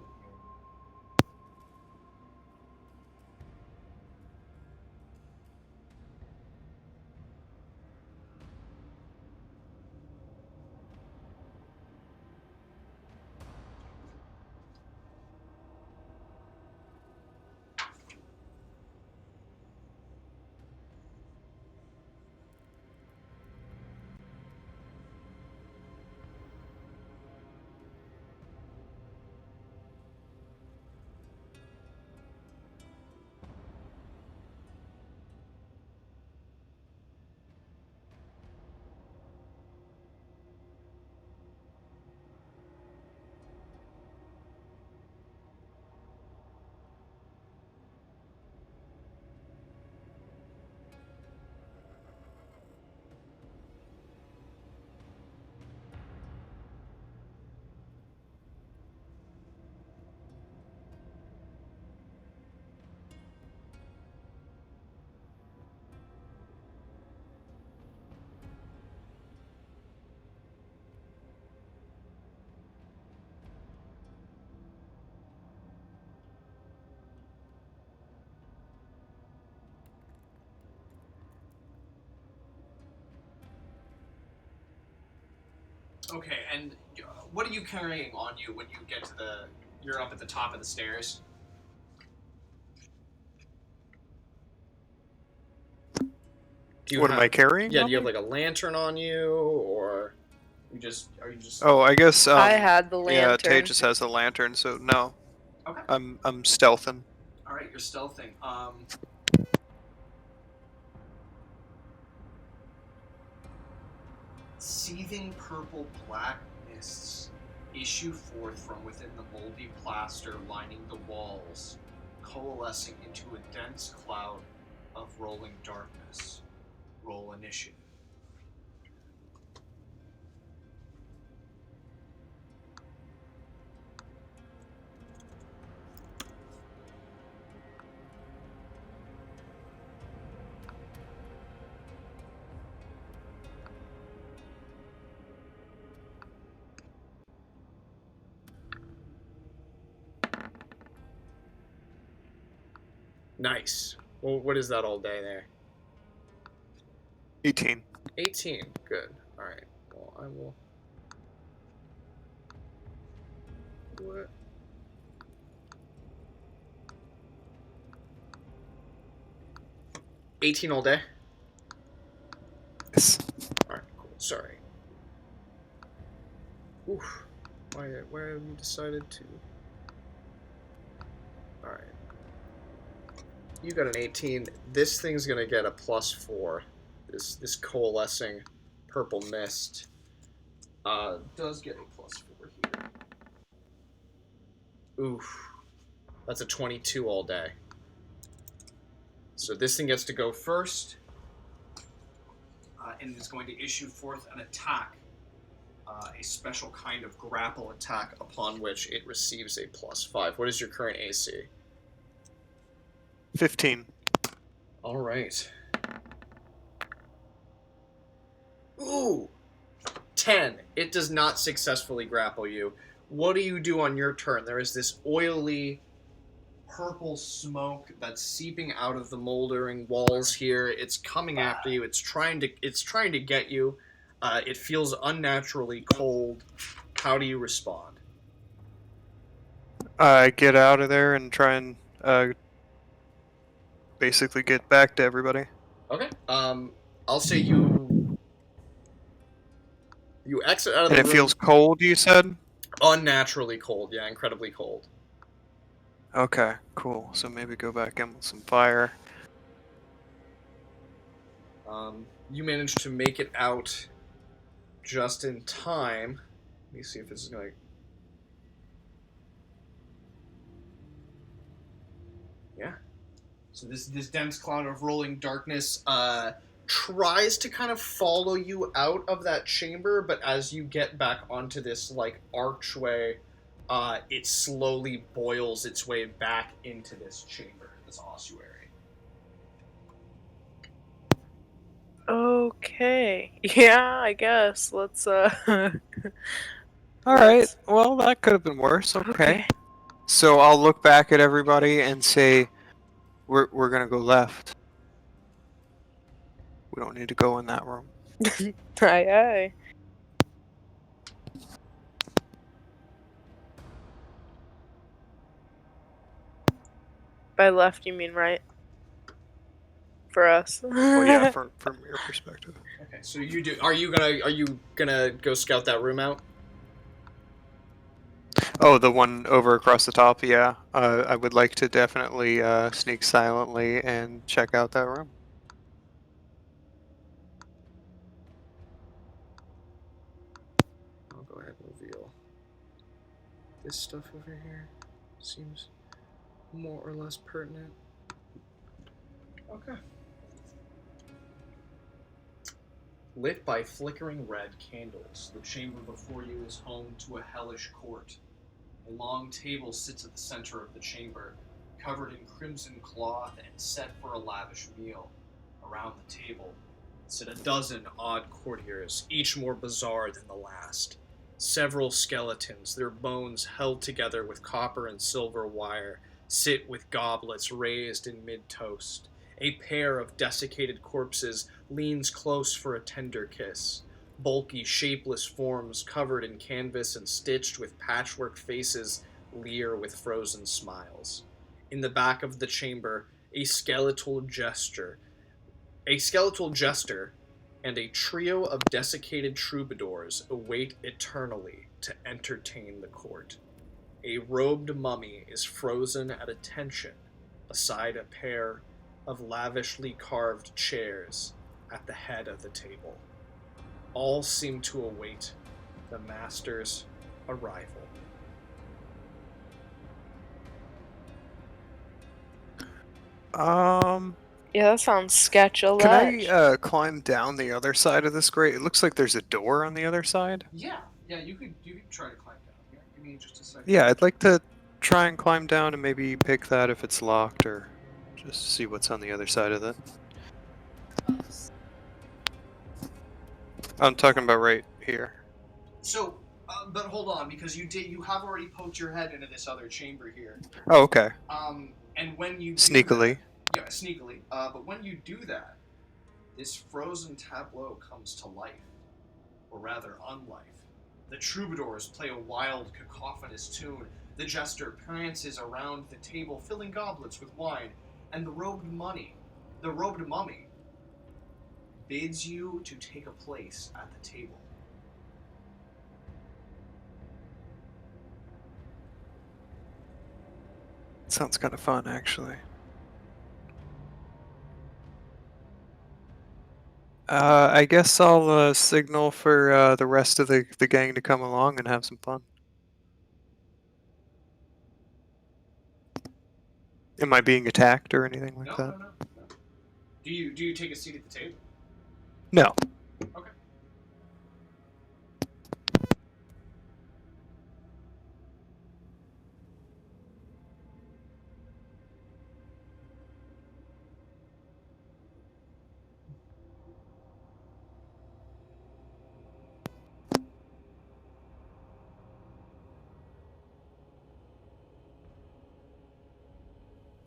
Okay, and what are you carrying on you when you get to you're up at the top of the stairs? What am I carrying? Yeah, on do you have me? like a lantern on you, or are you just? Oh, I guess. I had the Yeah, lantern. Tay just has a lantern, so no. Okay. I'm stealthing. All right, you're stealthing. Seething purple black mists issue forth from within the moldy plaster lining the walls, coalescing into a dense cloud of rolling darkness. Roll initiative. Nice. Well, what is that all day there? 18. 18. Good. All right. Well, I will. What? $18 all day. Yes. All right. Cool. Sorry. Oof. Why have you decided to? All right. You got an 18. This thing's gonna get a +4. This coalescing purple mist does get a +4 here. Oof. That's a 22 all day. So this thing gets to go first, and is going to issue forth an attack, a special kind of grapple attack upon which it receives a +5. What is your current AC? 15. All right. Ooh! 10. It does not successfully grapple you. What do you do on your turn? There is this oily purple smoke that's seeping out of the moldering walls here. It's coming after you. It's trying to get you. It feels unnaturally cold. How do you respond? I get out of there and try and basically get back to everybody. Okay. I'll say you exit out of the And it room. feels cold, you said? Unnaturally cold. Yeah, incredibly cold. Okay, cool. So maybe go back in with some fire. You managed to make it out just in time. Let me see if this is going to... Yeah. So this dense cloud of rolling darkness tries to kind of follow you out of that chamber, but as you get back onto this like archway, it slowly boils its way back into this chamber, this ossuary. Okay. Yeah, I guess. Let's Alright, well, that could have been worse. Okay. So I'll look back at everybody and say, we're gonna go left. We don't need to go in that room. Aye aye. By left you mean right? For us. Well, yeah, from your perspective. Okay, so you do. Are you gonna go scout that room out? Oh, the one over across the top, yeah. I would like to definitely sneak silently and check out that room. I'll go ahead and reveal this stuff over here. Seems more or less pertinent. Okay. Lit by flickering red candles, the chamber before you is home to a hellish court. A long table sits at the center of the chamber, covered in crimson cloth and set for a lavish meal. Around the table sit a dozen odd courtiers, each more bizarre than the last. Several skeletons, their bones held together with copper and silver wire, sit with goblets raised in mid-toast. A pair of desiccated corpses leans close for a tender kiss. Bulky, shapeless forms covered in canvas and stitched with patchwork faces leer with frozen smiles. In the back of the chamber, a skeletal gesture A skeletal jester and a trio of desiccated troubadours await eternally to entertain the court. A robed mummy is frozen at attention beside a pair of lavishly carved chairs at the head of the table. All seem to await the master's arrival. Yeah, that sounds sketch a Can lot. I climb down the other side of this grate? It looks like there's a door on the other side. Yeah, you could try to climb down here. Give me just a second. Yeah, I'd like to try and climb down and maybe pick that if it's locked, or just see what's on the other side of it. I'm talking about right here. So, but hold on, because you have already poked your head into this other chamber here. Oh, okay. And when you Sneakily. yeah, sneakily. But when you do that, this frozen tableau comes to life, or rather, unlife. The troubadours play a wild, cacophonous tune. The jester prances around the table, filling goblets with wine, and the robed mummy, bids you to take a place at the table. Sounds kind of fun, actually. I guess I'll signal for the rest of the gang to come along and have some fun. Am I being attacked or anything like that? No. Do you take a seat at the table? No. Okay.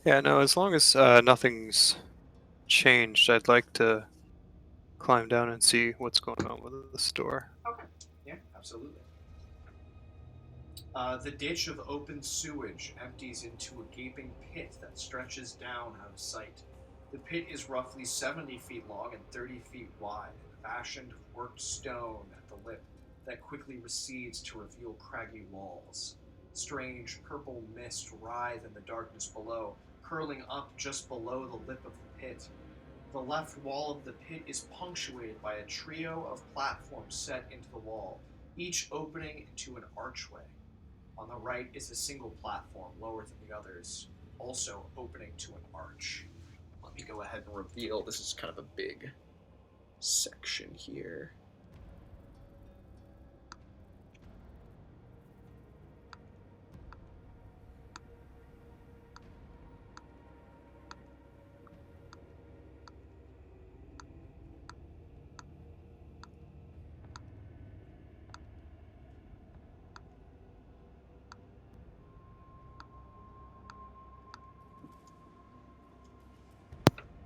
Yeah, no, as long as nothing's changed, I'd like to climb down and see what's going on with the store. Okay. Yeah, absolutely. The ditch of open sewage empties into a gaping pit that stretches down out of sight. The pit is roughly 70 feet long and 30 feet wide, fashioned of worked stone at the lip that quickly recedes to reveal craggy walls. Strange purple mist writhe in the darkness below, curling up just below the lip of the pit. The left wall of the pit is punctuated by a trio of platforms set into the wall, each opening into an archway. On the right is a single platform, lower than the others, also opening to an arch. Let me go ahead and reveal, this is kind of a big section here.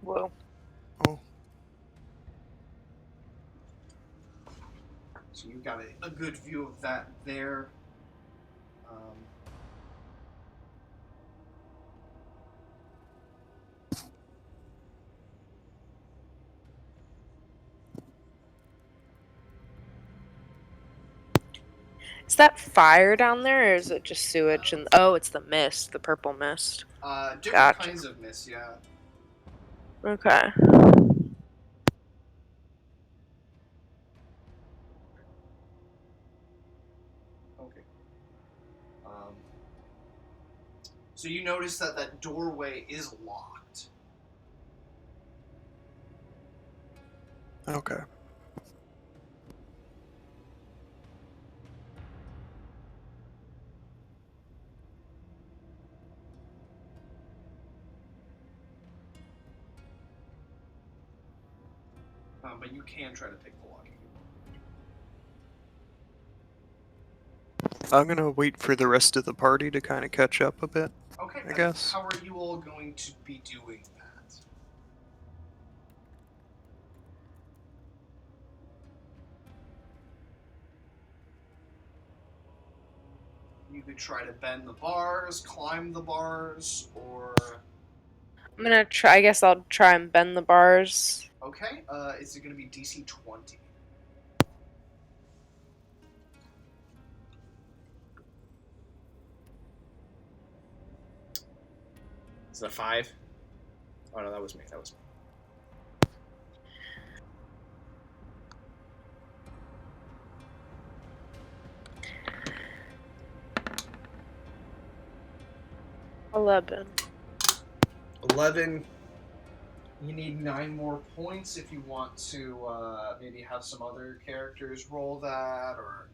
Whoa. Oh. So you've got a good view of that there. Is that fire down there, or is it just sewage? And oh, it's the mist, the purple mist. Different Gotcha. kinds of mist, yeah. Okay. Okay. So you notice that that doorway is locked. Okay. But you can try to pick the lock. I'm gonna wait for the rest of the party to kind of catch up a bit. Okay, I guess. How are you all going to be doing that? You could try to bend the bars, climb the bars, or... I'm gonna try. I guess I'll try and bend the bars. Okay, is it going to be DC 20? Is that 5? Oh no, that was me. 11. 11. You need 9 more points if you want to maybe have some other characters roll that, or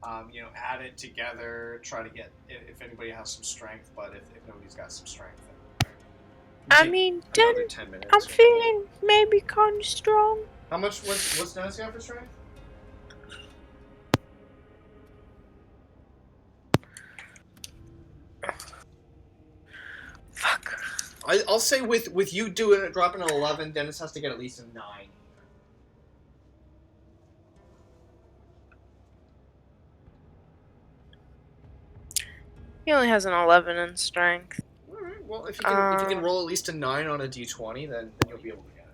add it together. Try to get if anybody has some strength, but if nobody's got some strength, then I take mean, another 10. 10 minutes. I'm feeling maybe kind of strong. How much? What's Dennis got for strength? Fuck. I'll say with you doing it, dropping an 11, Dennis has to get at least a 9. He only has an 11 in strength. All right. Well, if you can roll at least a 9 on a d20, then you'll be able to get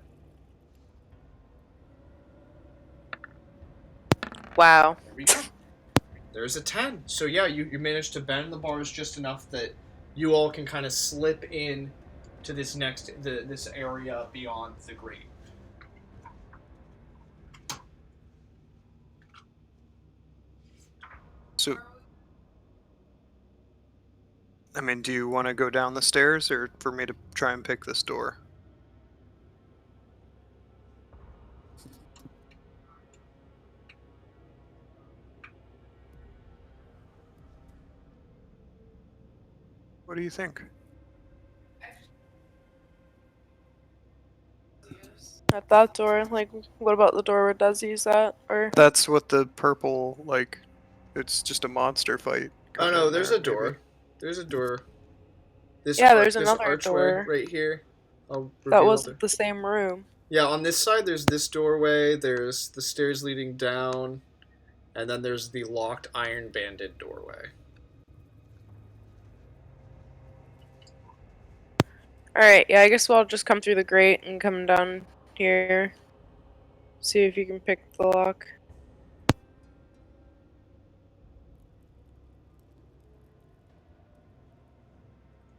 it. Wow. There we go. There's a 10. So yeah, you managed to bend the bars just enough that you all can kind of slip in to this this area beyond the grate. So, I mean, do you want to go down the stairs, or for me to try and pick this door? What do you think? At that door, like, what about the door where Desi's at? Or That's what the purple, like, it's just a monster fight. Oh no, there's a maybe. door. There's a door. There's another archway door. right here. I'll That reveal wasn't the same room. Yeah, on this side there's this doorway, there's the stairs leading down, and then there's the locked iron banded doorway. Alright, yeah, I guess we'll just come through the grate and come down here. See if you can pick the lock.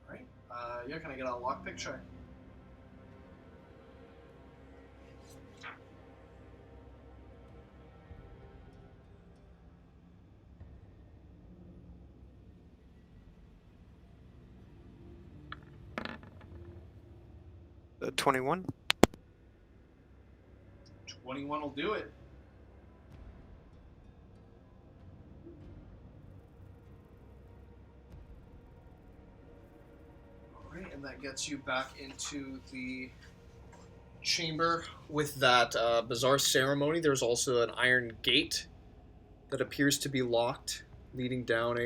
Alright. Yeah, can I get a lockpick check? The 21. 21 will do it. Alright, and that gets you back into the chamber with that bizarre ceremony. There's also an iron gate that appears to be locked, leading down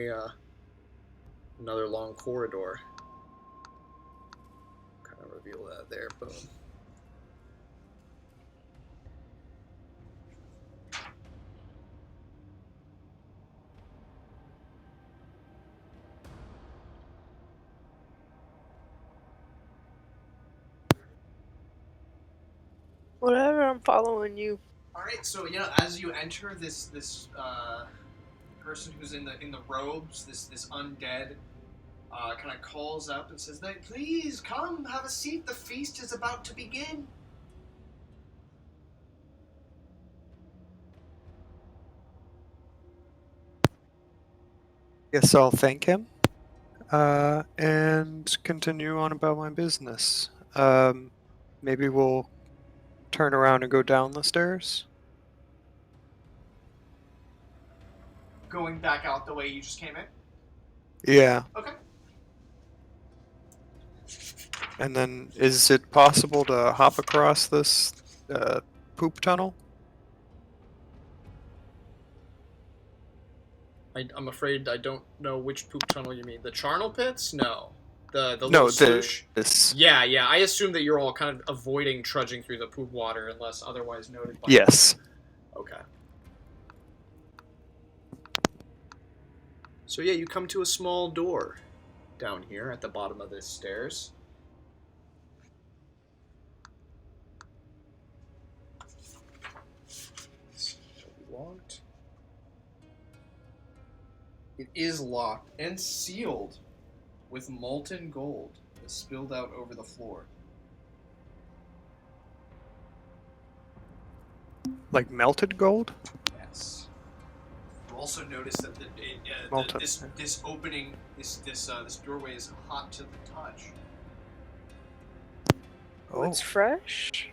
another long corridor. Kind of reveal that there, boom. Whatever, I'm following you. All right, so as you enter this person who's in the robes, this undead, kind of calls up and says, "Please come, have a seat. The feast is about to begin." Guess I'll thank him, and continue on about my business. Maybe we'll turn around and go down the stairs. Going back out the way you just came in. Yeah. Okay. And then, is it possible to hop across this poop tunnel? I'm afraid I don't know which poop tunnel you mean. The charnel pits? No. The No, little swoosh? this. Yeah. I assume that you're all kind of avoiding trudging through the poop water unless otherwise noted by Yes. Okay. So yeah, you come to a small door down here at the bottom of this stairs. locked? It is locked and sealed with molten gold that spilled out over the floor. Like melted gold? Yes. You also notice that Molten. this opening, this doorway is hot to the touch. Oh, it's fresh.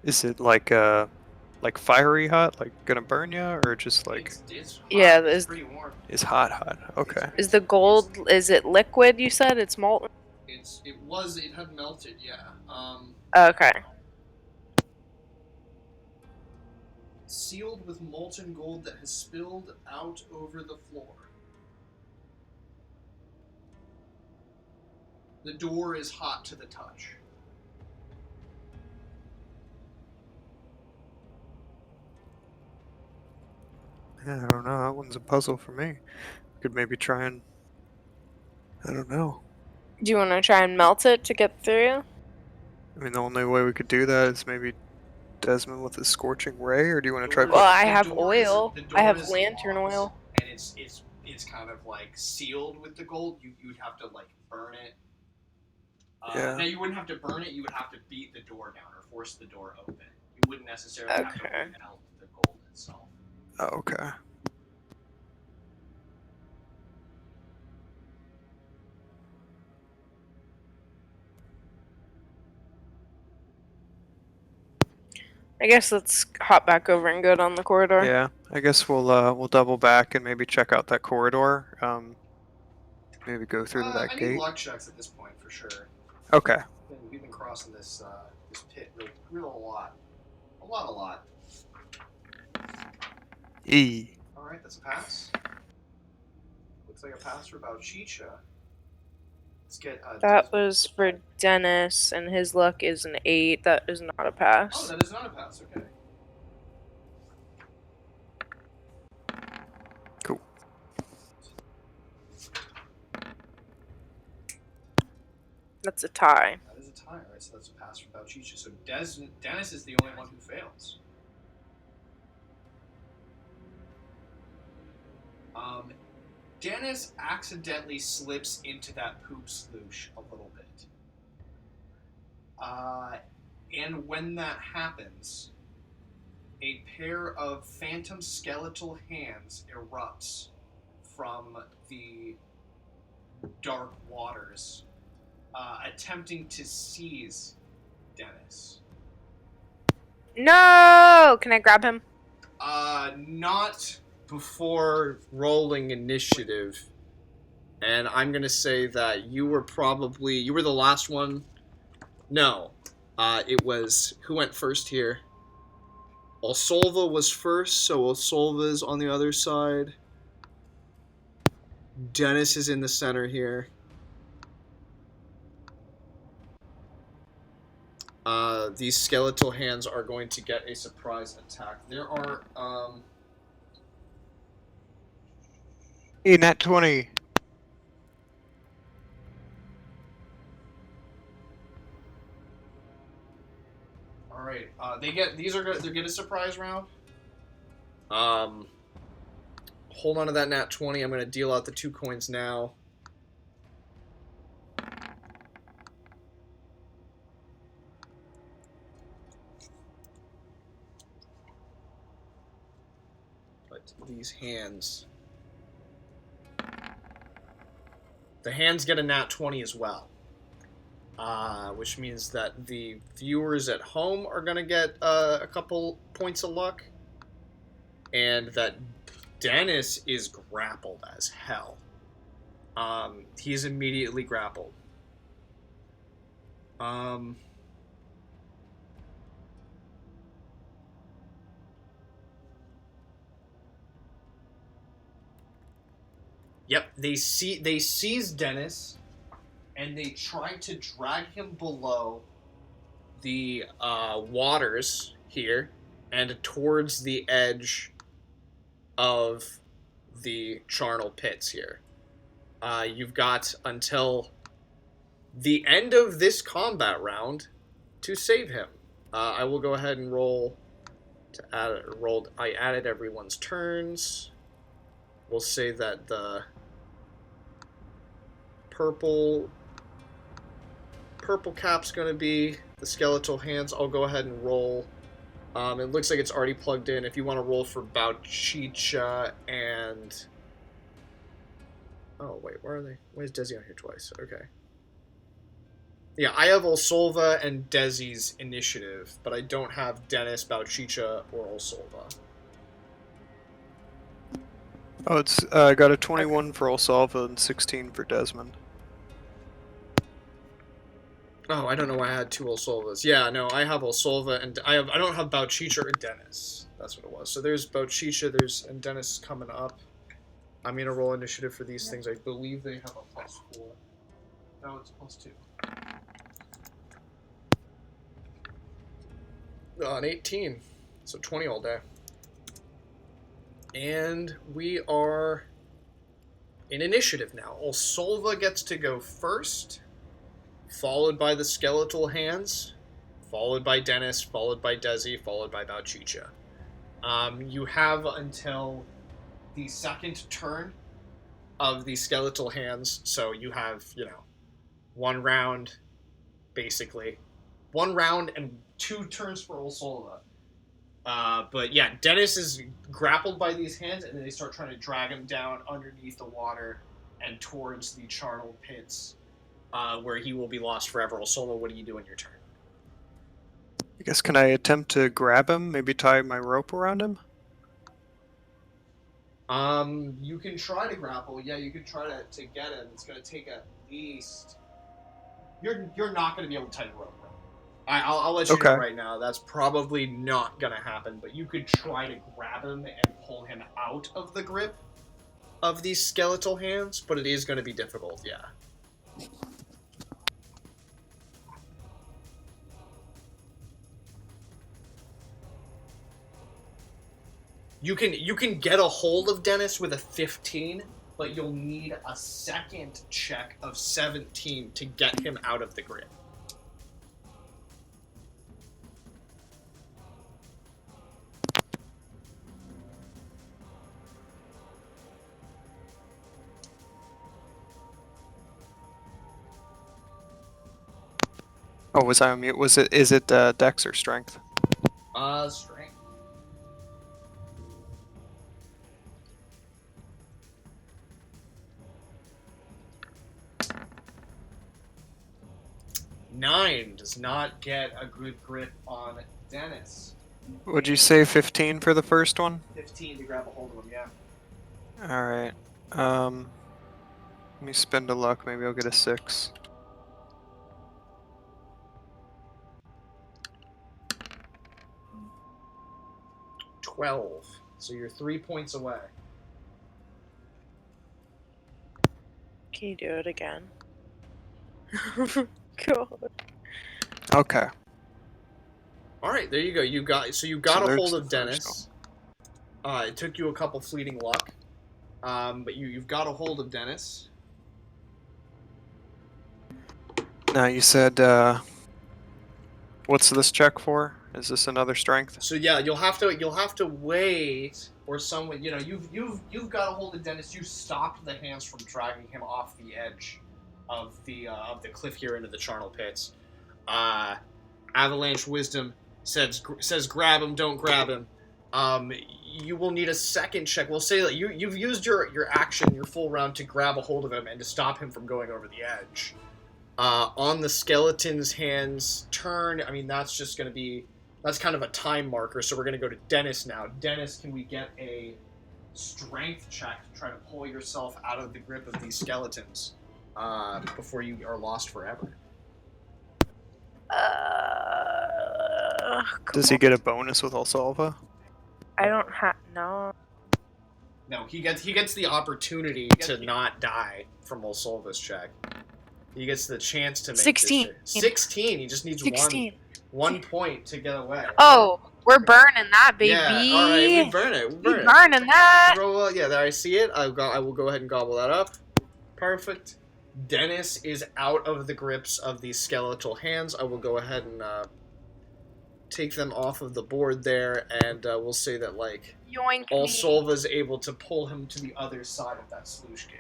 Is it like fiery hot, like gonna burn you, or just like It's hot. Yeah, It's pretty warm. it's hot? Okay. Is the gold? Is it liquid? You said it's molten. It had melted. Yeah. Okay. Sealed with molten gold that has spilled out over the floor. The door is hot to the touch. Yeah, I don't know. That one's a puzzle for me. Could maybe try and I don't know. Do you want to try and melt it to get through? I mean, the only way we could do that is maybe Desmond with a scorching ray, or do you want to try? Well, I The have door is- oil. the door I have is lantern locked, oil. and it's kind of like sealed with the gold. You'd have to like burn it. Yeah. Now you wouldn't have to burn it. You would have to beat the door down or force the door open. You wouldn't necessarily have to Okay. melt the gold itself. Oh, okay. I guess let's hop back over and go down the corridor. Yeah, I guess we'll double back and maybe check out that corridor. Maybe go through to that I gate. need luck checks at this point for sure. Okay. We've been crossing this pit real a lot. E. All right, that's a pass. Looks like a pass for Bauchicha. Let's get. That was for Dennis, and his luck is an 8. That is not a Oh, pass. that is not a pass. Okay. Cool. That's a tie. That is a tie, right? So that's a pass for Bauchicha. So Dennis is the only one who fails. Dennis accidentally slips into that poop sloosh a little bit. And when that happens, a pair of phantom skeletal hands erupts from the dark waters, attempting to seize Dennis. No! Can I grab him? Not before rolling initiative. And I'm gonna say that you were the last one. No. It was, who went first here? Olsolva was first, so Olsolva is on the other side. Dennis is in the center here. These skeletal hands are going to get a surprise attack. There are, Hey, nat 20. Alright, they get a surprise round. Hold on to that nat 20. I'm gonna deal out the 2 coins now. But these hands. The hands get a nat 20 as well. Which means that the viewers at home are going to get a couple points of luck. And that Dennis is grappled as hell. He's immediately grappled. Yep, they seize Dennis, and they try to drag him below the waters here, and towards the edge of the charnel pits here. You've got until the end of this combat round to save him. I will go ahead and roll to add rolled. I added everyone's turns. We'll say that the purple cap's going to be the skeletal hands. I'll go ahead and roll. It looks like it's already plugged in. If you want to roll for Bauchicha and... Oh, wait, where are they? Why is Desi on here twice? Okay. Yeah, I have Olsolva and Desi's initiative, but I don't have Dennis, Bauchicha, or Olsolva. Oh, it's got a 21 for Olsolva and 16 for Desmond. Oh, I don't know why I had two Olsolvas. Yeah, no, I have Olsolva and I don't have Bauchicha or Dennis. That's what it was. So there's Bauchicha, and Dennis coming up. I'm gonna roll initiative for these things. I believe they have a +4. No, it's +2. An 18, so 20 all day. And we are in initiative now. Olsolva gets to go first, followed by the skeletal hands, followed by Dennis, followed by Desi, followed by Bauchicha. You have until the second turn of the skeletal hands, so you have, 1 round, basically. 1 round and 2 turns for Olsolva. But yeah, Dennis is grappled by these hands, and then they start trying to drag him down underneath the water and towards the charnel pits, where he will be lost forever. Olsolva, what do you do on your turn? I guess, can I attempt to grab him? Maybe tie my rope around him? You can try to grapple. Yeah, you can try to get him. It's going to take at least... You're not going to be able to tie the rope. I'll let you know right now. That's probably not going to happen, but you could try to grab him and pull him out of the grip of these skeletal hands, but it is going to be difficult, yeah. You can get a hold of Dennis with a 15, but you'll need a second check of 17 to get him out of the grip. Oh, was I on mute? Is it Dex or Strength? Strength. Nine does not get a good grip on Dennis. Would you say 15 for the first one? 15 to grab a hold of him, yeah. Alright. Let me spend a luck. Maybe I'll get a 6. $12. So you're 3 points away. Can you do it again? God. Okay. All right, there you go. You got a hold of Dennis. It took you a couple fleeting luck, but you've got a hold of Dennis. Now you said, what's this check for? Is this another strength? So yeah, you'll have to wait, or someone, you've got a hold of Dennis. You stopped the hands from dragging him off the edge of the cliff here into the charnel pits. Avalanche Wisdom says grab him, don't grab him. You will need a second check. We'll say that you've used your action, your full round, to grab a hold of him and to stop him from going over the edge. On the skeleton's hands turn, I mean, that's just going to be... That's kind of a time marker, so we're going to go to Dennis now. Dennis, can we get a strength check to try to pull yourself out of the grip of these skeletons before you are lost forever? Does he get a bonus with Olsolva? I don't have... No. No, he gets the opportunity to not die from Olsolva's check. He gets the chance to make 16. 16. He just needs 16. one point to get away. Oh, we're burning that, baby. Yeah, all right, we burn it. We're burning that. Yeah, there I see it. I will go ahead and gobble that up. Perfect. Dennis is out of the grips of these skeletal hands. I will go ahead and take them off of the board there, and we'll say that, like, Yoink all me. Solva's able to pull him to the other side of that sluice gate.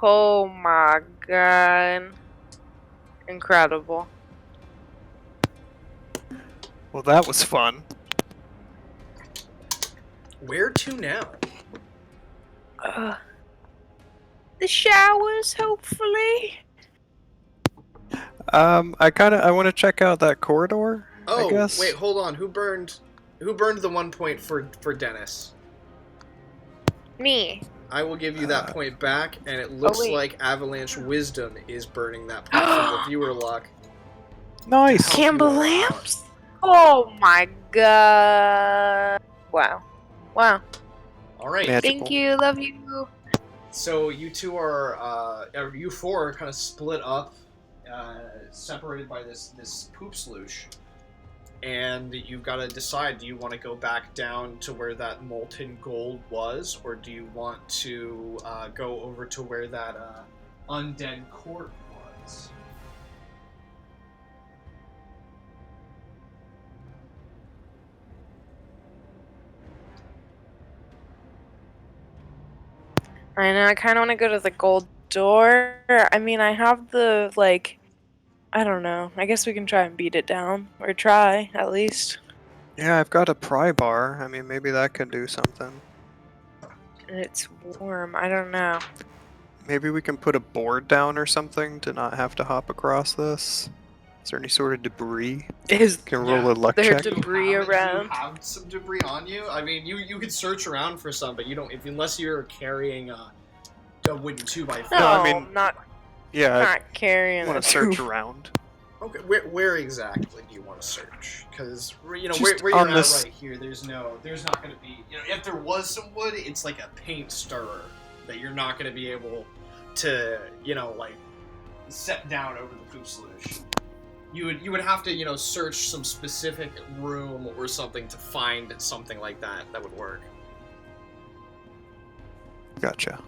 Oh my god. Incredible. Well, that was fun. Where to now? The showers, hopefully. I want to check out that corridor. Oh, I guess. wait, hold on. Who burned the 1 point for Dennis? Me. I will give you that point back, and it looks wait. like Avalanche Wisdom is burning that point from the viewer lock. Nice. Help you Candle all lamps? Oh my god. Wow. Wow. All right. Magical. Thank you. Love you. So you two are, you four are kind of split up, separated by this poop sluice, and you've got to decide: do you want to go back down to where that molten gold was, or do you want to go over to where that undead court was? I know, I kind of want to go to the gold door. I mean, I have the, like, I don't know. I guess we can try and beat it down. Or try, at least. Yeah, I've got a pry bar. I mean, maybe that could do something. And it's warm. I don't know. Maybe we can put a board down or something to not have to hop across this. Is there any sort of debris? Can roll a luck there check. debris around? You have some debris on you. I mean, you could search around for some, but you don't unless you're carrying a wooden 2x4. No, I mean, not carrying I want a to search tube. around. Okay, where exactly do you want to search? Because where Just you're on at this- right here, there's not going to be. If there was some wood, it's like a paint stirrer that you're not going to be able to like set down over the poop sluice. You would have to search some specific room or something to find something like that would work. Gotcha.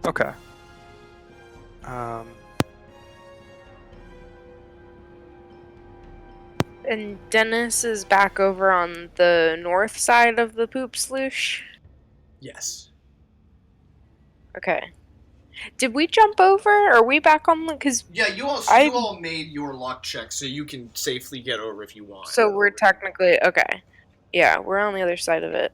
Okay. And Dennis is back over on the north side of the poop sluice? Yes. Okay. Did we jump over? Are we back on the... Because Yeah, you all made your luck check, so you can safely get over if you want. So we're technically... Okay. Yeah, we're on the other side of it.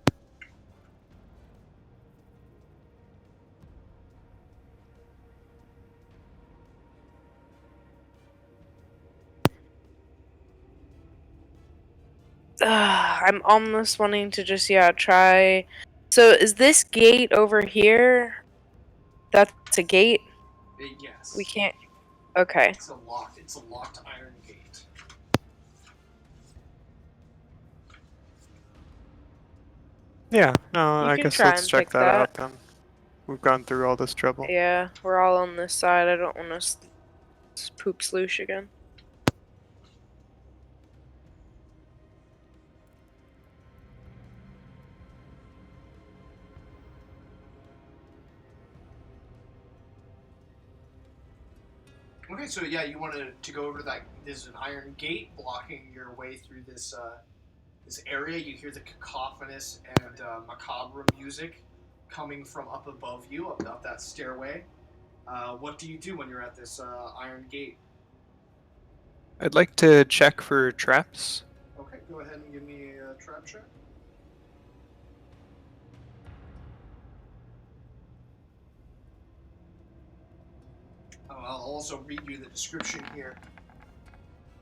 I'm almost wanting to just, try... So is this gate over here? That's a gate? Yes. We can't... Okay. It's a locked iron gate. Yeah, no, You I can guess try let's and check pick that that. out then. We've gone through all this trouble. Yeah, we're all on this side. I don't want to poop sloosh again. Okay, so yeah, you wanted to go over to that. There's an iron gate blocking your way through this this area. You hear the cacophonous and macabre music coming from up above you, up that stairway. What do you do when you're at this iron gate? I'd like to check for traps. Okay, go ahead and give me a trap check. I'll also read you the description here.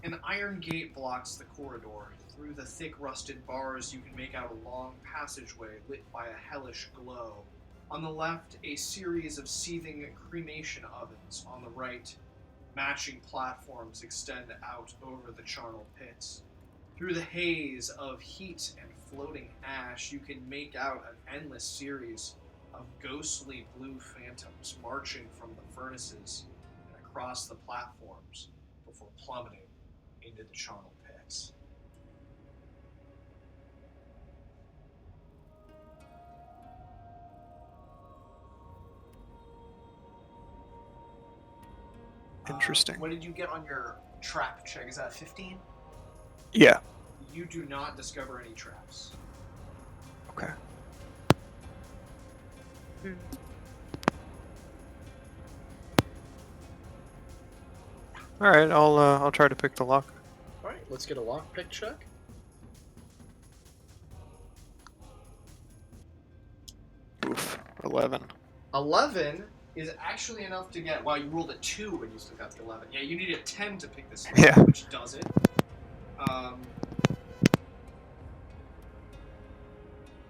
An iron gate blocks the corridor. Through the thick rusted bars, you can make out a long passageway lit by a hellish glow. On the left, a series of seething cremation ovens. On the right, matching platforms extend out over the charnel pits. Through the haze of heat and floating ash, you can make out an endless series of ghostly blue phantoms marching from the furnaces and across the platforms before plummeting into the charnel pit. darkness. Interesting. What did you get on your trap check? Is that 15? Yeah. You do not discover any traps. Okay. Hmm. All right. I'll try to pick the lock. All right, let's get a lockpick check. Oof. 11. 11 is actually enough to get. Wow, you rolled a 2 when you still got the 11. Yeah, you need a 10 to pick this lock, Yeah. which does it.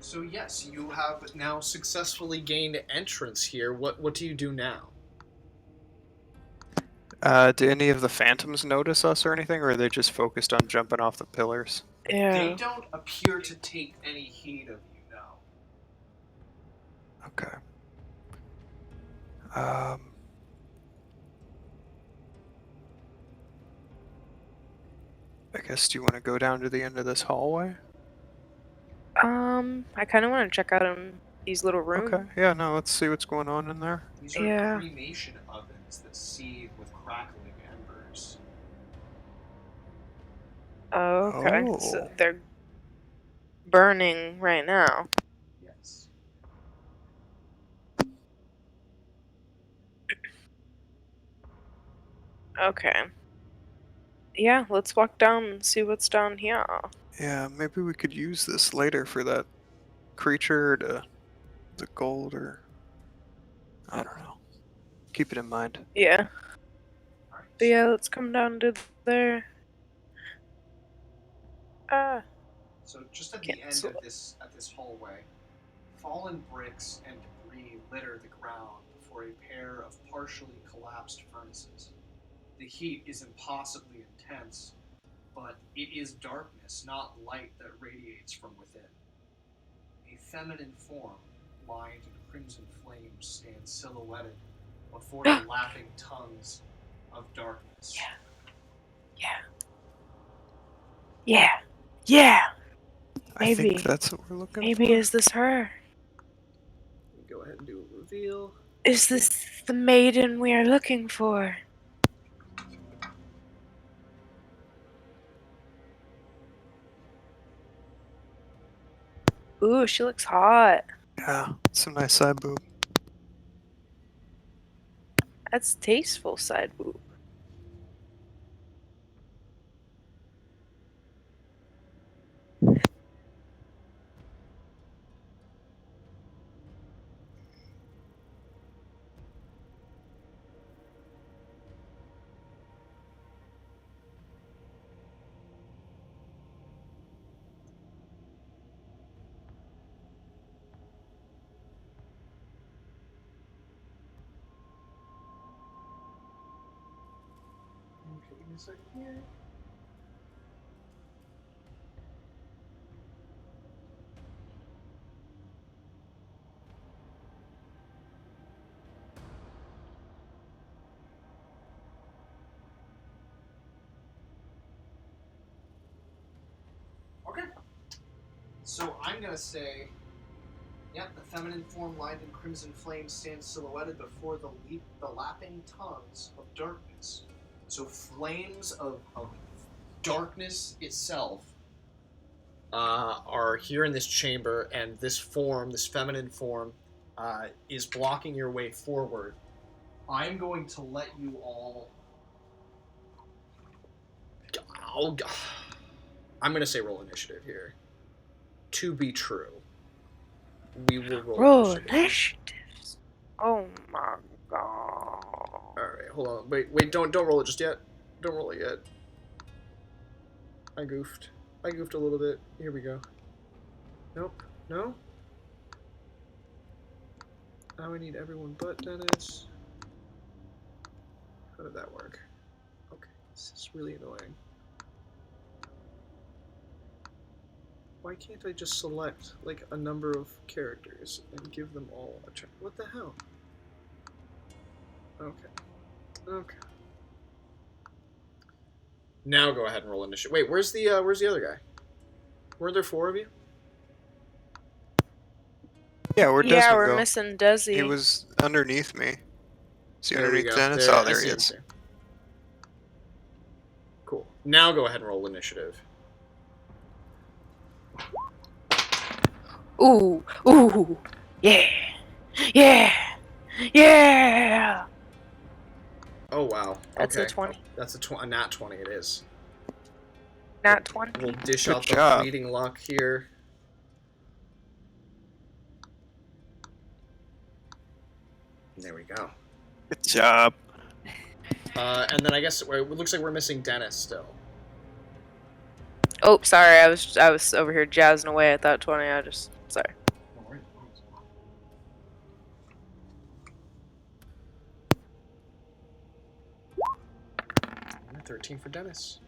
So yes, you have now successfully gained entrance here. What do you do now? Do any of the phantoms notice us or anything, or are they just focused on jumping off the pillars? Yeah. They don't appear to take any heed of you now. Okay. I guess, do you want to go down to the end of this hallway? I kind of want to check out these little rooms. Okay. Yeah. No. Let's see what's going on in there. These are Yeah. cremation ovens that seethe with crackling embers. Oh, okay. Oh. So they're burning right now. Yes. Okay. Yeah, let's walk down and see what's down here. Yeah. Maybe we could use this later for that creature to the gold, or I don't know. Keep it in mind. Yeah. Alright. But yeah, let's come down to there. So just at the end Cancel. of this hallway, fallen bricks and debris litter the ground before a pair of partially collapsed furnaces. The heat is impossibly intense, but it is darkness, not light, that radiates from within. A feminine form, lined in crimson flames, stands silhouetted before the lapping tongues of darkness. Yeah. I think Maybe. that's what we're looking Maybe for. is this her? Let me go ahead and do a reveal. Is this the maiden we are looking for? Ooh, she looks hot. Yeah. Some nice side boob. That's tasteful side boob. Okay, give me a second here. Okay. So I'm gonna say, yep, the feminine form lined in crimson flames stands silhouetted before the lapping tongues of darkness. So flames of darkness itself are here in this chamber, and this form, this feminine form, is blocking your way forward. I'm going to let you all. I'm going to say roll initiative here. To be true, we will roll initiative. Initiatives. Oh my god. All right, hold on. Wait! Don't roll it just yet. Don't roll it yet. I goofed a little bit. Here we go. Nope. No. Now I need everyone but Dennis. How did that work? Okay, this is really annoying. Why can't I just select, like, a number of characters and give them all a check? What the hell? Okay. Now go ahead and roll initiative. Wait, where's the other guy? Were there 4 of you? Yeah, where'd Yeah, Desmond we're go? missing Desi. He was underneath me. Is he There we underneath go. Dennis? There, Oh, I there he see him is. too. Cool. Now go ahead and roll initiative. Ooh, ooh, yeah, yeah, yeah. Oh wow. That's Okay. a 20, That's a nat 20. It is. not 20. We'll dish Good out the job. fleeting luck here. There we go. Good job. And then I guess it looks like we're missing Dennis still. Oh, sorry, I was over here jazzing away at that 20. Sorry. No worries. 13 for Dennis.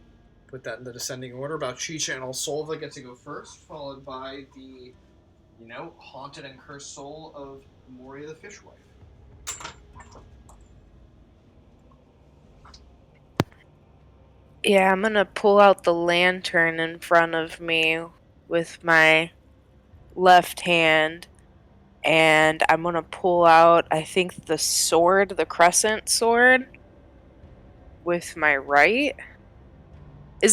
Put that in the descending order. About Chicha and Olsolva get to go first, followed by the, haunted and cursed soul of Moria the Fishwife. Yeah, I'm gonna pull out the lantern in front of me with my left hand, and I'm gonna pull out, I think, the sword, the crescent sword, with my right.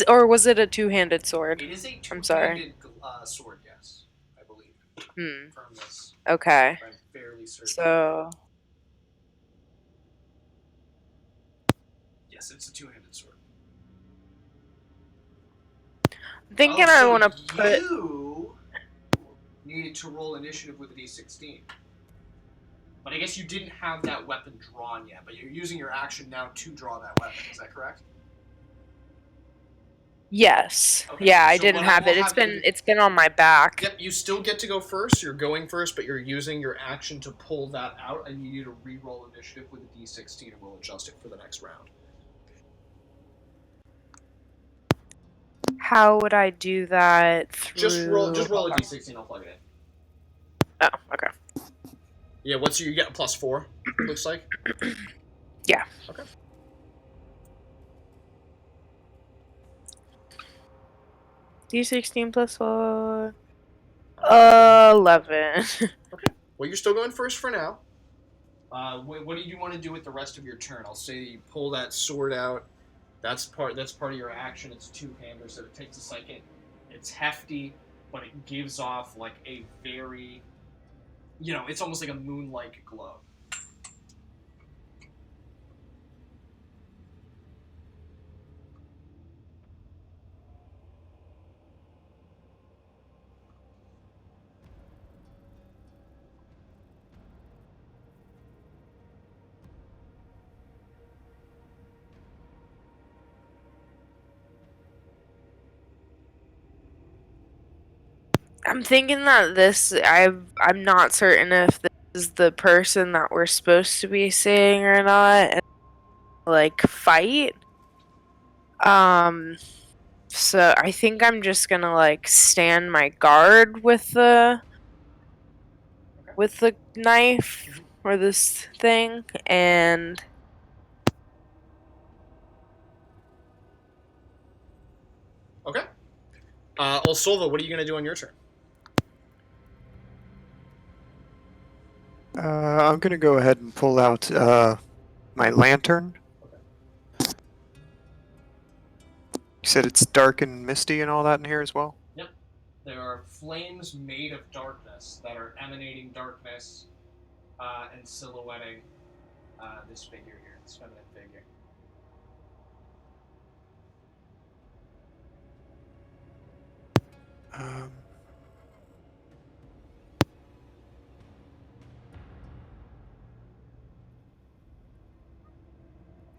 Or was it a two-handed sword? It is a I'm sorry. two-handed sword, yes, I believe. From this, Okay. I'm fairly certain. So yes, it's a two-handed sword. I'm thinking I want to put. You needed to roll initiative with a d16. But I guess you didn't have that weapon drawn yet, but you're using your action now to draw that weapon, is that correct? Yes. Okay, Yeah, so I didn't what I have will it. have you- It's been on my back. Yep, you still get to go first. You're going first, but you're using your action to pull that out, and you need to re-roll initiative with a d16, and we'll adjust it for the next round. How would I do that through? Just roll a d16. I'll plug it in. Oh, okay. Yeah, you get a +4? Looks like. Yeah. Okay. D16 plus 4. 11. Okay. Well, you're still going first for now. What do you want to do with the rest of your turn? I'll say you pull that sword out. That's part of your action. It's two-hander, so it takes a second. It's hefty, but it gives off like a very, it's almost like a moon-like glow. I'm thinking that I'm not certain if this is the person that we're supposed to be seeing or not. And, like, fight. So I think I'm just gonna like stand my guard with the knife or this thing, and Okay. Olsolva, what are you going to do on your turn? I'm gonna go ahead and pull out my lantern. Okay. You said it's dark and misty and all that in here as well? Yep. There are flames made of darkness that are emanating darkness and silhouetting this figure here, this feminine figure.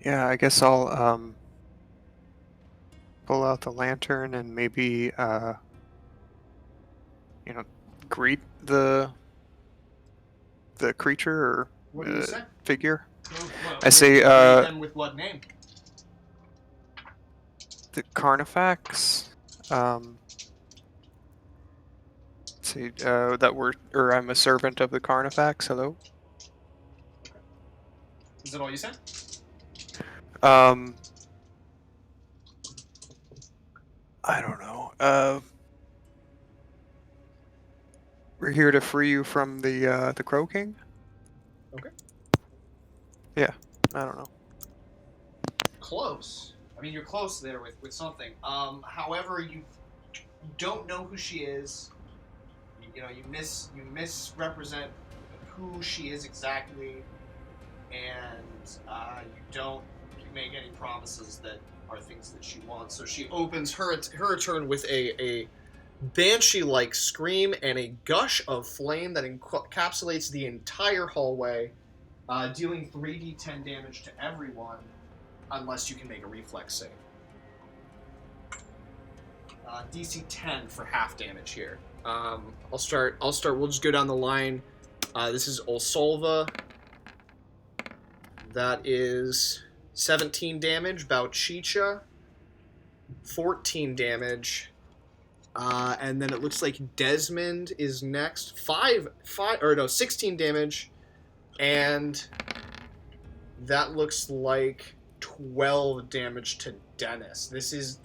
Yeah, I guess I'll pull out the lantern and maybe greet the creature or What do you say? figure. Well, I say them with what name? the Carnifex. Say that I'm a servant of the Carnifex. Hello. Is that all you said? I don't know. We're here to free you from the Crow King. Okay. Yeah, I don't know. Close. I mean, you're close there with something. However, you don't know who she is. You misrepresent who she is exactly, and you don't make any promises that are things that she wants. So she opens her turn with a banshee-like scream and a gush of flame that encapsulates the entire hallway, dealing 3d10 damage to everyone, unless you can make a reflex save. DC 10 for half damage here. I'll start. We'll just go down the line. This is Olsolva. That is 17 damage. Bauchicha, 14 damage. And then it looks like Desmond is next. 16 damage. And that looks like 12 damage to Dennis. This is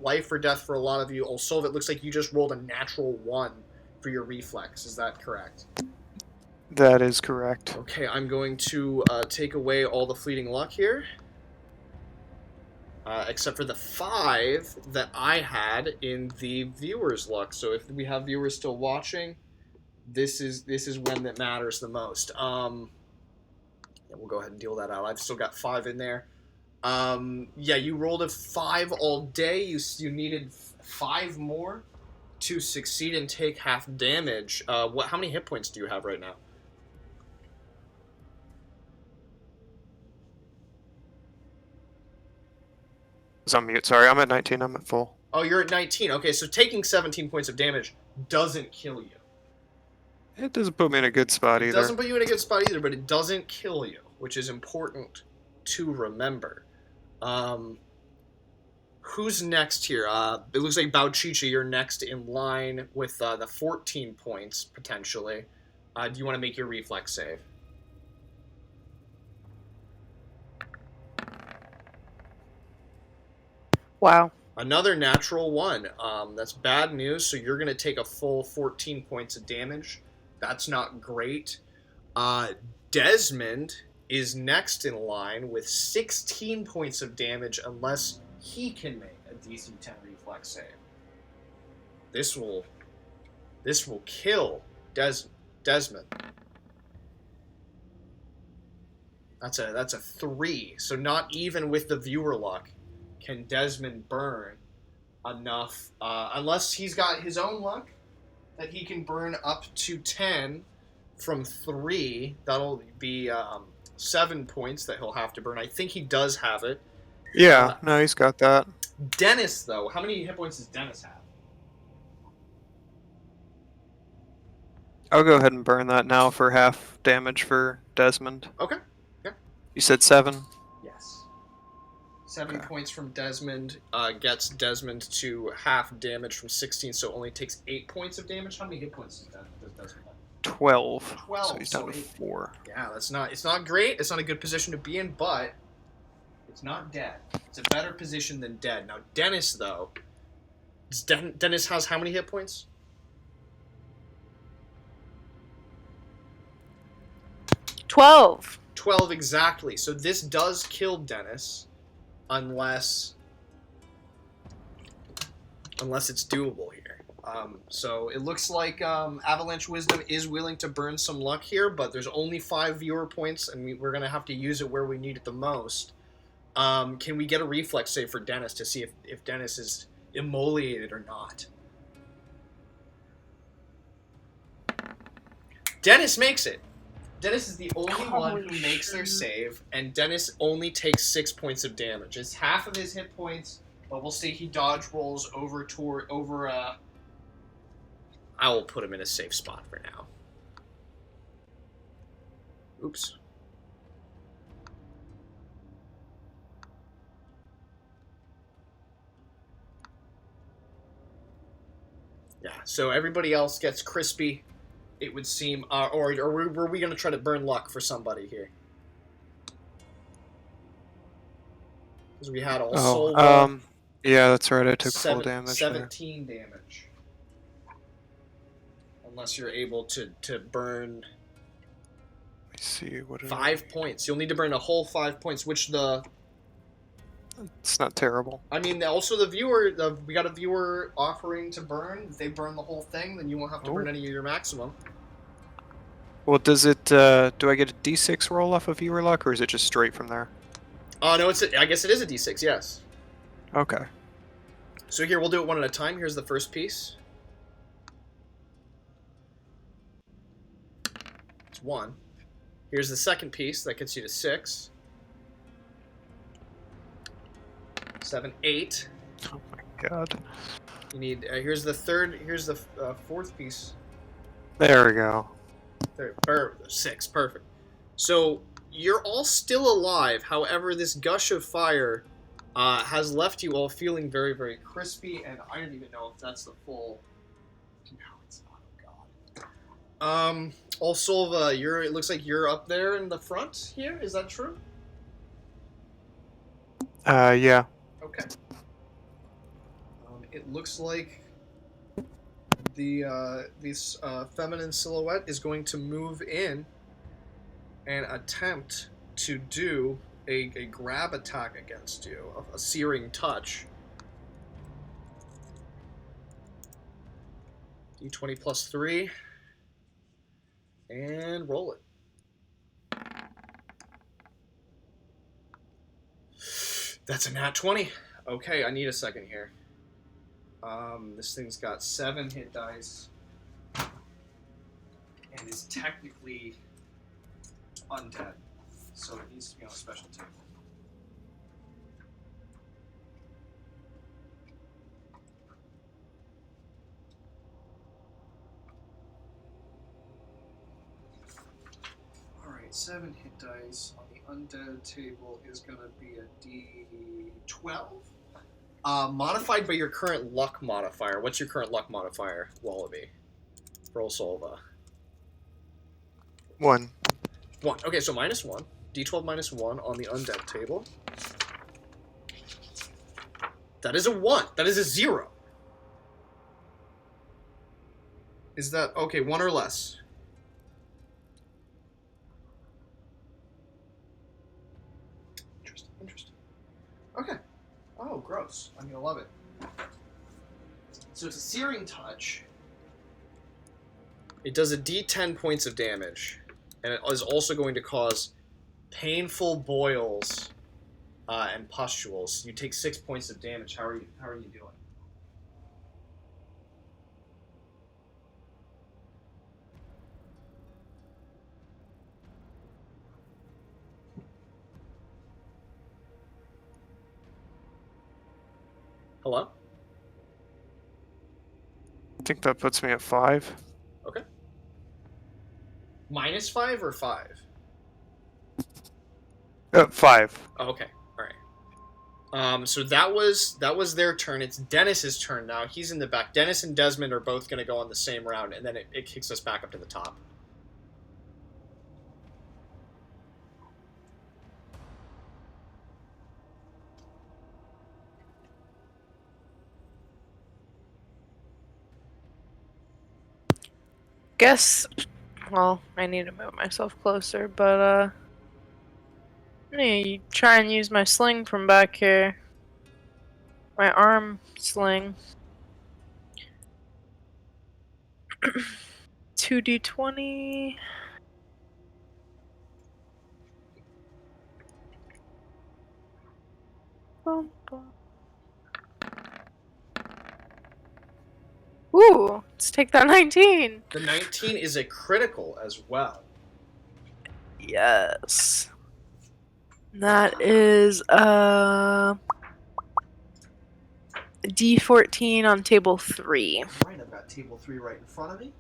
life or death for a lot of you. Also, it looks like you just rolled a natural 1 for your reflex. Is that correct? That is correct. Okay, I'm going to take away all the fleeting luck here. Except for the 5 that I had in the viewer's luck. So if we have viewers still watching, this is when that matters the most. Yeah, we'll go ahead and deal that out. I've still got 5 in there. Yeah, you rolled a 5 all day. You needed 5 more to succeed and take half damage. How many hit points do you have right now? I was on mute. Sorry, I'm at 19. I'm at full. Oh, you're at 19. Okay, so taking 17 points of damage doesn't kill you. It doesn't put me in a good spot either. It doesn't put you in a good spot either, but it doesn't kill you, which is important to remember. Who's next here? It looks like Bauchicha, you're next in line with the 14 points, potentially. Do you want to make your reflex save? Wow. Another natural 1. That's bad news, so you're going to take a full 14 points of damage. That's not great. Desmond is next in line with 16 points of damage unless he can make a DC 10 reflex save. This will kill Desmond. That's a 3. So not even with the viewer luck can Desmond burn enough, unless he's got his own luck, that he can burn up to 10 from 3. That'll be 7 points that he'll have to burn. I think he does have it. Yeah, no, he's got that. Dennis, though, how many hit points does Dennis have? I'll go ahead and burn that now for half damage for Desmond. Okay. Yeah. You said 7? Yes. 7 points from Desmond gets Desmond to half damage from 16, so only takes 8 points of damage. How many hit points does Desmond have? 12. 12. So he's down to 4. Yeah, it's not great. It's not a good position to be in, but it's not dead. It's a better position than dead. Now, Dennis, though, Dennis has how many hit points? 12. 12 exactly. So this does kill Dennis, unless it's doable here. So it looks like Avalanche Wisdom is willing to burn some luck here, but there's only 5 viewer points, and we're going to have to use it where we need it the most. Can we get a reflex save for Dennis to see if Dennis is immolated or not? Dennis makes it. Dennis is the only one who makes their save, and Dennis only takes 6 points of damage. It's half of his hit points, but we'll see he dodge rolls over. I will put him in a safe spot for now. Oops. Yeah, so everybody else gets crispy, it would seem. Or were we going to try to burn luck for somebody here? Because we had all Yeah, that's right. I took full damage there. 17 damage. Unless you're able to burn Let me see what 5 points. You'll need to burn a whole 5 points, which the... It's not terrible. I mean, also the viewer... we got a viewer offering to burn. If they burn the whole thing, then you won't have to burn any of your maximum. Well, does it, do I get a d6 roll off of viewer luck, or is it just straight from there? Oh, no, I guess it is a d6, yes. Okay. So here, we'll do it one at a time. Here's the first piece. It's 1. Here's the second piece. That gets you to 6. 7, 8. Oh my god. You need... here's the third... Here's the fourth piece. There we go. 6. Perfect. So, you're all still alive. However, this gush of fire has left you all feeling very, very crispy, and I don't even know if that's the full... No, it's not. Oh, God. Also, it looks like you're up there in the front here. Is that true? Yeah. Okay. It looks like this feminine silhouette is going to move in and attempt to do a grab attack against you, a searing touch. D20 plus 3. And roll it. That's a nat 20. Okay, I need a second here. This thing's got 7 hit dice. And is technically undead. So it needs to be on a special table. Alright, 7 hit dice on the undead table is going to be a D12. Modified by your current luck modifier. What's your current luck modifier, Wallaby? Roll Solva. 1. 1. Okay, so minus 1. D12 minus 1 on the undead table. That is a 1. That is a 0. Is that... Okay, 1 or less. Interesting. Okay. Oh, gross. I'm gonna love it. So it's a searing touch. It does a D10 points of damage. And it is also going to cause painful boils and pustules. You take 6 points of damage. How are you doing? Hello? I think that puts me at 5. Okay. Minus 5 or 5? 5. Oh, okay. All right. So that was their turn. It's Dennis's turn now. He's in the back. Dennis and Desmond are both going to go on the same round, and then it kicks us back up to the top. Guess. Well, I need to move myself closer, but I'm gonna try and use my sling from back here. My arm sling. 2d20. Bum, bum. Ooh, let's take that 19. The 19 is a critical as well. Yes. That is D14 on table 3. Right, I've got table 3 right in front of me.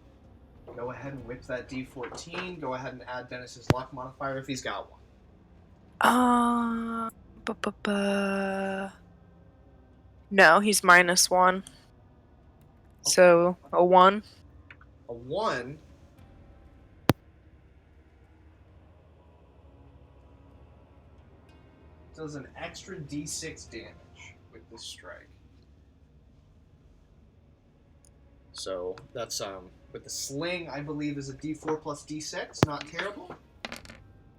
Go ahead and whip that D14. Go ahead and add Dennis's luck modifier if he's got one. No, he's -1. So, a 1. A 1 does an extra D6 damage with this strike. So that's with the sling, I believe, is a D4 plus D6. Not terrible.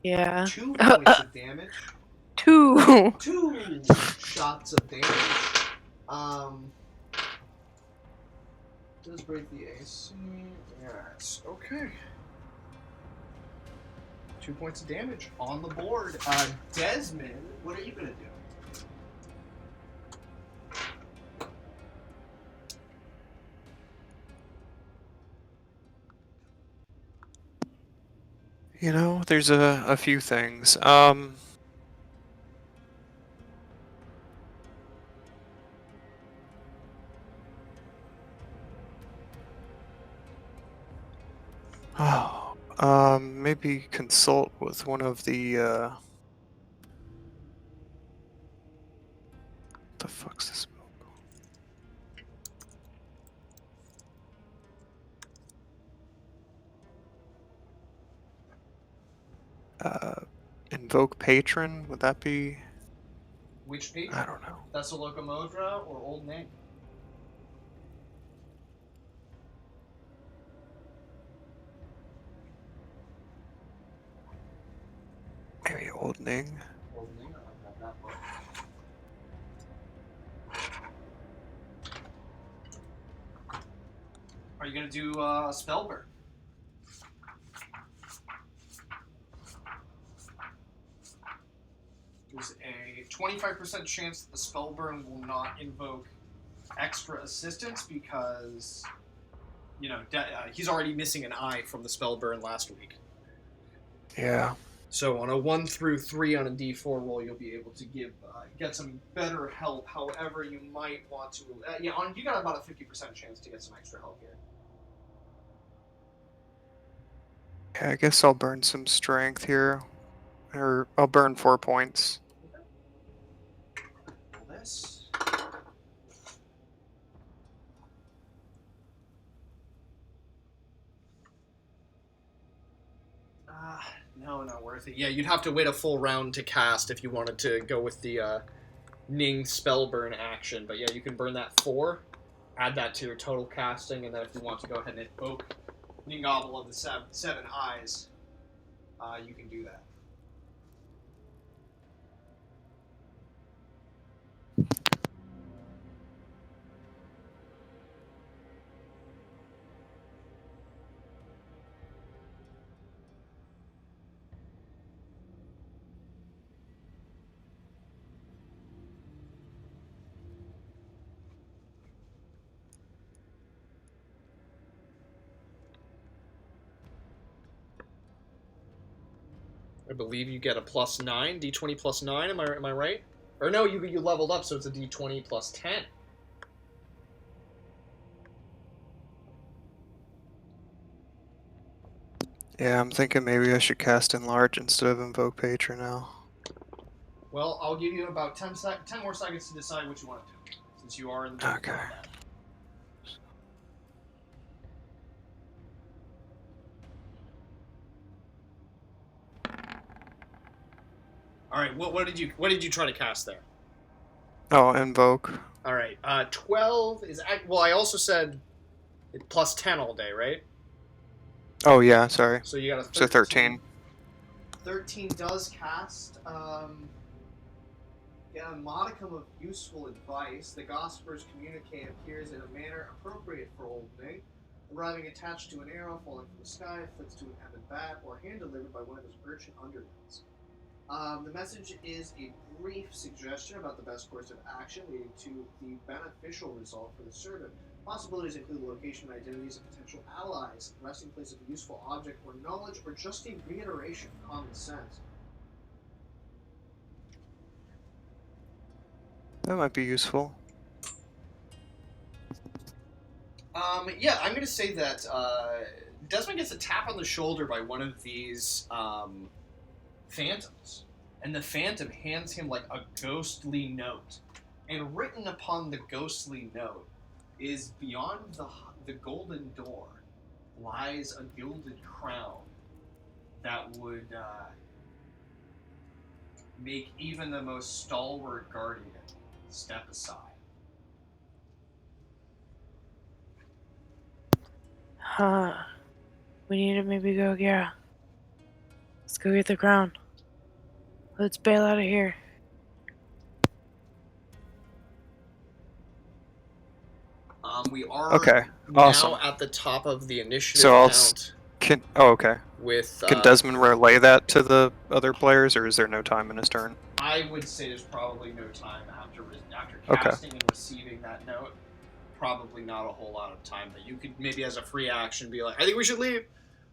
Yeah. 2 points of damage. 2. 2 shots of damage. Does break the AC. Yes. Okay. 2 points of damage on the board. Desmond, what are you gonna do? You know, there's a few things. Maybe consult with one of the the fuck's this spell called? Invoke Patron, would that be? Which patron? I don't know. That's a Locomodra or Old Name? Maybe Old Ning? Old Name, I'll grab that book. Are you gonna do Spellburn? There's a 25% chance that the Spellburn will not invoke extra assistance because, you know, he's already missing an eye from the Spellburn last week. Yeah. So on a 1 through 3 on a D4 roll, you'll be able to get some better help. However, you might want to... you got about a 50% chance to get some extra help here. Yeah, I guess I'll burn some strength here. Or I'll burn 4 points. Roll this. No, not worth it. Yeah, you'd have to wait a full round to cast if you wanted to go with the Ning Spellburn action. But yeah, you can burn that 4, add that to your total casting, and then if you want to go ahead and invoke Ningobble of the seven Eyes, you can do that. I believe you get a +9, D20 +9. Am I right? Or no, you leveled up, so it's a D20 +10. Yeah, I'm thinking maybe I should cast Enlarge instead of Invoke Patron now. Well, I'll give you about 10 more seconds to decide what you want to do, since you are in the middle of that. All right, what did you try to cast there? Oh, Invoke. All right, 12 is well. I also said +10 all day, right? Oh yeah, sorry. So you got a 13. So 13. 13 does cast. A modicum of useful advice. The Gospel's communicate appears in a manner appropriate for Old Ning, arriving attached to an arrow falling from the sky, affixed to an ebon bat, or hand-delivered by one of his urchin underlings. The message is a brief suggestion about the best course of action leading to the beneficial result for the servant. Possibilities include the location and identities of potential allies, the resting place of a useful object or knowledge, or just a reiteration of common sense. That might be useful. Yeah, I'm going to say that Desmond gets a tap on the shoulder by one of these phantoms. And the phantom hands him like a ghostly note. And written upon the ghostly note is, beyond the golden door lies a gilded crown that would make even the most stalwart guardian step aside. Huh. We need to maybe go, yeah. Let's go get the crown. Let's bail out of here. We are Okay, now awesome. at the top of the initiative So count okay. with. Can Desmond relay that to the other players, or is there no time in his turn? I would say there's probably no time after Okay. casting and receiving that note. Probably not a whole lot of time, but you could maybe as a free action be like, I think we should leave.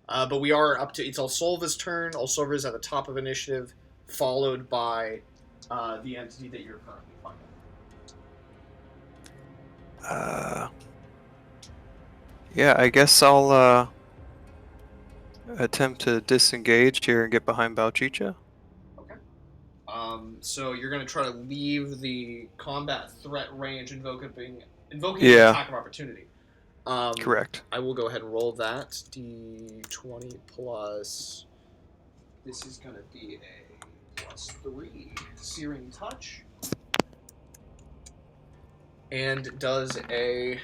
But we are up to, it's Olsolva's turn. Olsolva is at the top of initiative, followed by the entity that you're currently fighting. Yeah, I guess I'll attempt to disengage here and get behind Balchicha. Okay. So you're going to try to leave the combat threat range, invoking an attack of opportunity. Correct. I will go ahead and roll that. D20 plus. This is going to be a +3 Searing Touch. And does a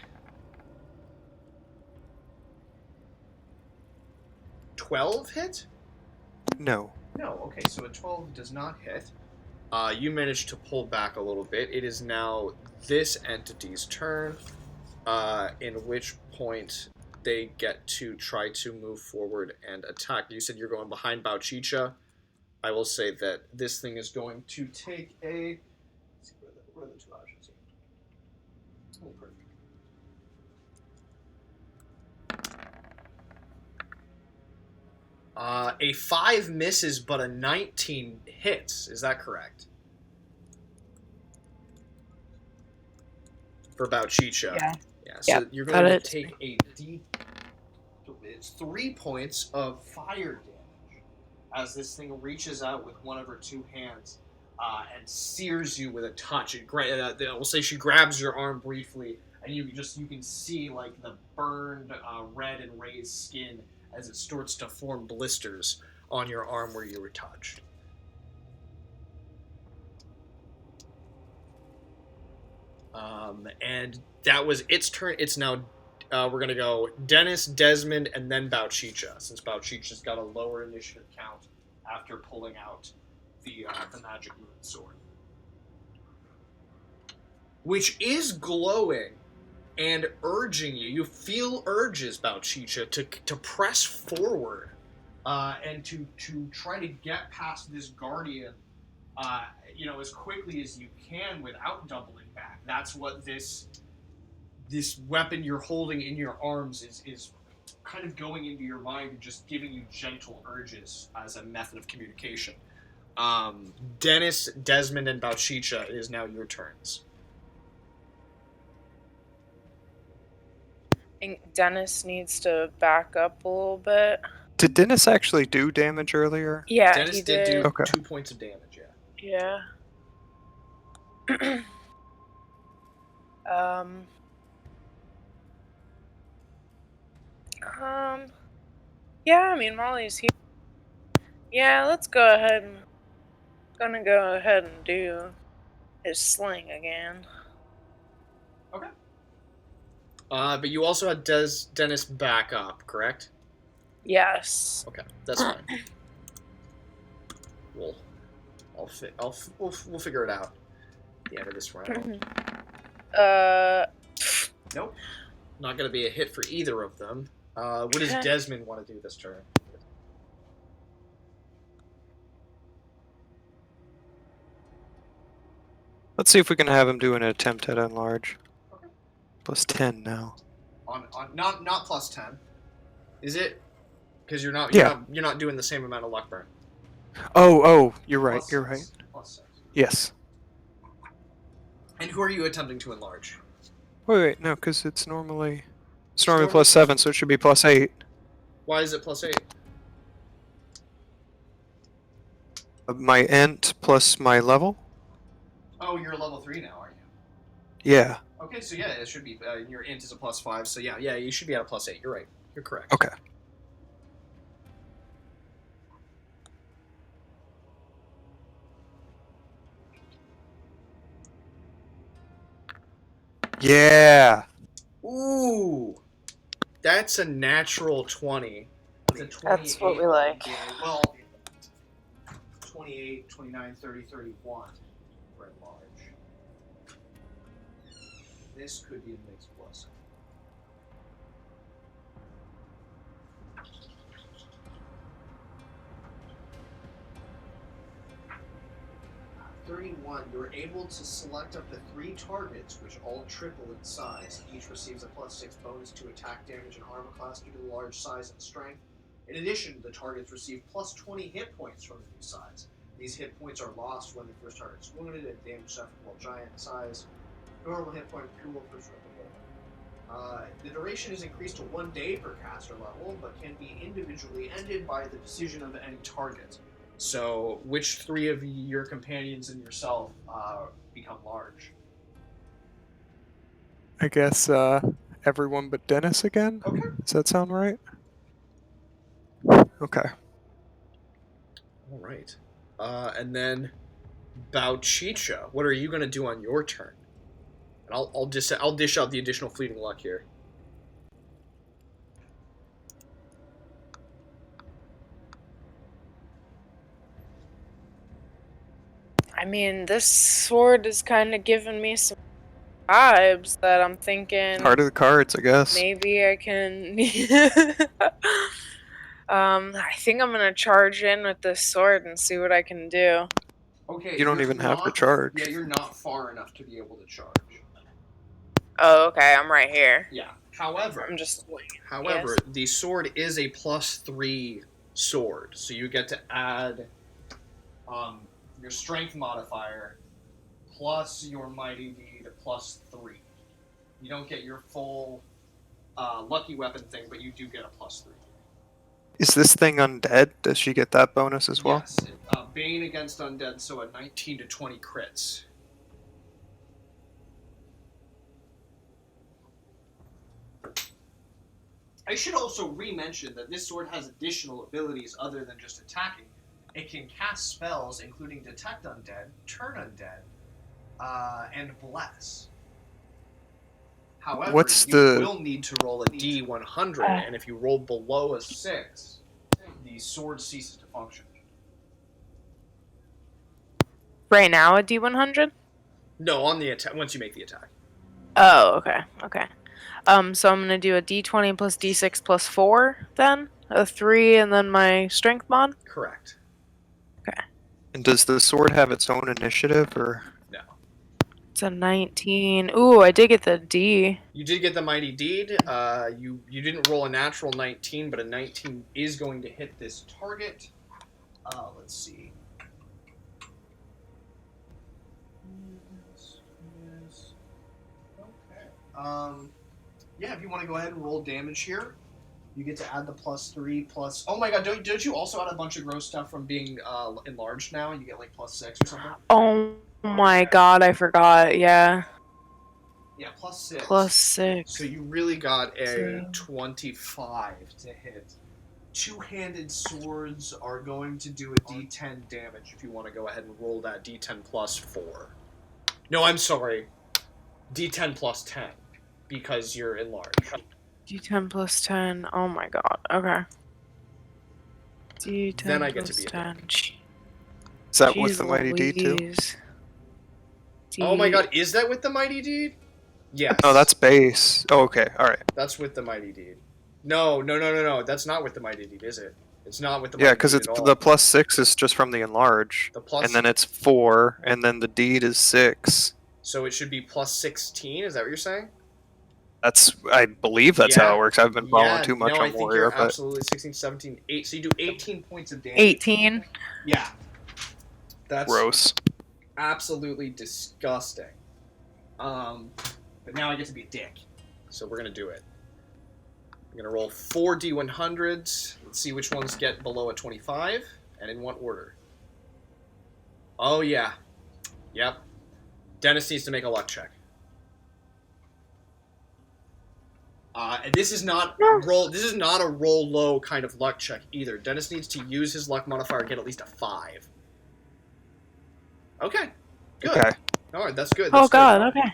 12 hit? No. No, okay, so a 12 does not hit. You managed to pull back a little bit. It is now this entity's turn, in which point they get to try to move forward and attack. You said you're going behind Balchicha. I will say that this thing is going to take a... Let's see, where are the two options here? Oh, perfect. A 5 misses, but a 19 hits. Is that correct? For Balchicha. Yeah. Yeah, so Yep, you're going to that take a D... It's 3 points of fire damage as this thing reaches out with one of her two hands and sears you with a touch. We'll say she grabs your arm briefly, and you can see like the burned red and raised skin as it starts to form blisters on your arm where you were touched. And that was its turn. It's now, we're going to go Dennis, Desmond, and then Balchicha, since Balchicha's got a lower initiative count after pulling out the magic moon sword. Which is glowing and urging you. You feel urges, Balchicha, to press forward and to try to get past this guardian as quickly as you can without doubling back. That's what this weapon you're holding in your arms is kind of going into your mind and just giving you gentle urges as a method of communication. Dennis, Desmond, and Balchicha, it is now your turns. I think Dennis needs to back up a little bit. Did Dennis actually do damage earlier? Yeah, Dennis he did do Okay. 2 points of damage, yeah. Yeah. Yeah, I mean, Molly's here. Yeah, let's go ahead and... Gonna go ahead and do his sling again. Okay. But you also had Dennis back up, correct? Yes. Okay, that's fine. We'll figure it out at the end of this round. Nope. Not going to be a hit for either of them. What does Desmond want to do this turn? Let's see if we can have him do an attempt at enlarge. Okay. Plus 10 now. On not plus 10. Is it? Because you're not doing the same amount of luck burn. Oh, you're right. Plus You're 6. right. Plus 6. Yes. And who are you attempting to enlarge? Wait, no, because it's normally plus 7, so it should be plus 8. Why is it plus 8? My int plus my level? Oh, you're level 3 now, aren't you? Yeah. Okay, so yeah, it should be. Your int is a plus 5, so yeah, you should be at a plus 8. You're right. You're correct. Okay. Yeah. Ooh, that's a natural 20. It's a 28 That's what we like. Well, 28, 29, 30, 31 for large. This could be a mixed blessing. You're able to select up to 3 targets, which all triple in size. Each receives a +6 bonus to attack damage and armor class due to the large size and strength. In addition, the targets receive +20 hit points from the new size. These hit points are lost when the first target is wounded and damage suffered while giant size. Normal hit point pool for triple. The duration is increased to 1 day per caster level, but can be individually ended by the decision of any target. So, which 3 of your companions and yourself become large? I guess everyone but Dennis again. Okay. Does that sound right? Okay. All right. And then Bauchicha, what are you going to do on your turn? And I'll dish out the additional fleeting luck here. I mean, this sword is kind of giving me some vibes that I'm thinking Heart of the cards, I guess. maybe I can. I think I'm gonna charge in with this sword and see what I can do. Okay. You don't even have to charge. Yeah, you're not far enough to be able to charge. Oh, okay, I'm right here. Yeah. However, I'm just. However, Yes. the sword is a +3 sword, so you get to add your strength modifier plus your mighty deed +3. You don't get your full lucky weapon thing, but you do get a +3. Is this thing undead? Does she get that bonus as well? Yes, Bane against undead, so a 19 to 20 crits. I should also re-mention that this sword has additional abilities other than just attacking. It can cast spells, including Detect Undead, Turn Undead, and Bless. However, you will need to roll a D100, and if you roll below a 6, the sword ceases to function. Right now, a D100? No, on the attack. Once you make the attack. Oh, okay, okay. So I'm gonna do a D20 plus D6 plus 4, then a 3, and then my strength mod. Correct. Okay. And does the sword have its own initiative, or? No. It's a 19. Ooh, I did get the D. You did get the mighty deed. You didn't roll a natural 19, but a 19 is going to hit this target. Let's see. Yes. Okay. Yeah, if you want to go ahead and roll damage here, you get to add the +3 plus. Oh my god! Don't you also add a bunch of gross stuff from being enlarged now? You get like +6 or something. Oh my god, I forgot. Yeah. Yeah, +6. +6. So you really got a 25 to hit. Two-handed swords are going to do a D10 damage if you want to go ahead and roll that D10 plus 4. No, I'm sorry. D10 plus 10 because you're enlarged. D10 plus 10. Oh my god. Okay. D10 Then I get plus to be a 10. Is that with the mighty deed too? Oh my god, is that with the mighty deed? Yes. No, that's base. Oh, okay, all right. That's with the mighty deed. No. That's not with the mighty deed, is it? It's not with the mighty Yeah, because deed it's at all. the +6 is just from the enlarge, The plus, and then it's 4, and then the deed is 6. so it should be +16. Is that what you're saying? I believe that's how Yeah. it works. I haven't been following too much no, I on think Warrior, you're but absolutely 16, 17, 8. So you do 18 points of damage. 18. Yeah. That's gross. absolutely disgusting. But now I get to be a dick. So we're going to do it. I'm going to roll 4 D100s. Let's see which ones get below a 25, and in what order. Oh, yeah. Yep. Dennis needs to make a luck check. And this is not a roll low kind of luck check either. Dennis needs to use his luck modifier and get at least a 5. Okay. Good. Okay. All right, that's good. Oh That's god, good. okay.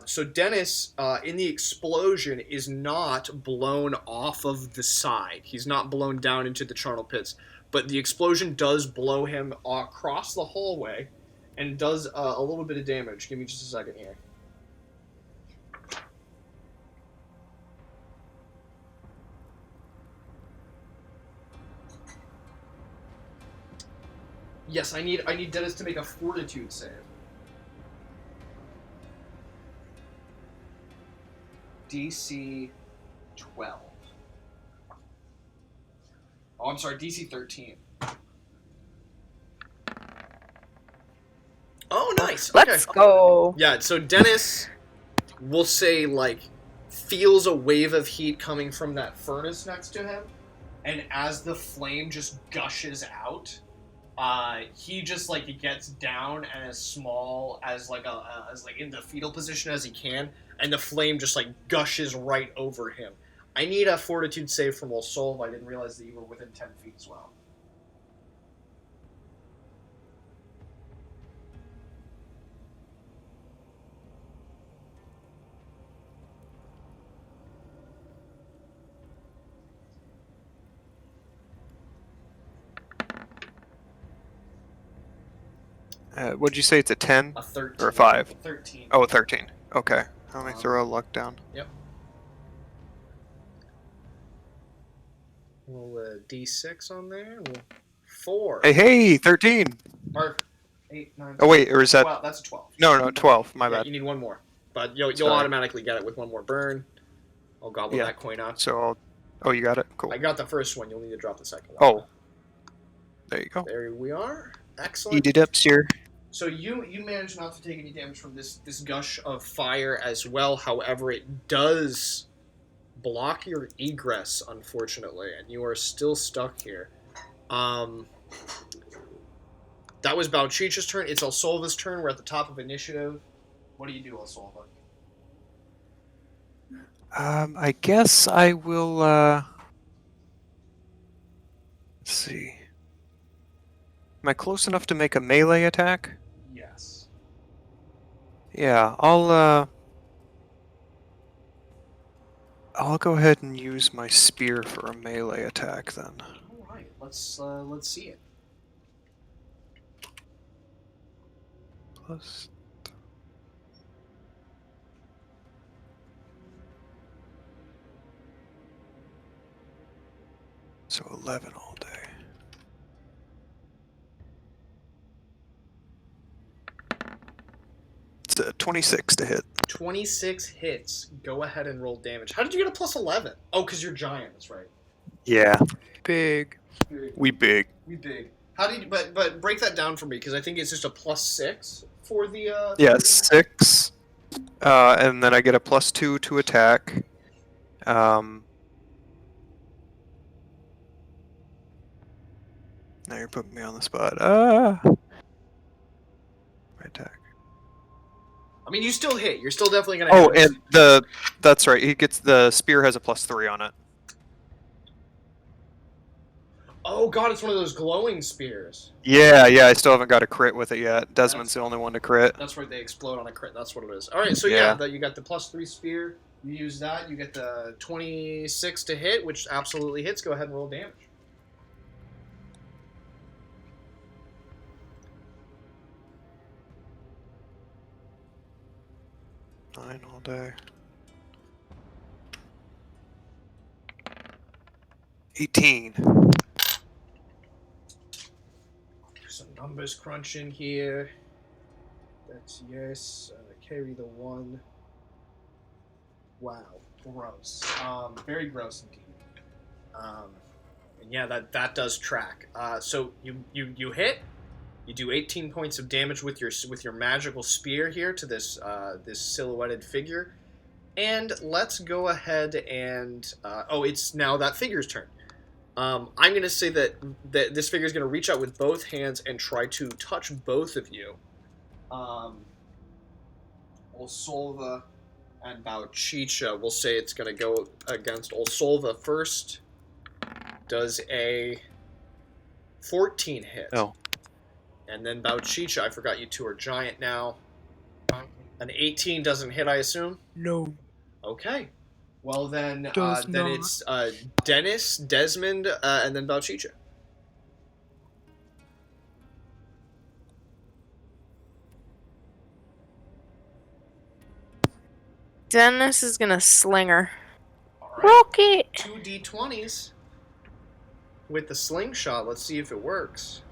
So Dennis, in the explosion, is not blown off of the side. He's not blown down into the charnel pits, but the explosion does blow him across the hallway, and does a little bit of damage. Give me just a second here. Yes, I need Dennis to make a fortitude save. DC 12. Oh, I'm sorry, DC 13. Oh, nice. Let's go. Yeah, so Dennis, we'll say, like, feels a wave of heat coming from that furnace next to him, and as the flame just gushes out, he just, like, gets down and as small as, like, in the fetal position as he can, and the flame just, like, gushes right over him. I need a fortitude save from Olsolv. I didn't realize that you were within 10 feet as well. What'd you say? It's a 10 A 13. or a 5? 13. Oh, 13. Okay. Let me throw a luck down. Yep. We'll D6 on there. 4. Hey, 13. Or 8, 9. Oh wait, or is that? 12. That's a 12. No, 12. My Yeah, bad. you need one more, but you'll Sorry. automatically get it with one more burn. I'll gobble Yeah. that coin up. So, oh, you got it. Cool. I got the first one. You'll need to drop the second one. Oh, there you go. There we are. Excellent. Eat it up, sir. So you managed not to take any damage from this gush of fire as well. However, it does block your egress, unfortunately, and you are still stuck here. That was Balchicha's turn. It's Olsolva's turn. We're at the top of initiative. What do you do, Olsolva? I guess I will. Let's see. Am I close enough to make a melee attack? Yes. Yeah, I'll go ahead and use my spear for a melee attack then. All right. Let's see it. Plus. So 11 all day. It's a 26 to hit. 26 hits. Go ahead and roll damage. How did you get a plus 11? Oh, because you're giant. That's right. Yeah. Big. Big. We big. We big. How did you? But break that down for me, because I think it's just a plus 6 for the. Yeah, 6. And then I get a plus 2 to attack. Now you're putting me on the spot. My attack. I mean, you still hit. You're still definitely gonna. Oh, hit. and that's right. He gets the spear has a plus 3 on it. Oh god, it's one of those glowing spears. Yeah. I still haven't got a crit with it yet. Desmond's the only one to crit. That's where they explode on a crit. That's what it is. All right, so you got the plus 3 spear. You use that. You get the 26 to hit, which absolutely hits. Go ahead and roll damage. Nine all day. 18. Some numbers crunching here. That's yes. Carry the 1. Wow, gross. Very gross indeed. And yeah, that does track. So you hit. You do 18 points of damage with your magical spear here to this this silhouetted figure. And let's go ahead and it's now that figure's turn. I'm going to say that this figure is going to reach out with both hands and try to touch both of you. Olsolva and Balchicha. We'll say it's going to go against Olsolva first. Does a 14 hit. Oh. And then Balchicha, I forgot you two are giant now. An 18 doesn't hit, I assume? No. Okay. Well, then, Does then not. it's Dennis, Desmond, and then Balchicha. Dennis is gonna sling her. All right. Rocket! 2 d20s with the slingshot. Let's see if it works.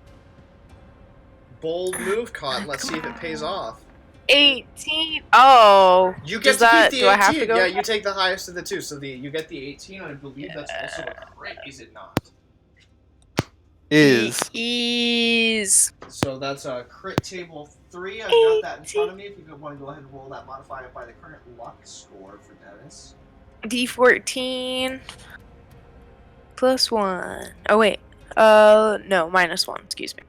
Bold move, Cotton. Let's see if it pays off. 18. Oh. You get Does to that, keep the do 18. I have to go? Yeah, you take the highest of the two. So you get the 18. I believe that's also a crit, is it not? Is. Ease. So that's a crit table 3. I've got that in front of me. If you want to go ahead and roll that modifier by the current luck score for Dennis. D14. +1. Oh, wait. No, -1. Excuse me.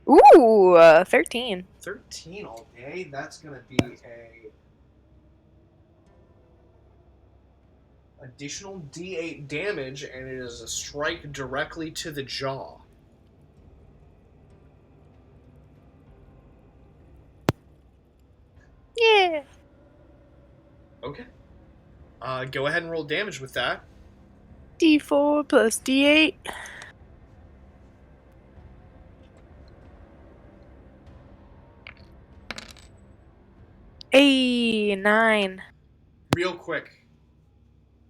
Ooh, 13. 13 all day. That's going to be a additional D8 damage, and it is a strike directly to the jaw. Yeah. Okay. Go ahead and roll damage with that. D4 plus D8. A 9. Real quick.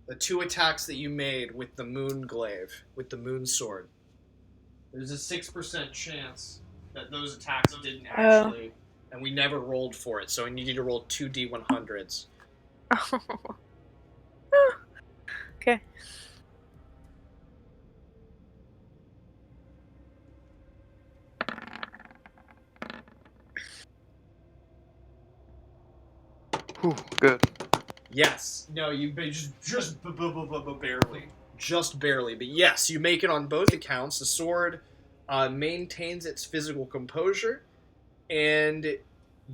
The 2 attacks that you made with the moon glaive, with the moon sword. There's a 6% chance that those attacks didn't actually, and we never rolled for it, so I need you to roll 2 D100s. Okay. Ooh, good. Yes. No, you just barely. Just barely. But yes, you make it on both accounts. The sword maintains its physical composure, and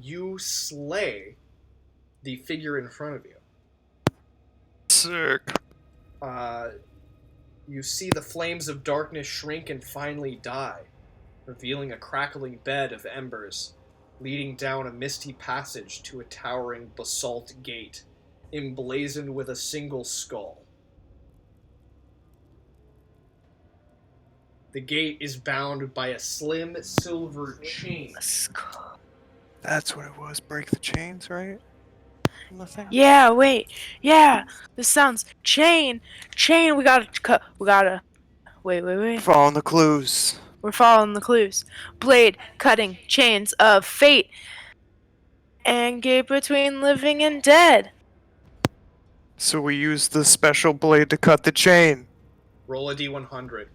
you slay the figure in front of you. Sick. You see the flames of darkness shrink and finally die, revealing a crackling bed of embers, leading down a misty passage to a towering basalt gate, emblazoned with a single skull. The gate is bound by a slim silver chain. That's what it was. Break the chains, right? Nothing. Yeah, wait. Yeah, this sounds chain. We gotta cut. We gotta. Wait. Following the clues. We're following the clues. Blade cutting chains of fate. And gate between living and dead. So we use the special blade to cut the chain. Roll a d100.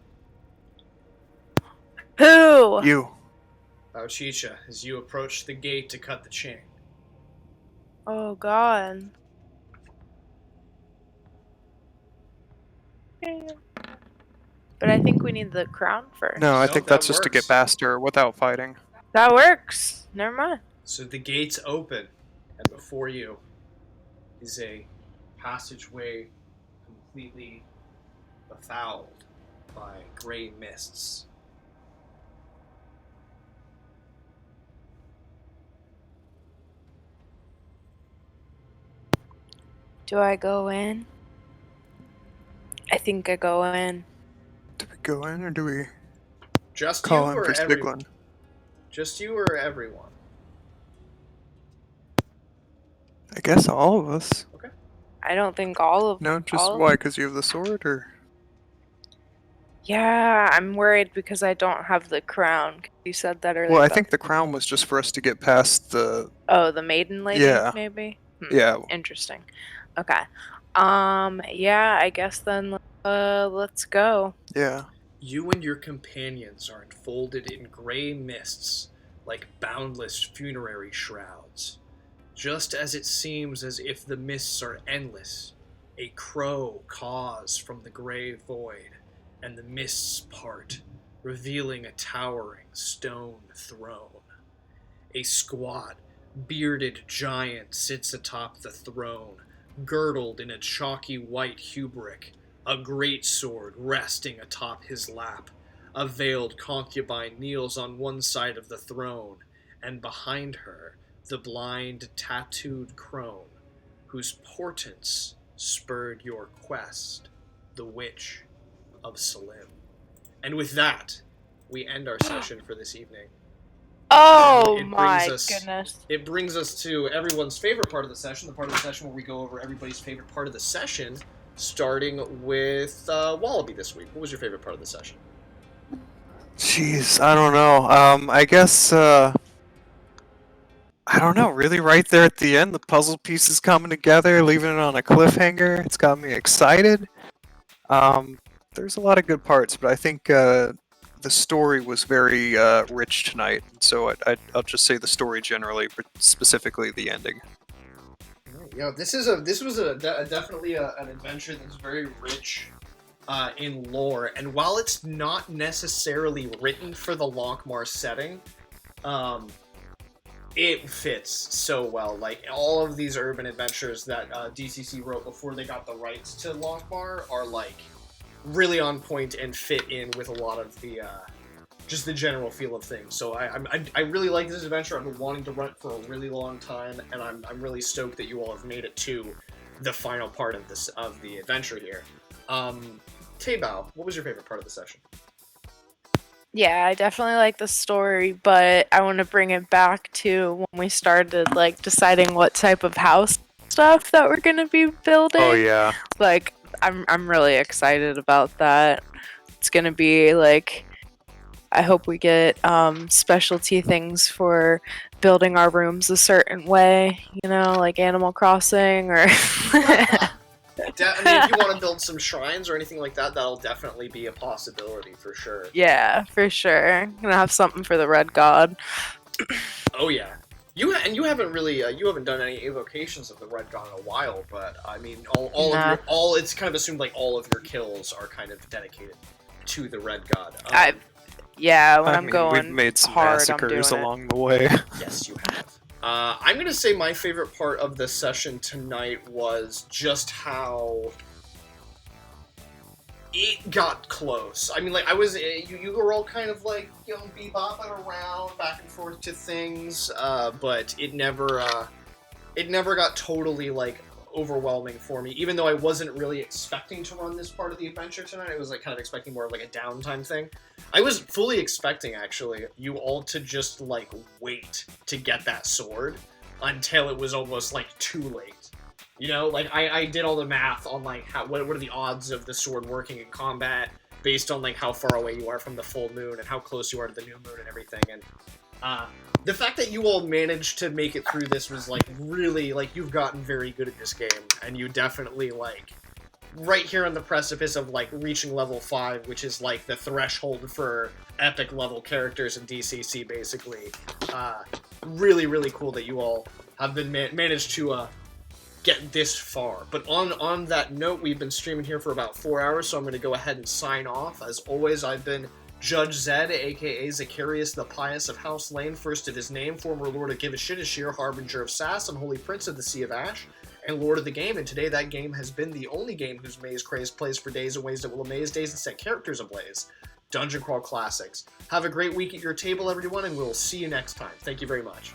Who? You. Chicha, as you approach the gate to cut the chain. Oh God. But I think we need the crown first. No, I No, think that that's just to works. get past her without fighting. That works. Never mind. So the gates open, and before you is a passageway completely befouled by gray mists. Do I go in? I think I go in. Do we go in or do we Just call you in or for everyone? Stiglin? Just you or everyone? I guess all of us. I don't think all of No, just all of- why? Because you have the sword, or Yeah, I'm worried because I don't have the crown. You said that earlier. well, I about- think the crown was just for us to get past the. Oh, the maiden lady. Yeah. Maybe. Yeah. Interesting. Okay. Yeah. I guess then. Let's go. Yeah. You and your companions are enfolded in gray mists, like boundless funerary shrouds. Just as it seems as if the mists are endless, a crow caws from the gray void, and the mists part, revealing a towering stone throne. A squat, bearded giant sits atop the throne, girdled in a chalky white hauberk, a great sword resting atop his lap, A veiled concubine kneels on one side of the throne, and behind her, the blind, tattooed crone, whose portents spurred your quest, the Witch of Salim. And with that, we end our session for this evening. Oh It my brings us- goodness. It brings us to everyone's favorite part of the session, the part of the session where we go over everybody's favorite part of the session, starting with Wallaby this week. What was your favorite part of the session? Jeez, I don't know. I guess, I don't know, really right there at the end, the puzzle pieces coming together, leaving it on a cliffhanger, it's got me excited. There's a lot of good parts, but I think, the story was very, rich tonight, so I'll just say the story generally, but specifically the ending. Yeah, this was definitely an adventure that's very rich in lore, and while it's not necessarily written for the Lankhmar setting, it fits so well. Like, all of these urban adventures that DCC wrote before they got the rights to Lankhmar are like really on point and fit in with a lot of the just the general feel of things. So I really like this adventure. I've been wanting to run it for a really long time, and I'm really stoked that you all have made it to the final part of the adventure here. Taybao, what was your favorite part of the session? Yeah, I definitely like the story, but I want to bring it back to when we started like deciding what type of house stuff that we're gonna be building. Oh yeah. Like, I'm really excited about that. It's gonna be like, I hope we get specialty things for building our rooms a certain way, you know, like Animal Crossing or. I mean, if you want to build some shrines or anything like that, that'll definitely be a possibility for sure. Yeah, for sure. Gonna have something for the Red God. Oh yeah. You haven't really you haven't done any evocations of the Red God in a while, but I mean all it's kind of assumed like all of your kills are kind of dedicated to the Red God. Yeah, when I'm we've going made some hard, I'm massacres doing it. along the way. Yes, you have. I'm gonna say my favorite part of the session tonight was just how it got close. I mean, like, I was you were all kind of like, you know, bebopping around back and forth to things, but it never got totally like overwhelming for me. Even though I wasn't really expecting to run this part of the adventure tonight, I was like kind of expecting more of like a downtime thing. I was fully expecting actually you all to just like wait to get that sword until it was almost like too late. You know, like I did all the math on like what are the odds of the sword working in combat based on like how far away you are from the full moon and how close you are to the new moon and everything. And the fact that you all managed to make it through this was like really like you've gotten very good at this game, and you definitely like right here on the precipice of like reaching level 5, which is like the threshold for epic level characters in DCC basically. Really, really cool that you all have been managed to get this far. But on that note, we've been streaming here for about 4 hours, so I'm going to go ahead and sign off. As always, I've been Judge Zed, aka Zacharias the Pious of House Lane, first of his name, former Lord of Give a Shit, Ashir, Harbinger of Sass, and Holy Prince of the Sea of Ash, and Lord of the Game. And today that game has been the only game whose maze craze plays for days in ways that will amaze days and set characters ablaze. Dungeon Crawl Classics. Have a great week at your table, everyone, and we'll see you next time. Thank you very much.